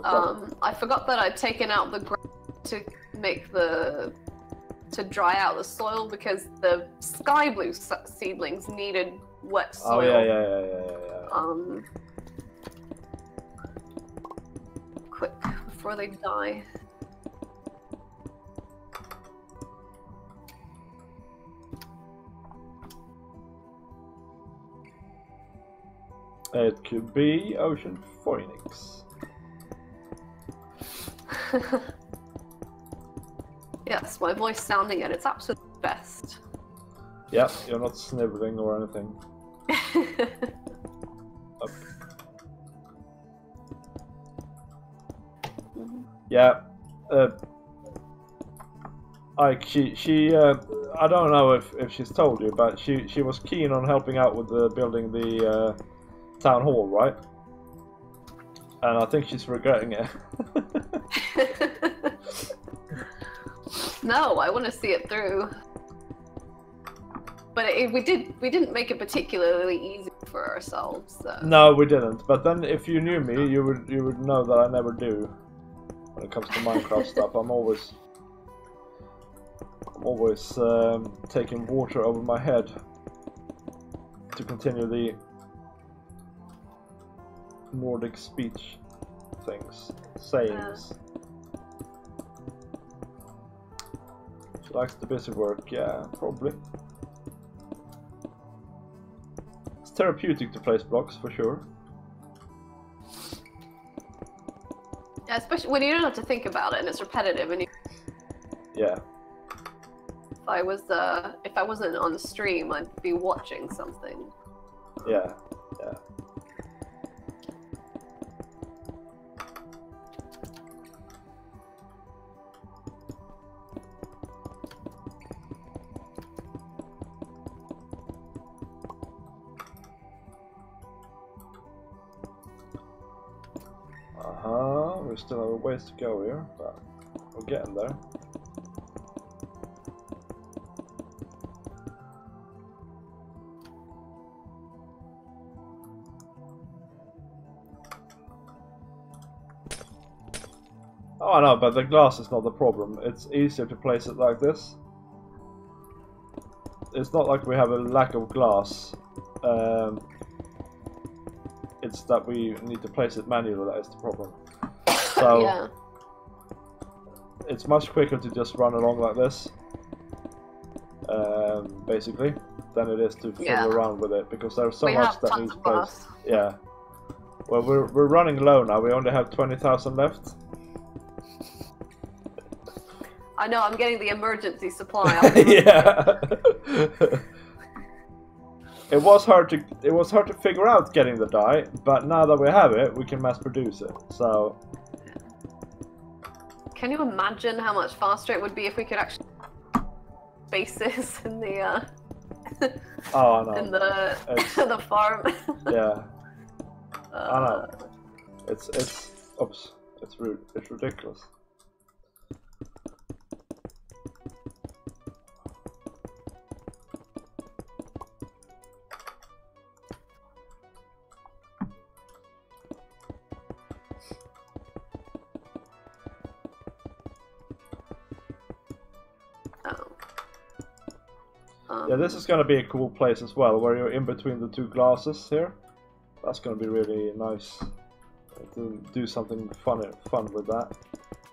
I forgot that I'd taken out the ground to make to dry out the soil because the sky blue seedlings needed wet soil. Oh, yeah. Quick, before they die. It could be Ocean Phoenix. Yes, my voice sounding at its absolute best. Yeah, you're not sniveling or anything. Yeah. Like she I don't know if she's told you, but she was keen on helping out with building the town hall, right? And I think she's regretting it. No, I want to see it through. But we didn't make it particularly easy for ourselves. So. No, we didn't. But then, if you knew me, you would know that I never do. When it comes to Minecraft stuff, I'm always taking water over my head to continue the Nordic speech sayings. She likes the busy work, yeah, probably. It's therapeutic to place blocks, for sure. Yeah, especially when you don't have to think about it and it's repetitive and you... Yeah. If I wasn't on the stream, I'd be watching something. Yeah, yeah. We still have a ways to go here, but we're getting there. Oh, I know, but the glass is not the problem. It's easier to place it like this. It's not like we have a lack of glass. It's that we need to place it manually that is the problem. So yeah. It's much quicker to just run along like this, basically, than it is to fiddle around with it, because there's so much that needs placed. Yeah. Well, we're running low now. We only have 20,000 left. I know. I'm getting the emergency supply. Yeah. It was hard to figure out getting the dye, but now that we have it, we can mass produce it. So. Can you imagine how much faster it would be if we could actually spaces in the oh no. in the farm? Yeah. I know. It's oops. It's rude. It's ridiculous. Yeah, this is gonna be a cool place as well, where you're in between the two glasses here. That's gonna be really nice to do something fun with that.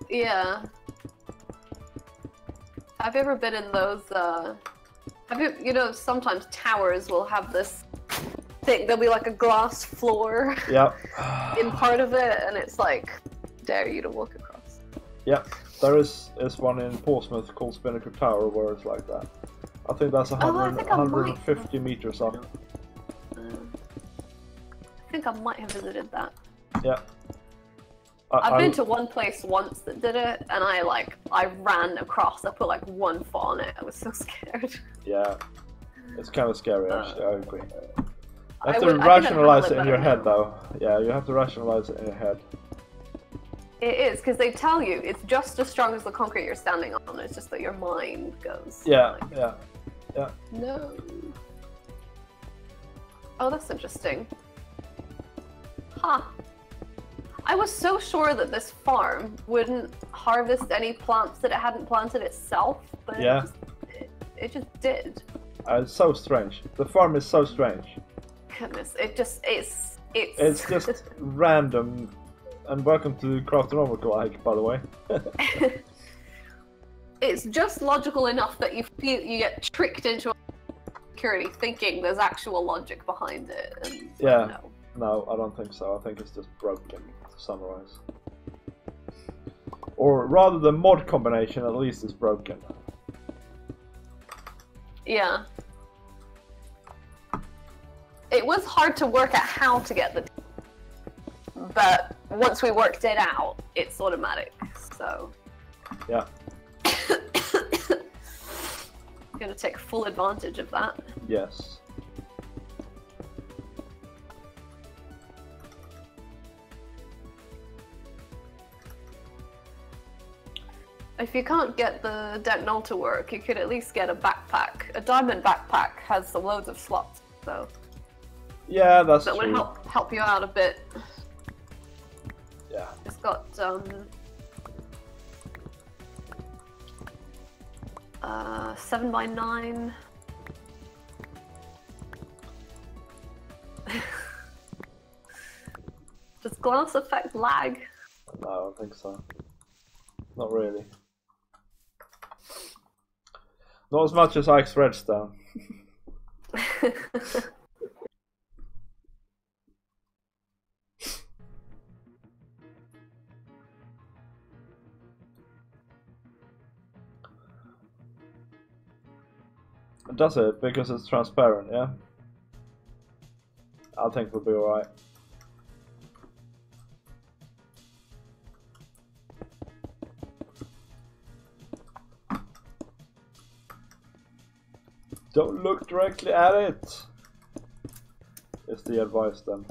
Yeah. Have you ever been in those? You know, sometimes towers will have this thing. There'll be like a glass floor. Yep. In part of it, and it's like, dare you to walk across. Yep. There is one in Portsmouth called Spinnaker Tower where it's like that. I think that's 150 meters up. I think I might have visited that. Yeah. I've been to one place once that did it, and I ran across. I put like one foot on it. I was so scared. Yeah. It's kind of scary, actually. I agree. You have to rationalize it in your head, though. Yeah, you have to rationalize it in your head. It is, because they tell you it's just as strong as the concrete you're standing on. It's just that your mind goes. Yeah, like, yeah. Yeah. No. Oh, that's interesting. Huh. I was so sure that this farm wouldn't harvest any plants that it hadn't planted itself, but yeah. it just did. It's so strange. The farm is so strange. Goodness, it's just random. And welcome to Craftinomical, Ike, by the way. It's just logical enough that you get tricked into security thinking there's actual logic behind it. And yeah. No, I don't think so. I think it's just broken, to summarize. Or rather, the mod combination at least is broken. Yeah. It was hard to work out how to get the... But once we worked it out, it's automatic, so... Yeah. Gonna take full advantage of that. Yes. If you can't get the deck null to work, you could at least get a backpack. A diamond backpack has loads of slots, so yeah, that's that true. would help you out a bit. Yeah. It's got 7x9. Does glass affect lag? No, I don't think so. Not really. Not as much as Ike's redstone. Does it? Because it's transparent, yeah? I think we'll be alright. Don't look directly at it! Is the advice then.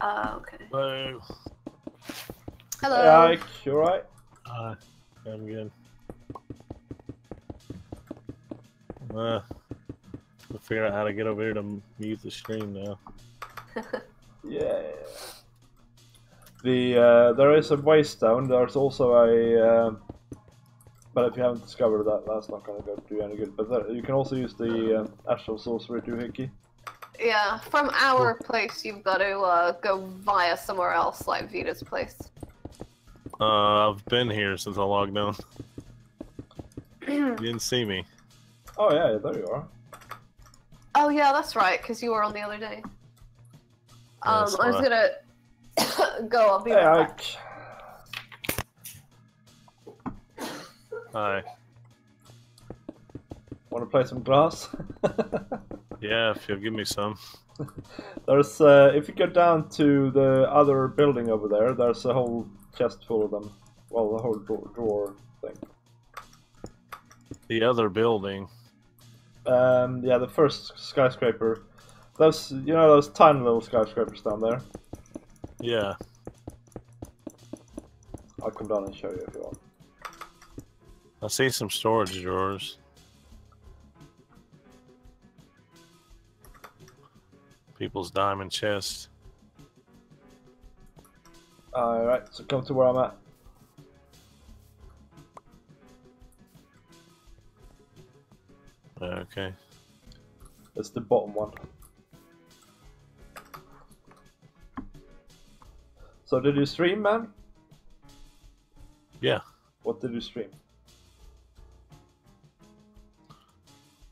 Okay. Hello. Hello. Hey Ike, you alright? I'm good. We'll figure out how to get over here to mute the stream now. Yeah. There is a waste down. There's also a. But if you haven't discovered that, that's not going to do any good. But you can also use the actual sorcery doohickey. Yeah, from our place, you've got to go via somewhere else, like Vita's place. I've been here since I logged on. You didn't see me. Oh yeah, there you are. Oh yeah, that's right, because you were on the other day. I was gonna go. I'll be right back. Hi. Want to play some glass? Yeah, if you'll give me some. There's if you go down to the other building over there, there's a whole chest full of them. Well, the whole drawer thing. The other building. Yeah, the first skyscraper. Those, you know, those tiny little skyscrapers down there. Yeah. I'll come down and show you if you want. I see some storage drawers. People's diamond chests. Alright, so come to where I'm at. Okay. It's the bottom one. So did you stream, man? Yeah. What did you stream?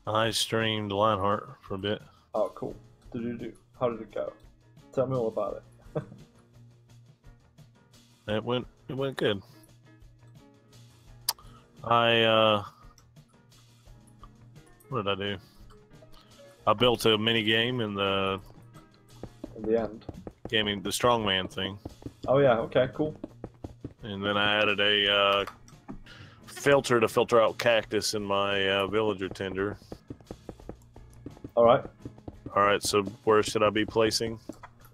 I streamed Lionheart for a bit. Oh, cool. What did you do? How did it go? Tell me all about it. It went good. What did I do? I built a mini game in the end. Gaming the strongman thing. Oh yeah, okay, cool. And then I added a filter to filter out cactus in my villager tender. Alright. Alright, so where should I be placing?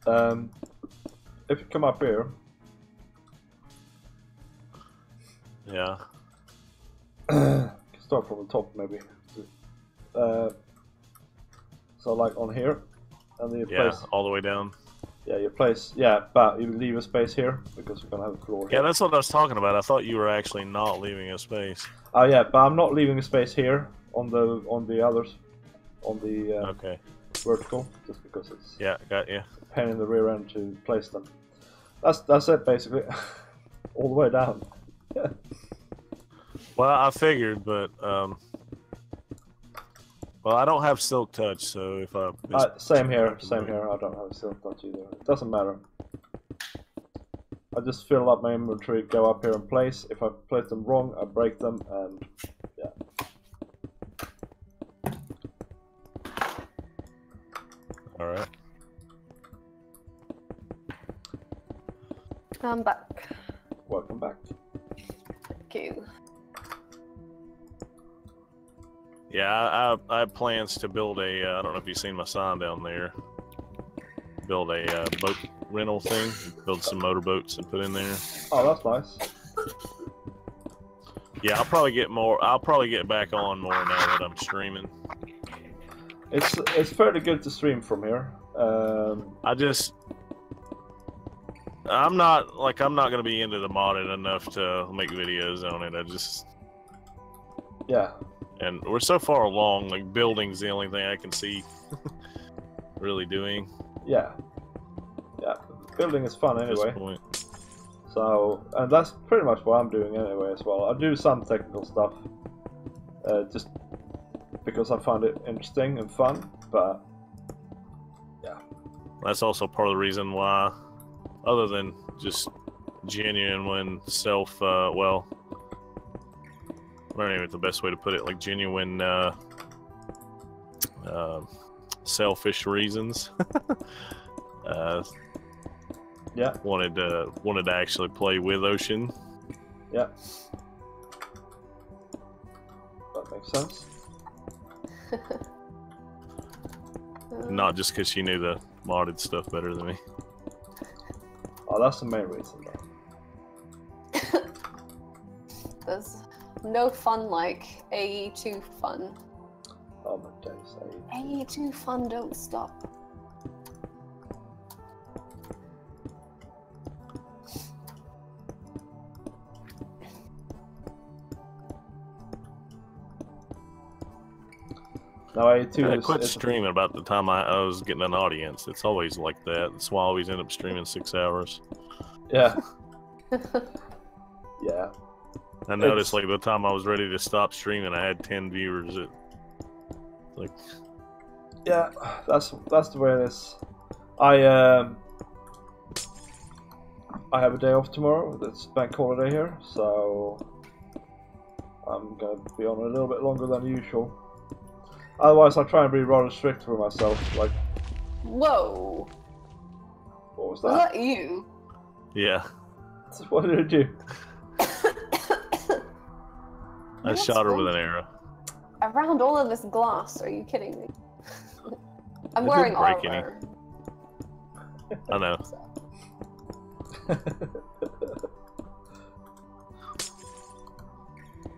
If you come up here. Yeah. Start from the top maybe. So like on here, and then you place. All the way down. Yeah, you place. Yeah, but you leave a space here because we're gonna have a floor. Yeah, here. that's what I was talking about. I thought you were actually not leaving a space. Oh yeah, but I'm not leaving a space here on the others, on the Okay. vertical, just because it's Yeah, got you. a pain in the rear end to place them. That's it basically, all the way down. Yeah. Well, I figured, but well, I don't have silk touch, so if I same here. I don't have a silk touch either. It doesn't matter. I just fill up my inventory, go up here and place. If I place them wrong, I break them, and yeah. All right. I'm back. Welcome back. Thank you. Yeah, I have plans to build a. I don't know if you've seen my sign down there. Build a boat rental thing. Build some motorboats and put in there. Oh, that's nice. Yeah, I'll probably get more. I'll probably get back on more now that I'm streaming. It's fairly good to stream from here. I'm not gonna be into the modded enough to make videos on it. Yeah. And we're so far along. Like building's the only thing I can see really doing. Yeah. Yeah. Building is fun At this anyway. point. So, and that's pretty much what I'm doing anyway as well. I do some technical stuff, just because I find it interesting and fun, but yeah. That's also part of the reason why, other than just genuine self, well, I don't know if the best way to put it, like genuine selfish reasons. Yeah. Wanted to actually play with Ocean. Yeah. That makes sense. Not just because she knew the modded stuff better than me. Oh, that's the main reason though. There's no fun like AE2 fun. Oh my days. AE2 fun don't stop. No, AE2 I quit streaming about the time I was getting an audience. It's always like that. That's why I always end up streaming 6 hours. Yeah. Yeah. I noticed like the time I was ready to stop streaming, I had 10 viewers. Like, yeah, that's the way it is. I have a day off tomorrow. It's bank holiday here, so I'm gonna be on a little bit longer than usual. Otherwise, I try and be rather strict with myself. Like, whoa! What was Was that? that you? yeah, What did it do? I shot her with an arrow. Around all of this glass, are you kidding me? I'm It wearing didn't break any. armor. I know.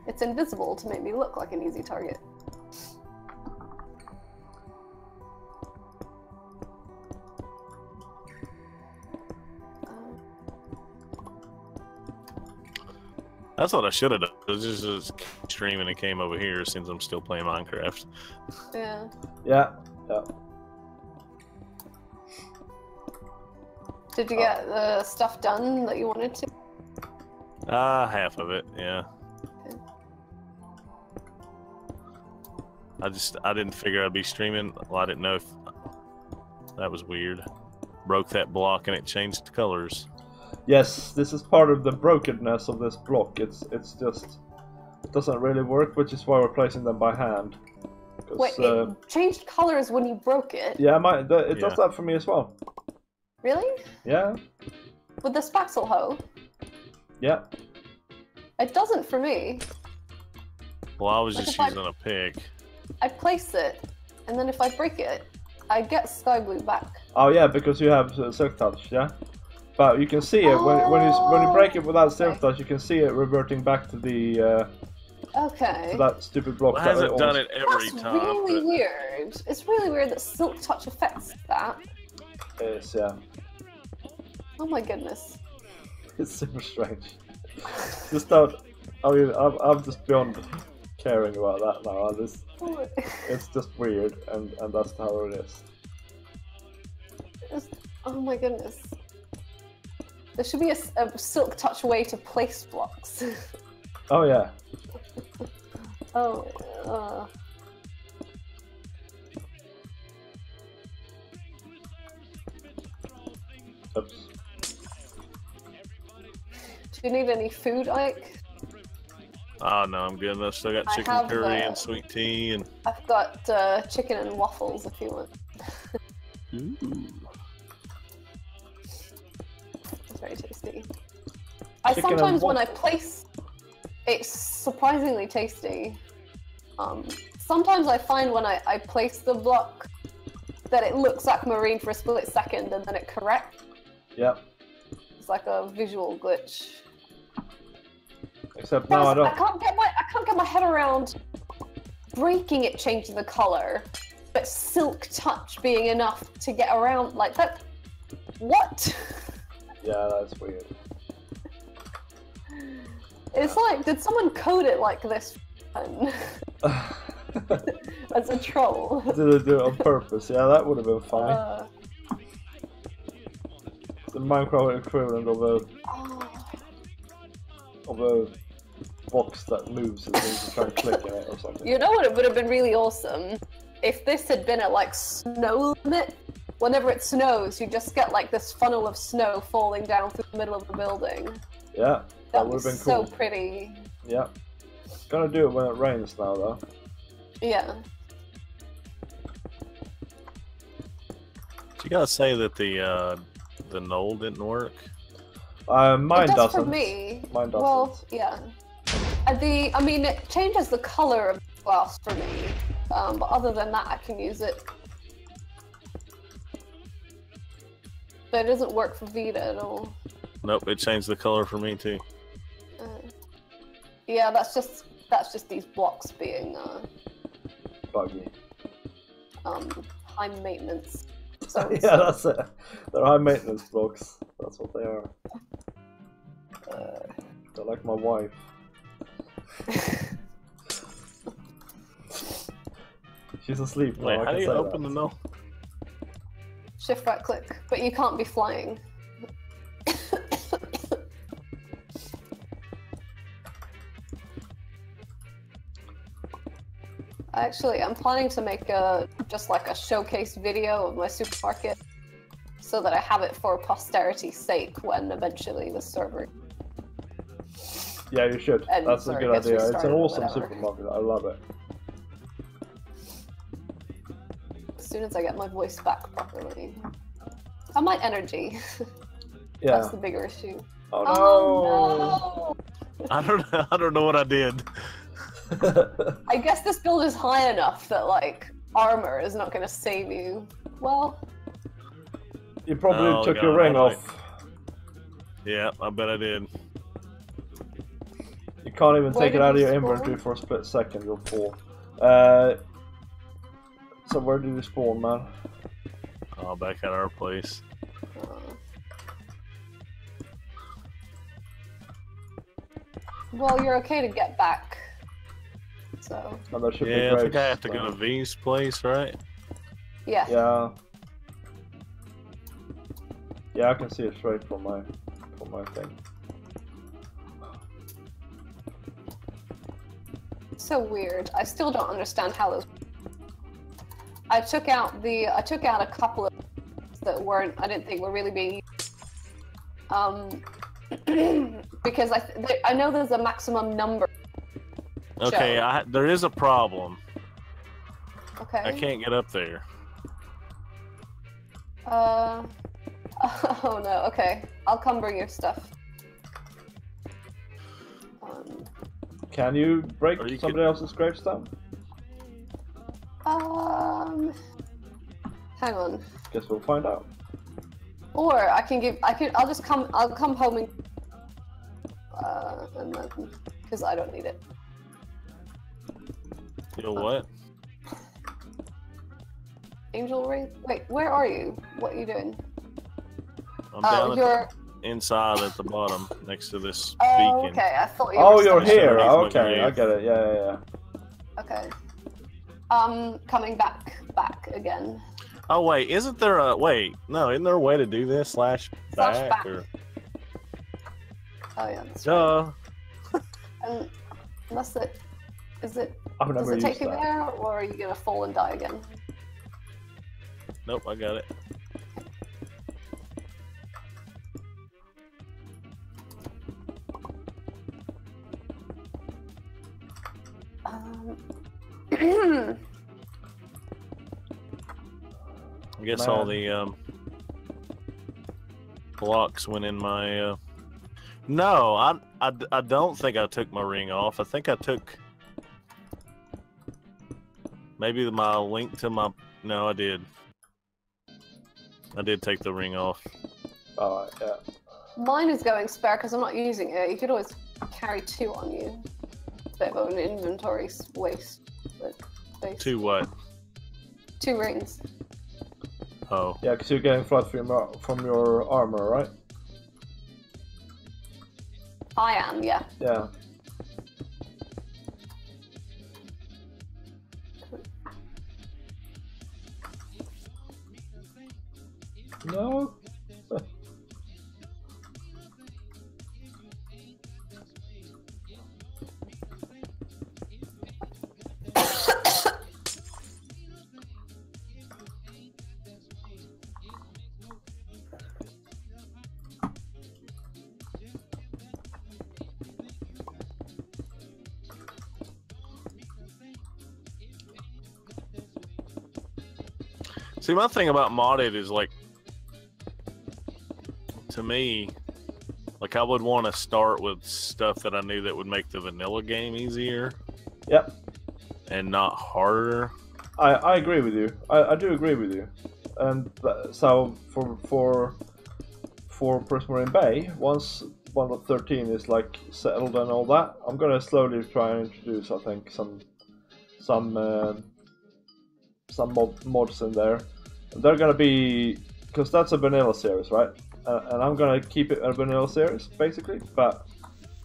It's invisible to make me look like an easy target. That's what I should have done. I was just streaming and came over here since I'm still playing Minecraft. Yeah. Yeah. Yeah. Did you get the stuff done that you wanted to? Half of it, yeah. Okay. I didn't figure I'd be streaming. Well, I didn't know if that was weird. Broke that block and it changed colors. Yes, this is part of the brokenness of this block. It's just it doesn't really work, which is why we're placing them by hand. Wait, it changed colors when you broke it? Yeah, it does that for me as well. Really? Yeah. With the spaxel hoe? Yeah. It doesn't for me. Well, I was Like just if using a pick. I place it, and then if I break it, I get sky blue back. Oh yeah, because you have silk touch, yeah. But you can see it when you break it without silk touch. You can see it reverting back to the Okay. to that stupid block. Well, it hasn't done it every That's time. really but weird. It's really weird that silk touch affects that. Yes, yeah. Oh my goodness. It's super strange. Just don't. I mean, I'm just beyond caring about that now. It's just weird, and that's how it is. Oh my goodness. There should be a silk touch way to place blocks. Oh yeah. Oh. Oops. Do you need any food, Ike? Oh no, I'm good. I still got chicken curry and sweet tea, and I've got chicken and waffles if you want. ooh. It's very tasty. Chicken Sometimes when I place, it's surprisingly tasty. sometimes I find when I place the block that it looks aquamarine for a split second and then it corrects. Yep. It's like a visual glitch. Except now I don't. I can't get my head around breaking it changing the color, but Silk Touch being enough to get around like that. What? Yeah, that's weird. It's like, did someone code it like this? As a troll. Did they do it on purpose? Yeah, that would have been funny. The Minecraft equivalent of a box that moves and things to try and click in it or something. You know what? It would have been really awesome if this had been at like snow limit. Whenever it snows, you just get like this funnel of snow falling down through the middle of the building. Yeah, that would have been cool. So pretty. Yeah. Gonna do it when it rains now, though. Yeah. You gotta say that the knoll didn't work. Mine it does doesn't. For me. Mine doesn't. Well, yeah. I mean, it changes the color of the glass for me. But other than that, I can use it. But it doesn't work for Vita at all. Nope, it changed the color for me too. Yeah, that's just these blocks being buggy. High maintenance. So yeah, that's it. They're high maintenance blocks. That's what they are. They're like my wife. She's asleep now. Wait, how do you open the knoll? Shift right click, but you can't be flying. Actually, I'm planning to make just like a showcase video of my supermarket so that I have it for posterity's sake when eventually the server. Yeah, you should. That's a good idea. It's an awesome supermarket. I love it. As soon as I get my voice back properly. And my energy. Yeah. That's the bigger issue. Oh no! Oh, no! I don't know what I did. I guess this build is high enough that like armor is not going to save you. Well, you probably took your ring off. Yeah, I bet I did. You can't even take it out of your inventory for a split second. You'll fall. So where did you spawn, man? Oh, back at our place. Well, you're okay to get back. So. Oh, that should be I great. think I have to go to V's place, right? Yeah. Yeah. Yeah, I can see it straight from my thing. So weird. I still don't understand how this. I took out a couple of that weren't. I didn't think were really being used. Because I know there's a maximum number. Okay, there is a problem. Okay. I can't get up there. Oh no. Okay, I'll come bring your stuff. Can you break somebody else's gravestone? Hang on. Guess we'll find out. Or I'll come home and then, because I don't need it. You'll what? Angel ring? Wait, where are you? What are you doing? I'm down inside at the bottom, next to this beacon. Okay, I thought you were. Oh, you're here. Okay, I get it. Yeah. Okay. Coming back again. Oh wait, isn't there a no? Isn't there a way to do this /back? Or... Oh yeah. That's Duh. Right. Unless it does it take you that. there, or are you gonna fall and die again? Nope, I got it. I guess all the blocks went in my. No, I don't think I took my ring off. I think I took. Maybe my link to my... No, I did. I did take the ring off. Alright, yeah. Mine is going spare because I'm not using it. You could always carry 2 on you. It's a bit of an inventory waste. Space. 2 what? 2 rings. Oh. Yeah, because you're getting flight from your armor, right? I am, yeah. Yeah. No. See, my thing about modded is like, to me, like I would want to start with stuff that I knew that would make the vanilla game easier. Yep. And not harder. I agree with you. I do agree with you. And so for Prismarine Bay, once 1.13 is like settled and all that, I'm gonna slowly try and introduce, I think, some mods in there. They're gonna be, because that's a vanilla series, right? And I'm gonna keep it a vanilla series basically, but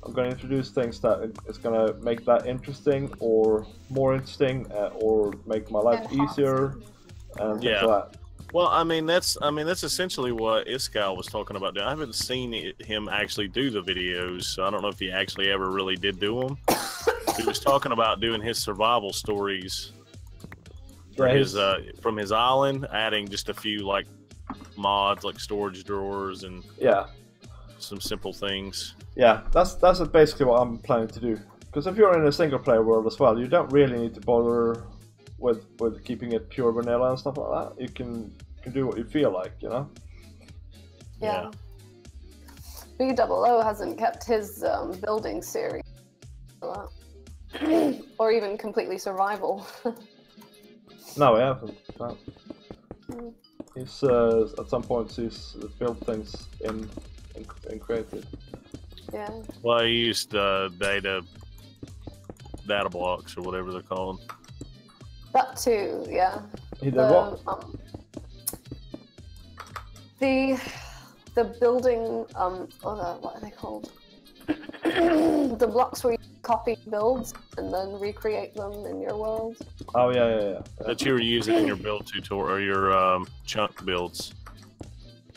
I'm gonna introduce things that is gonna make that interesting or more interesting, or make my life easier and things like that. Well, I mean that's essentially what Iskal was talking about. I haven't seen him actually do the videos, so I don't know if he actually ever really did do them. He was talking about doing his survival stories. From his island, adding just a few like mods like storage drawers and some simple things. Yeah, that's basically what I'm planning to do. Because if you're in a single player world as well, you don't really need to bother with keeping it pure vanilla and stuff like that. You can do what you feel like, you know. Yeah. B00 hasn't kept his building series, or even completely survival. No, he hasn't. No. He's at some points he's built things in creative. Yeah. Well, I used data blocks or whatever thare called. That too, yeah. He did what? The building what are they called? The blocks where you copy builds and then recreate them in your world. Oh yeah. That you were using in your build tutorial or your chunk builds.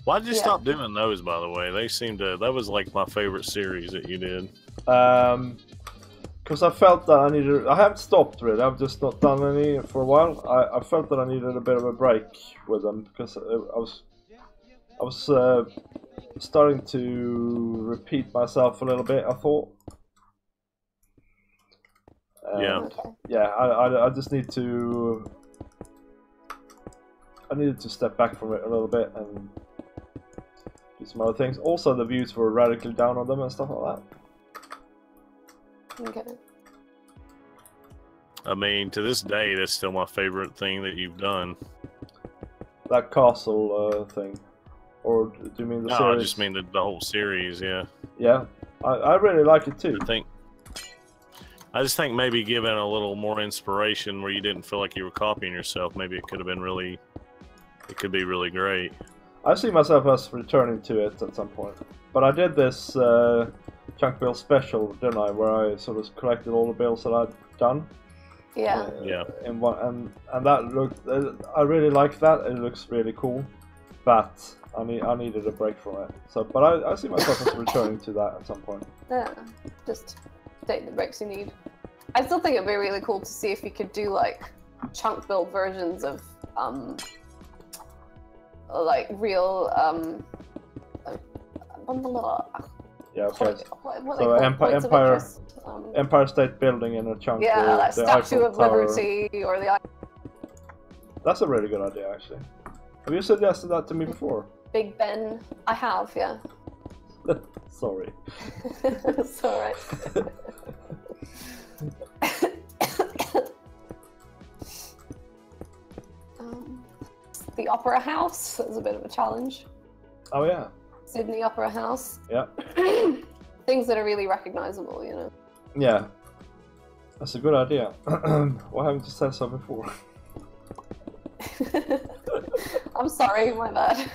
Why did you stop doing those, by the way? They seemed to... That was like my favorite series that you did. Because I felt that I needed... I haven't stopped really, I've just not done any for a while. I felt that I needed a bit of a break with them, because I was starting to repeat myself a little bit, I thought. Yeah, I just need to... I needed to step back from it a little bit and do some other things. Also, the views were radically down on them and stuff like that. Okay. I mean, to this day, that's still my favorite thing that you've done. That castle thing. Or do you mean the series? No, I just mean the whole series, yeah. Yeah, I really like it too. I just think maybe giving a little more inspiration where you didn't feel like you were copying yourself, maybe it could have been really... It could be really great. I see myself as returning to it at some point. But I did this chunk build special, didn't I? Where I sort of collected all the builds that I'd done. Yeah. In one, and that looked... I really like that. It looks really cool. But I needed a break from it. So, but I see myself as returning to that at some point. Yeah. Just take the breaks you need. I still think it'd be really cool to see if you could do like chunk build versions of like real yeah, okay. what so Empire State Building in a chunk. Yeah, like Statue of Liberty or the... That's a really good idea, actually. Have you suggested that to me before? Big Ben. I have, yeah. Sorry. It's alright. the Opera House. That was a bit of a challenge. Oh yeah. Sydney Opera House. Yeah. Things that are really recognizable, you know. Yeah. That's a good idea. Why haven't you said so before? I'm sorry, my bad.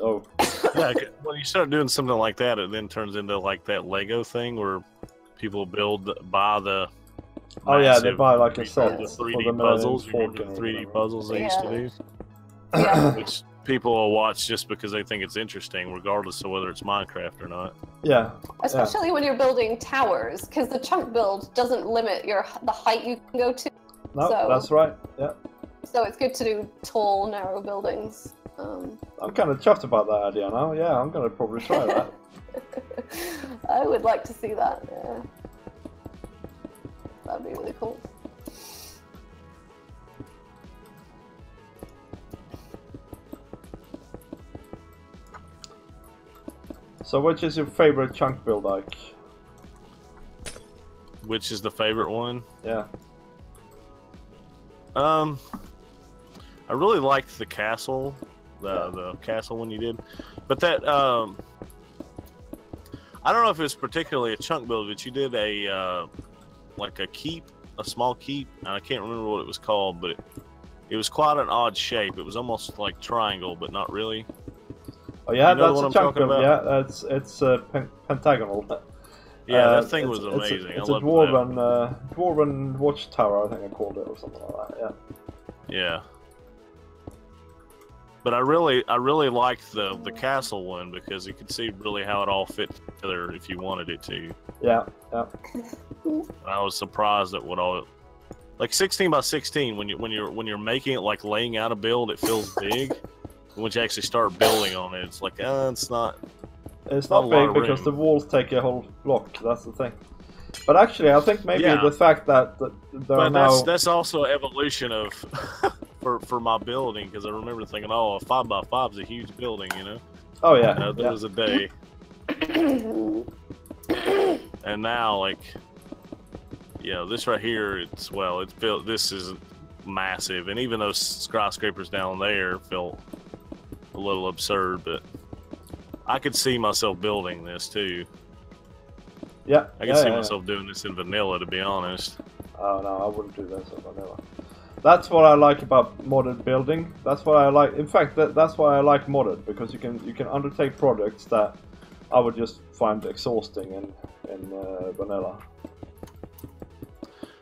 Oh. Yeah, when you start doing something like that, it then turns into like that Lego thing where people buy the. Oh yeah, they buy like a set the for 3D the puzzles. Millennium Remember the Falcon 3D puzzles they used to do? Yeah. Which people will watch just because they think it's interesting, regardless of whether it's Minecraft or not. Yeah. Especially when you're building towers, because the chunk build doesn't limit the height you can go to. No, so, that's right. Yeah. So it's good to do tall, narrow buildings. I'm kind of chuffed about that idea now. Yeah, I'm gonna probably try that. I would like to see that. Yeah. That'd be really cool. So, which is your favorite chunk build, Ike? Which is the favorite one? Yeah. I really liked the castle, the castle one you did, but that I don't know if it's particularly a chunk build, but you did a like a keep, a small keep, and I can't remember what it was called, but it was quite an odd shape. It was almost like triangle, but not really. Oh yeah, You know that's what a I'm chunk talking build. about? Yeah, it's pentagonal. Yeah, that thing was amazing. It's I a loved dwarven watchtower, I think I called it, or something like that. Yeah. Yeah. But I really liked the castle one because you could see really how it all fit together if you wanted it to. Yeah, yeah. I was surprised at what all, like 16 by 16. When you're making it, like laying out a build, it feels big. Once you actually start building on it, it's like it's not. It's not big because the walls take a whole block. That's the thing. But actually, I think maybe the fact that there are now. That's also evolution of for my building, because I remember thinking, oh, a 5x5 is a huge building, you know. Oh yeah. There was a day. And now, like, this right here, it's built. This is massive, and even those skyscrapers down there felt a little absurd, but I could see myself building this too. Yeah, I could see myself doing this in vanilla, to be honest. Oh no, I wouldn't do this in vanilla. That's what I like about modded building. That's what I like. In fact, that's why I like modded, because you can undertake projects that I would just find exhausting in vanilla.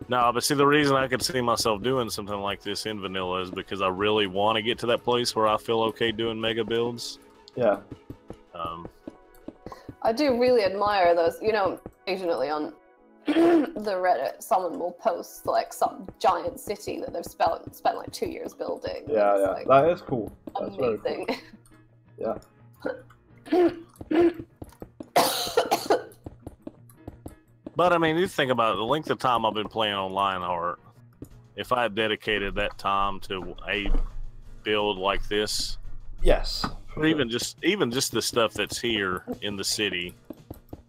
No, but see, the reason I could see myself doing something like this in vanilla is because I really want to get to that place where I feel okay doing mega builds. Yeah. I do really admire those, occasionally on the Reddit, someone will post like some giant city that they've spent like 2 years building. Yeah, yeah, like, that is cool. That's amazing. Very cool. Yeah. But I mean, you think about it, the length of time I've been playing on Lionheart. If I had dedicated that time to a build like this, yes, or even just the stuff that's here in the city,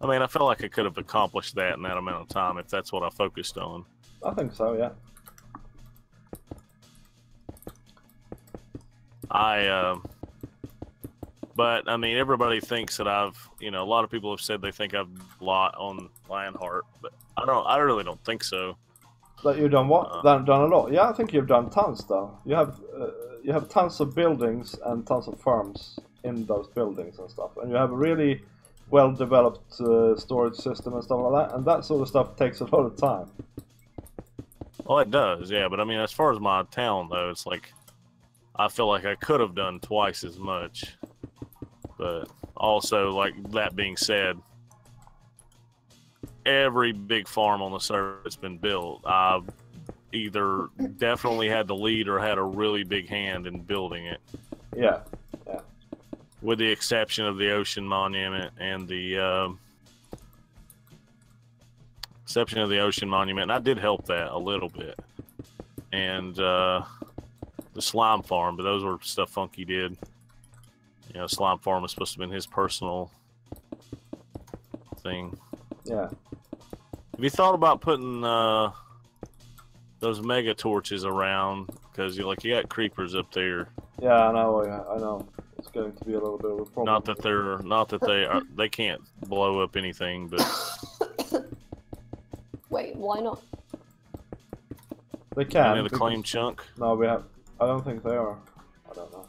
I mean, I feel like I could have accomplished that in that amount of time if that's what I focused on. I think so, yeah. But I mean, everybody thinks that a lot of people have said they think I've a lot on Lionheart, but I really don't think so. That you've done what? Done a lot? Yeah, I think you've done tons though. You have tons of buildings and tons of farms in those buildings and stuff, and you have a really well developed storage system and stuff like that, and that sort of stuff takes a lot of time. Well, it does, yeah, but I mean, as far as my town though, it's like I feel like I could have done twice as much. But also, like, that being said, every big farm on the server that's been built, I've either definitely had the lead or had a really big hand in building it. Yeah, yeah. With the exception of the Ocean Monument and the and I did help that a little bit. And the Slime Farm, but those were stuff Funky did. Slime Farm was supposed to have been his personal thing. Yeah. Have you thought about putting those mega torches around? because you got creepers up there. Yeah, I know. I know. It's going to be a little bit of a problem. Not that they can't blow up anything, but wait, why not? They can. In the claim chunk. No, we have. I don't think they are. I don't know.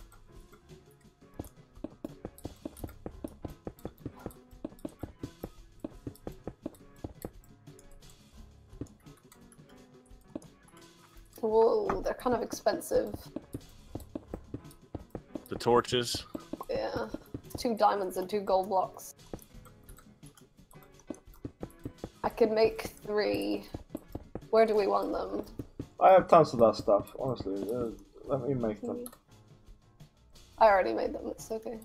Whoa, they're kind of expensive. The torches. Yeah, 2 diamonds and 2 gold blocks. I could make 3. Where do we want them? I have tons of that stuff, honestly. Let me make them. I already made them. It's okay.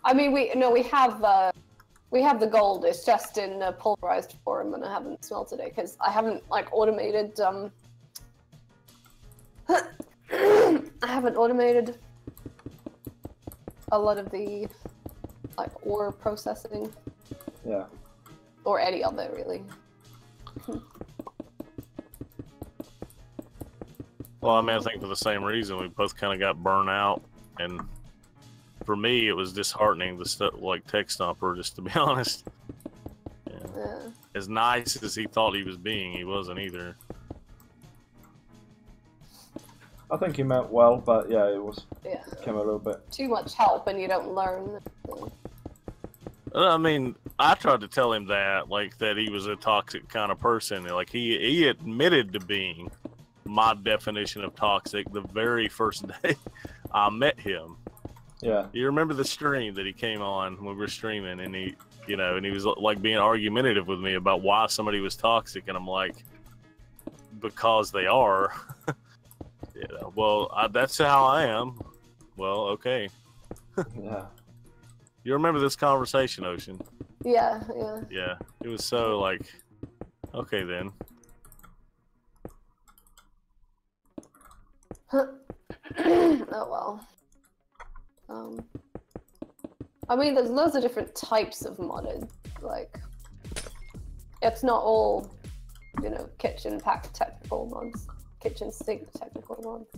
I mean, we have the gold. It's just in pulverized form, and I haven't smelted it because I haven't automated. I haven't automated a lot of the ore processing. Yeah. Or any of it, really. Well, I mean, I think for the same reason, we both kind of got burnt out, and for me, it was disheartening, the stuff like Tech Stomper, just to be honest. Yeah. As nice as he thought he was being, he wasn't either. I think he meant well, but yeah, it was came a little bit. Too much help and you don't learn. I mean, I tried to tell him that, that he was a toxic kind of person. He admitted to being my definition of toxic the very first day I met him. Yeah. You remember the stream that he came on when we were streaming, and he was being argumentative with me about why somebody was toxic, and I'm like, because they are. Well, that's how I am. Well, okay. Yeah. You remember this conversation, Ocean? Yeah. Yeah. It was so okay then. Oh well. I mean, there's loads of different types of modded. It's not all, kitchen pack technical mods. Kitchen sink technical mods.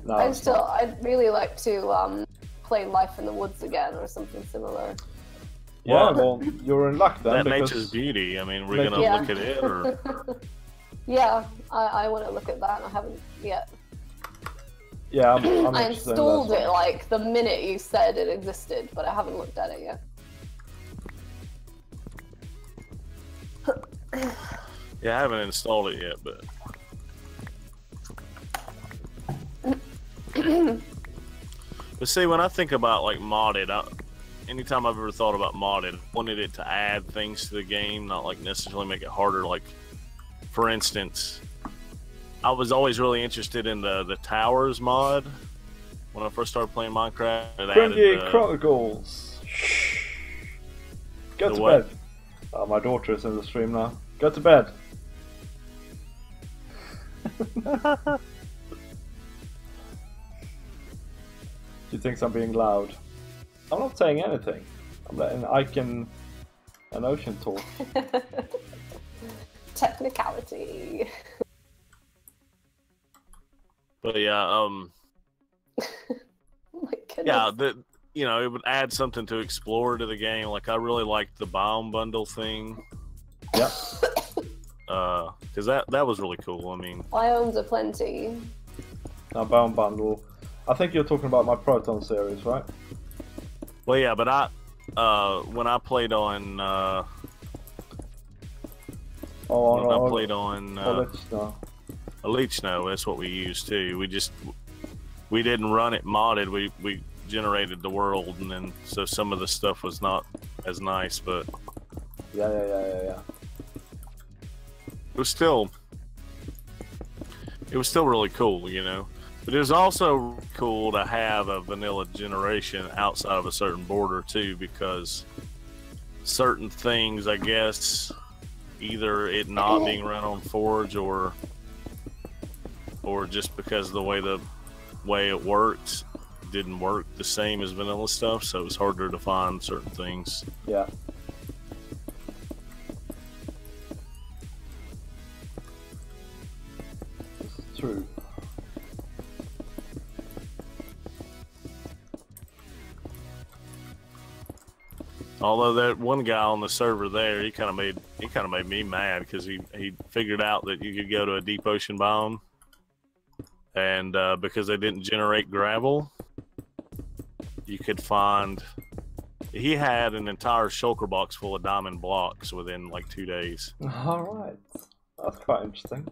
No, I'd really like to play Life in the Woods again or something similar. Yeah, well, you're in luck then. That Nature's Beauty. I mean, we're gonna look at it, or yeah, I want to look at that. I haven't yet. Yeah, I'm I installed it the minute you said it existed, but I haven't looked at it yet. Yeah, I haven't installed it yet, but. But see, when I think about modded, anytime I've ever thought about modded, I wanted it to add things to the game, not necessarily make it harder. For instance, I was always really interested in the towers mod when I first started playing Minecraft. Friendly Chronicles. Shh. Go to bed. Oh, my daughter is in the stream now. Go to bed. She thinks I'm being loud. I'm not saying anything. I'm letting Ike and Ocean talk. Technicality. But yeah, oh my goodness. Yeah, it would add something to explore to the game. I really liked the biome bundle thing. Yep. Because that was really cool. I mean, biomes are plenty. Now, biome bundle. I think you're talking about my Proton series, right? Well, yeah, but when I played on Elite Snow, that's what we used too. We didn't run it modded. We generated the world, and then so some of the stuff was not as nice, but yeah. It was still really cool, But it was also cool to have a vanilla generation outside of a certain border too, because certain things, I guess, either it not being run on Forge or just because of the way it worked didn't work the same as vanilla stuff, so it was harder to find certain things. Yeah. True. Although that one guy on the server there, he kind of made me mad because he figured out that you could go to a deep ocean biome, and because they didn't generate gravel, you could find. He had an entire shulker box full of diamond blocks within like 2 days. All right, that's quite interesting.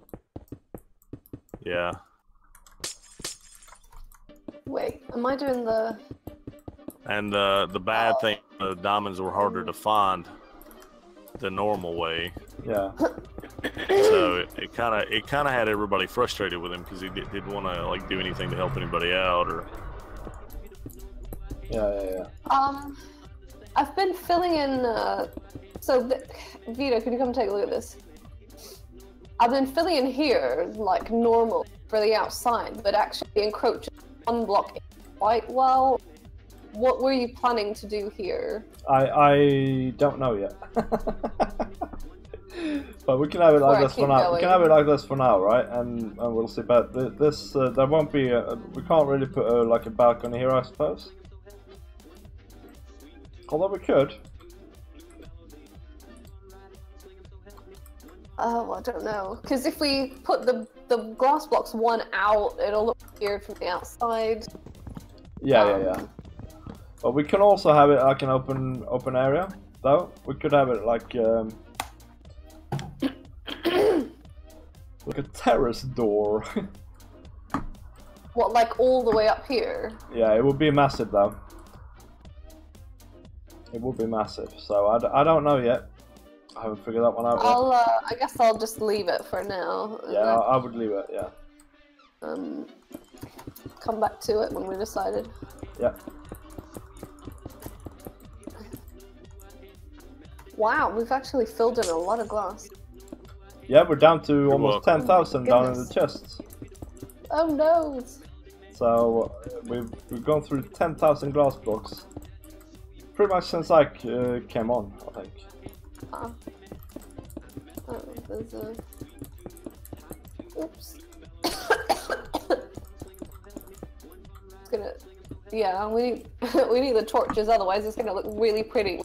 Yeah. Wait, am I doing the? And the bad thing, the diamonds were harder to find the normal way. Yeah. So it kind of had everybody frustrated with him because he didn't want to like do anything to help anybody out or. Yeah. I've been filling in. Vito, can you come take a look at this? I've been filling in here like normal for the outside, but actually encroaching one block quite well. What were you planning to do here? I don't know yet. But we can have it like this for now. We can have it like this for now, right? And we'll see. But this there won't be. We can't really put like a balcony here, I suppose. Although we could. Oh, I don't know. Because if we put the glass blocks one out, it'll look weird from the outside. Yeah. But we can also have it like an open area, though. We could have it like like a terrace door. What, like all the way up here? Yeah, it would be massive though. It would be massive. So I don't know yet. I haven't figured that one out yet. I guess I'll just leave it for now. Yeah, I would leave it. Yeah. Come back to it when we decided. Yeah. Wow, we've actually filled in a lot of glass. Yeah, we're down to almost 10,000 down in the chests. Oh no! So we've gone through 10,000 glass blocks. Pretty much since I came on, I think. Oh, there's a... Oops. It's gonna... Yeah, we need the torches, otherwise it's gonna look really pretty.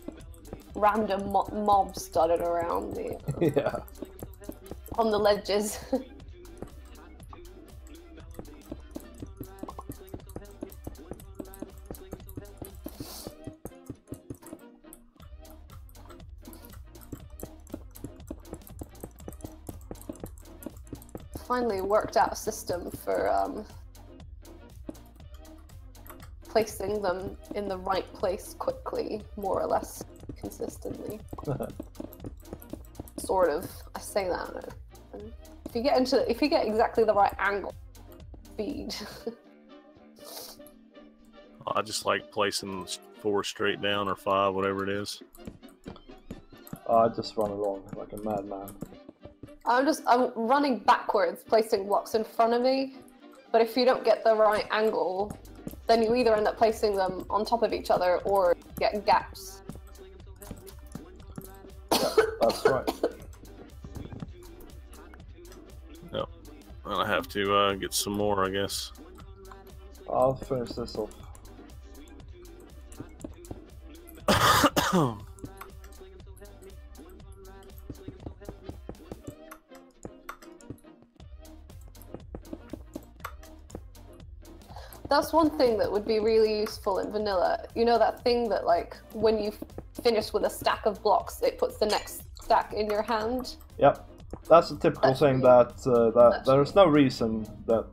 Random mobs dotted around the... Yeah. On the ledges. Finally worked out a system for placing them in the right place quickly, more or less consistently. Sort of. I say that. If you get exactly the right angle, speed. I just like placing 4 straight down or 5, whatever it is. I just run along like a madman. I'm running backwards, placing blocks in front of me, but if you don't get the right angle, then you either end up placing them on top of each other or get gaps. Yeah, that's right. Yep. Well, I have to get some more, I guess. I'll finish this off. That's one thing that would be really useful in vanilla. You know that thing that, like, when you finish with a stack of blocks, it puts the next stack in your hand? Yep. That's a typical thing that there's no reason that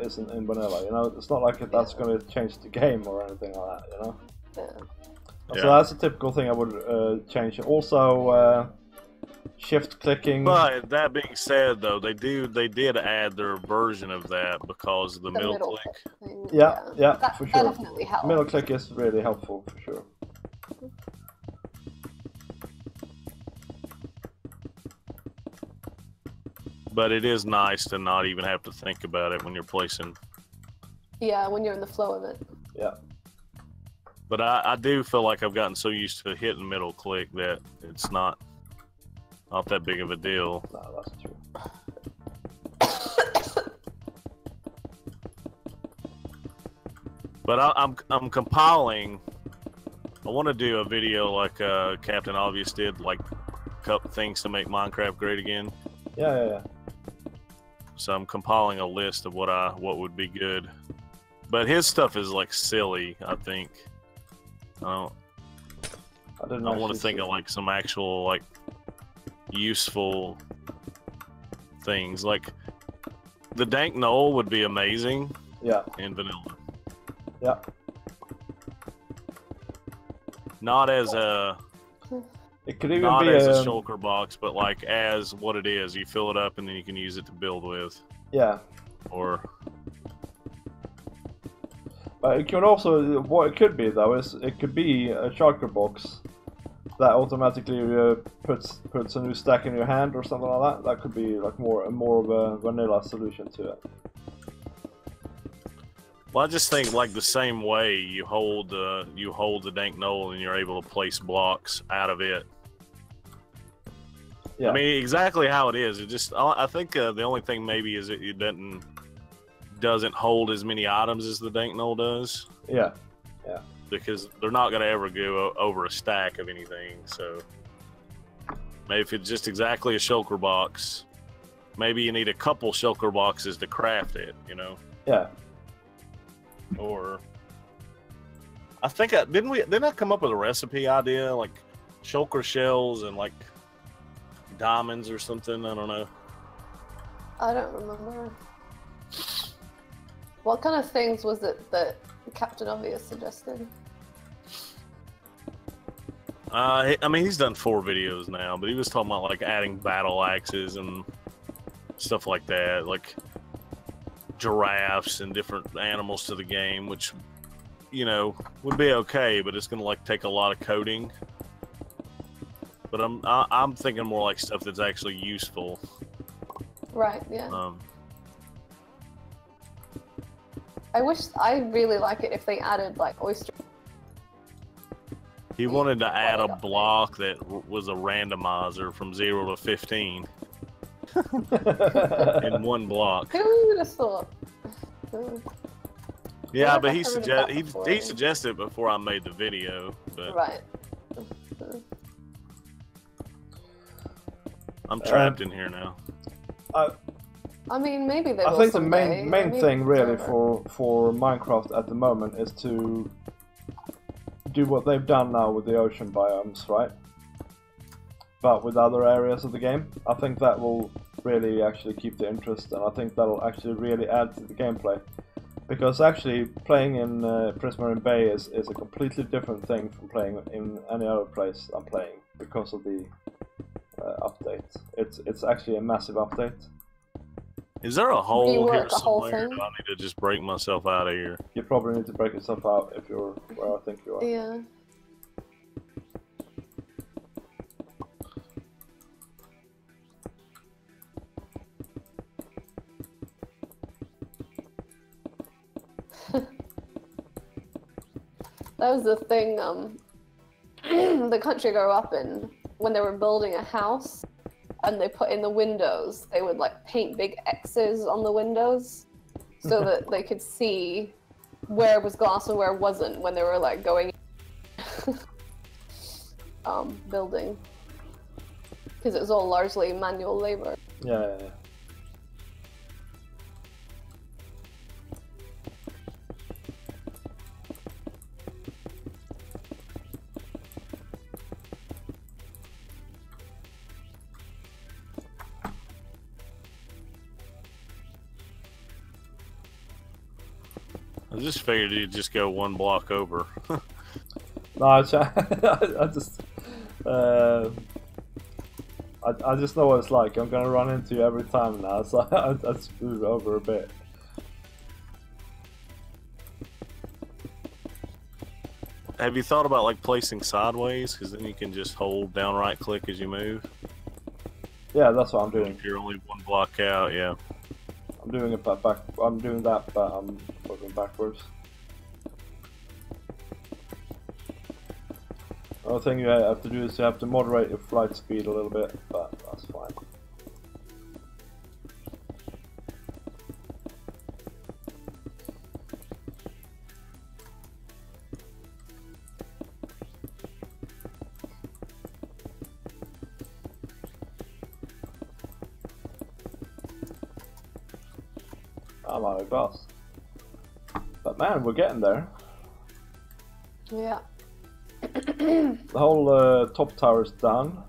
isn't in vanilla, you know? It's not like that's going to change the game or anything like that, you know? Yeah. So that's a typical thing I would change. Also, shift clicking. But that being said, though, they did add their version of that because of the middle click. Thing. Yeah, for sure. That definitely helps. Middle click is really helpful, for sure. But it is nice to not even have to think about it when you're placing. Yeah, when you're in the flow of it. Yeah. But I do feel like I've gotten so used to hitting middle click that it's not that big of a deal. No, that's true. But I'm compiling I want to do a video like Captain Obvious did, like couple things to make Minecraft great again. Yeah. So I'm compiling a list of what would be good. But his stuff is like silly, I think. I want to think of like some actual like useful things. Like the dank knoll would be amazing. Yeah. In vanilla. Yeah. Not as a. It could even not be as a shulker box, but like as what it is. You fill it up and then you can use it to build with. Yeah. Or. It could also, what it could be though is it could be a shulker box that automatically puts a new stack in your hand or something like that. That could be like more of a vanilla solution to it. Well, I just think like the same way you hold the dank knoll and you're able to place blocks out of it. Yeah. I mean, exactly how it is. It just, I think the only thing maybe is it doesn't hold as many items as the dank knoll does. Yeah. Because they're not going to ever go over a stack of anything. So maybe if it's just exactly a shulker box, maybe you need a couple shulker boxes to craft it. You know. Yeah. Or I think didn't I come up with a recipe idea like shulker shells and like diamonds or something? I don't know. I don't remember. What kind of things was it that Captain Obvious suggested? I mean, he's done 4 videos now, but he was talking about like adding battle axes and stuff like that, like giraffes and different animals to the game, which, you know, would be okay, but it's gonna like take a lot of coding. But I'm thinking more like stuff that's actually useful. Right. Yeah. I really like it if they added like oyster. He wanted to add a block that was a randomizer from 0 to 15 in one block. Who would have thought? Yeah, but he suggested it before I made the video. But right. I'm trapped in here now. I mean, maybe they will. I think the main thing really for Minecraft at the moment is to do what they've done now with the ocean biomes, right? But with other areas of the game, I think that will really actually keep the interest, and I think that'll actually really add to the gameplay. Because actually playing in Prismarine Bay is a completely different thing from playing in any other place I'm playing because of the update. It's actually a massive update. Is there a hole here somewhere? Do I need to just break myself out of here? You probably need to break yourself out if you're where I think you are. Yeah. That was the thing the country I grew up in, when they were building a house and they put in the windows, they would like paint big X's on the windows so that they could see where was glass and where wasn't when they were like going building, because it was all largely manual labor. Yeah. I just figured you'd just go one block over. No, I just know what it's like. I'm gonna run into you every time now, so I just move over a bit. Have you thought about like placing sideways? Because then you can just hold down right click as you move. Yeah, that's what I'm doing. If you're only one block out, yeah. I'm doing it back. I'm doing that, but I'm looking backwards. Another thing you have to do is you have to moderate your flight speed a little bit, but that's fine. I'm out of glass. But man, we're getting there. Yeah. The whole top tower is done.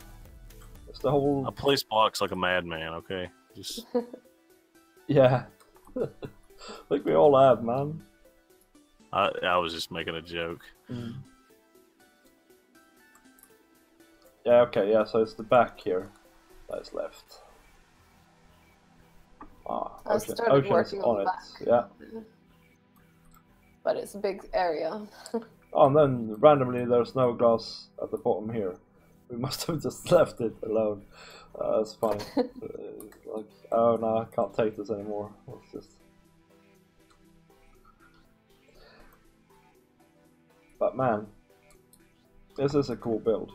It's the whole... I place blocks like a madman, okay? Just... Yeah. I think we all have, man. I was just making a joke. Yeah, okay, yeah, so it's the back here that's left. Ah, I started ocean's working on the it. back. Yeah. But it's a big area. Oh, and then randomly there's no glass at the bottom here. We must have just left it alone. That's funny. Like, oh no, I can't take this anymore. Let's just... But man, this is a cool build.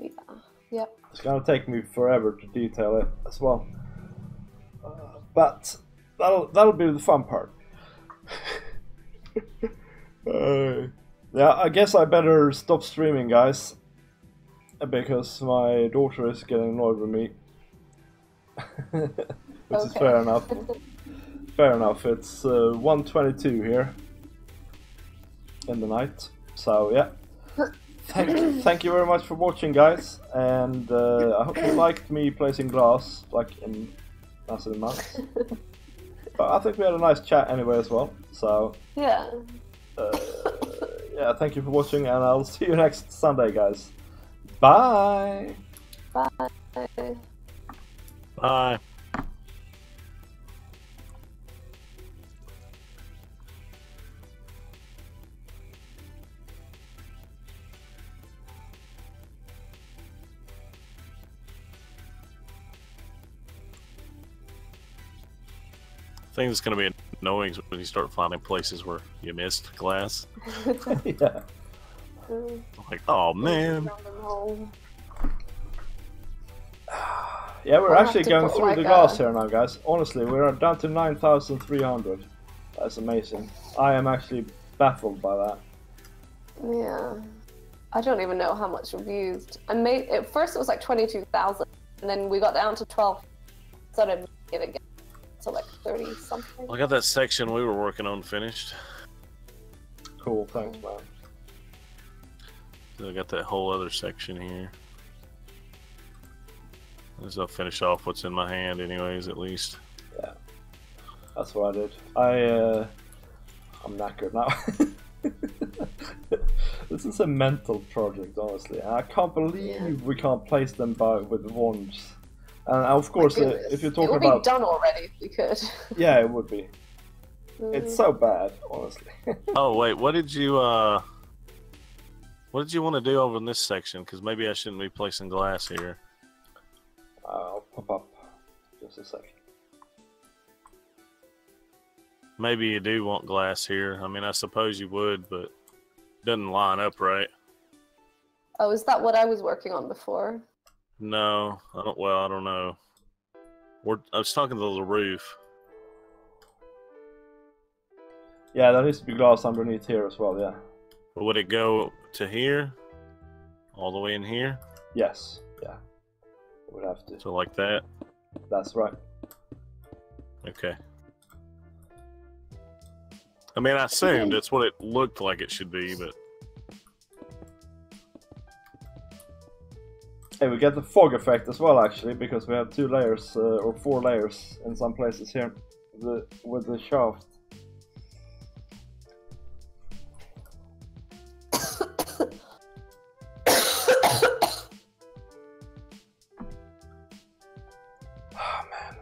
Yeah. Yep. It's gonna take me forever to detail it as well. But that'll be the fun part. Yeah, I guess I better stop streaming, guys, because my daughter is getting annoyed with me. Which is fair enough. Fair enough. It's 1:22 here in the night, so yeah. Thank you very much for watching, guys, and I hope you liked me placing glass like in massive amounts. But I think we had a nice chat anyway as well. So yeah. Yeah, thank you for watching, and I'll see you next Sunday, guys. Bye. Bye. Bye. I think it's going to be annoying when you start finding places where you missed glass. Yeah. Like, oh man. Yeah, we're actually going through the glass here now, guys. Honestly, we're down to 9,300. That's amazing. I am actually baffled by that. Yeah. I don't even know how much we've used. At first it was like 22,000, and then we got down to 12. So I didn't get it again. So like 30 something. I got that section we were working on finished. Cool, thanks, man. So I got that whole other section here. As I'll finish off what's in my hand anyways, at least. Yeah. That's what I did. I'm knackered now. This is a mental project, honestly. I can't believe we can't place them with wands. And of course, if you're talking about... It would be done already if we could. Yeah, it would be. It's so bad, honestly. Oh wait, what did you want to do over in this section? Because maybe I shouldn't be placing glass here. I'll pop up just a second. Maybe you do want glass here. I mean, I suppose you would, but it doesn't line up right. Oh, is that what I was working on before? No, I don't. Well, I don't know. I was talking to the roof. Yeah, there needs to be glass underneath here as well. Yeah. But would it go to here, all the way in here? Yes. Yeah. It would have to. So like that. That's right. Okay. I mean, I assumed it's what it looked like it should be, but. Hey, we get the fog effect as well, actually, because we have 2 layers or 4 layers in some places here with the shaft. Oh man.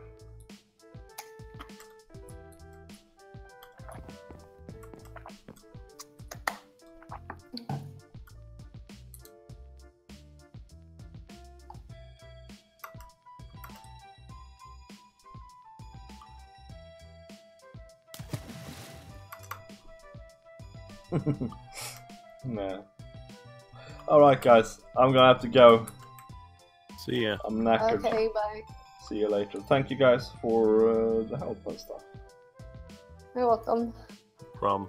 No. Alright guys, I'm gonna have to go. See ya. I'm knackered. Okay, bye. See you later. Thank you guys for the help and stuff. You're welcome. Problem.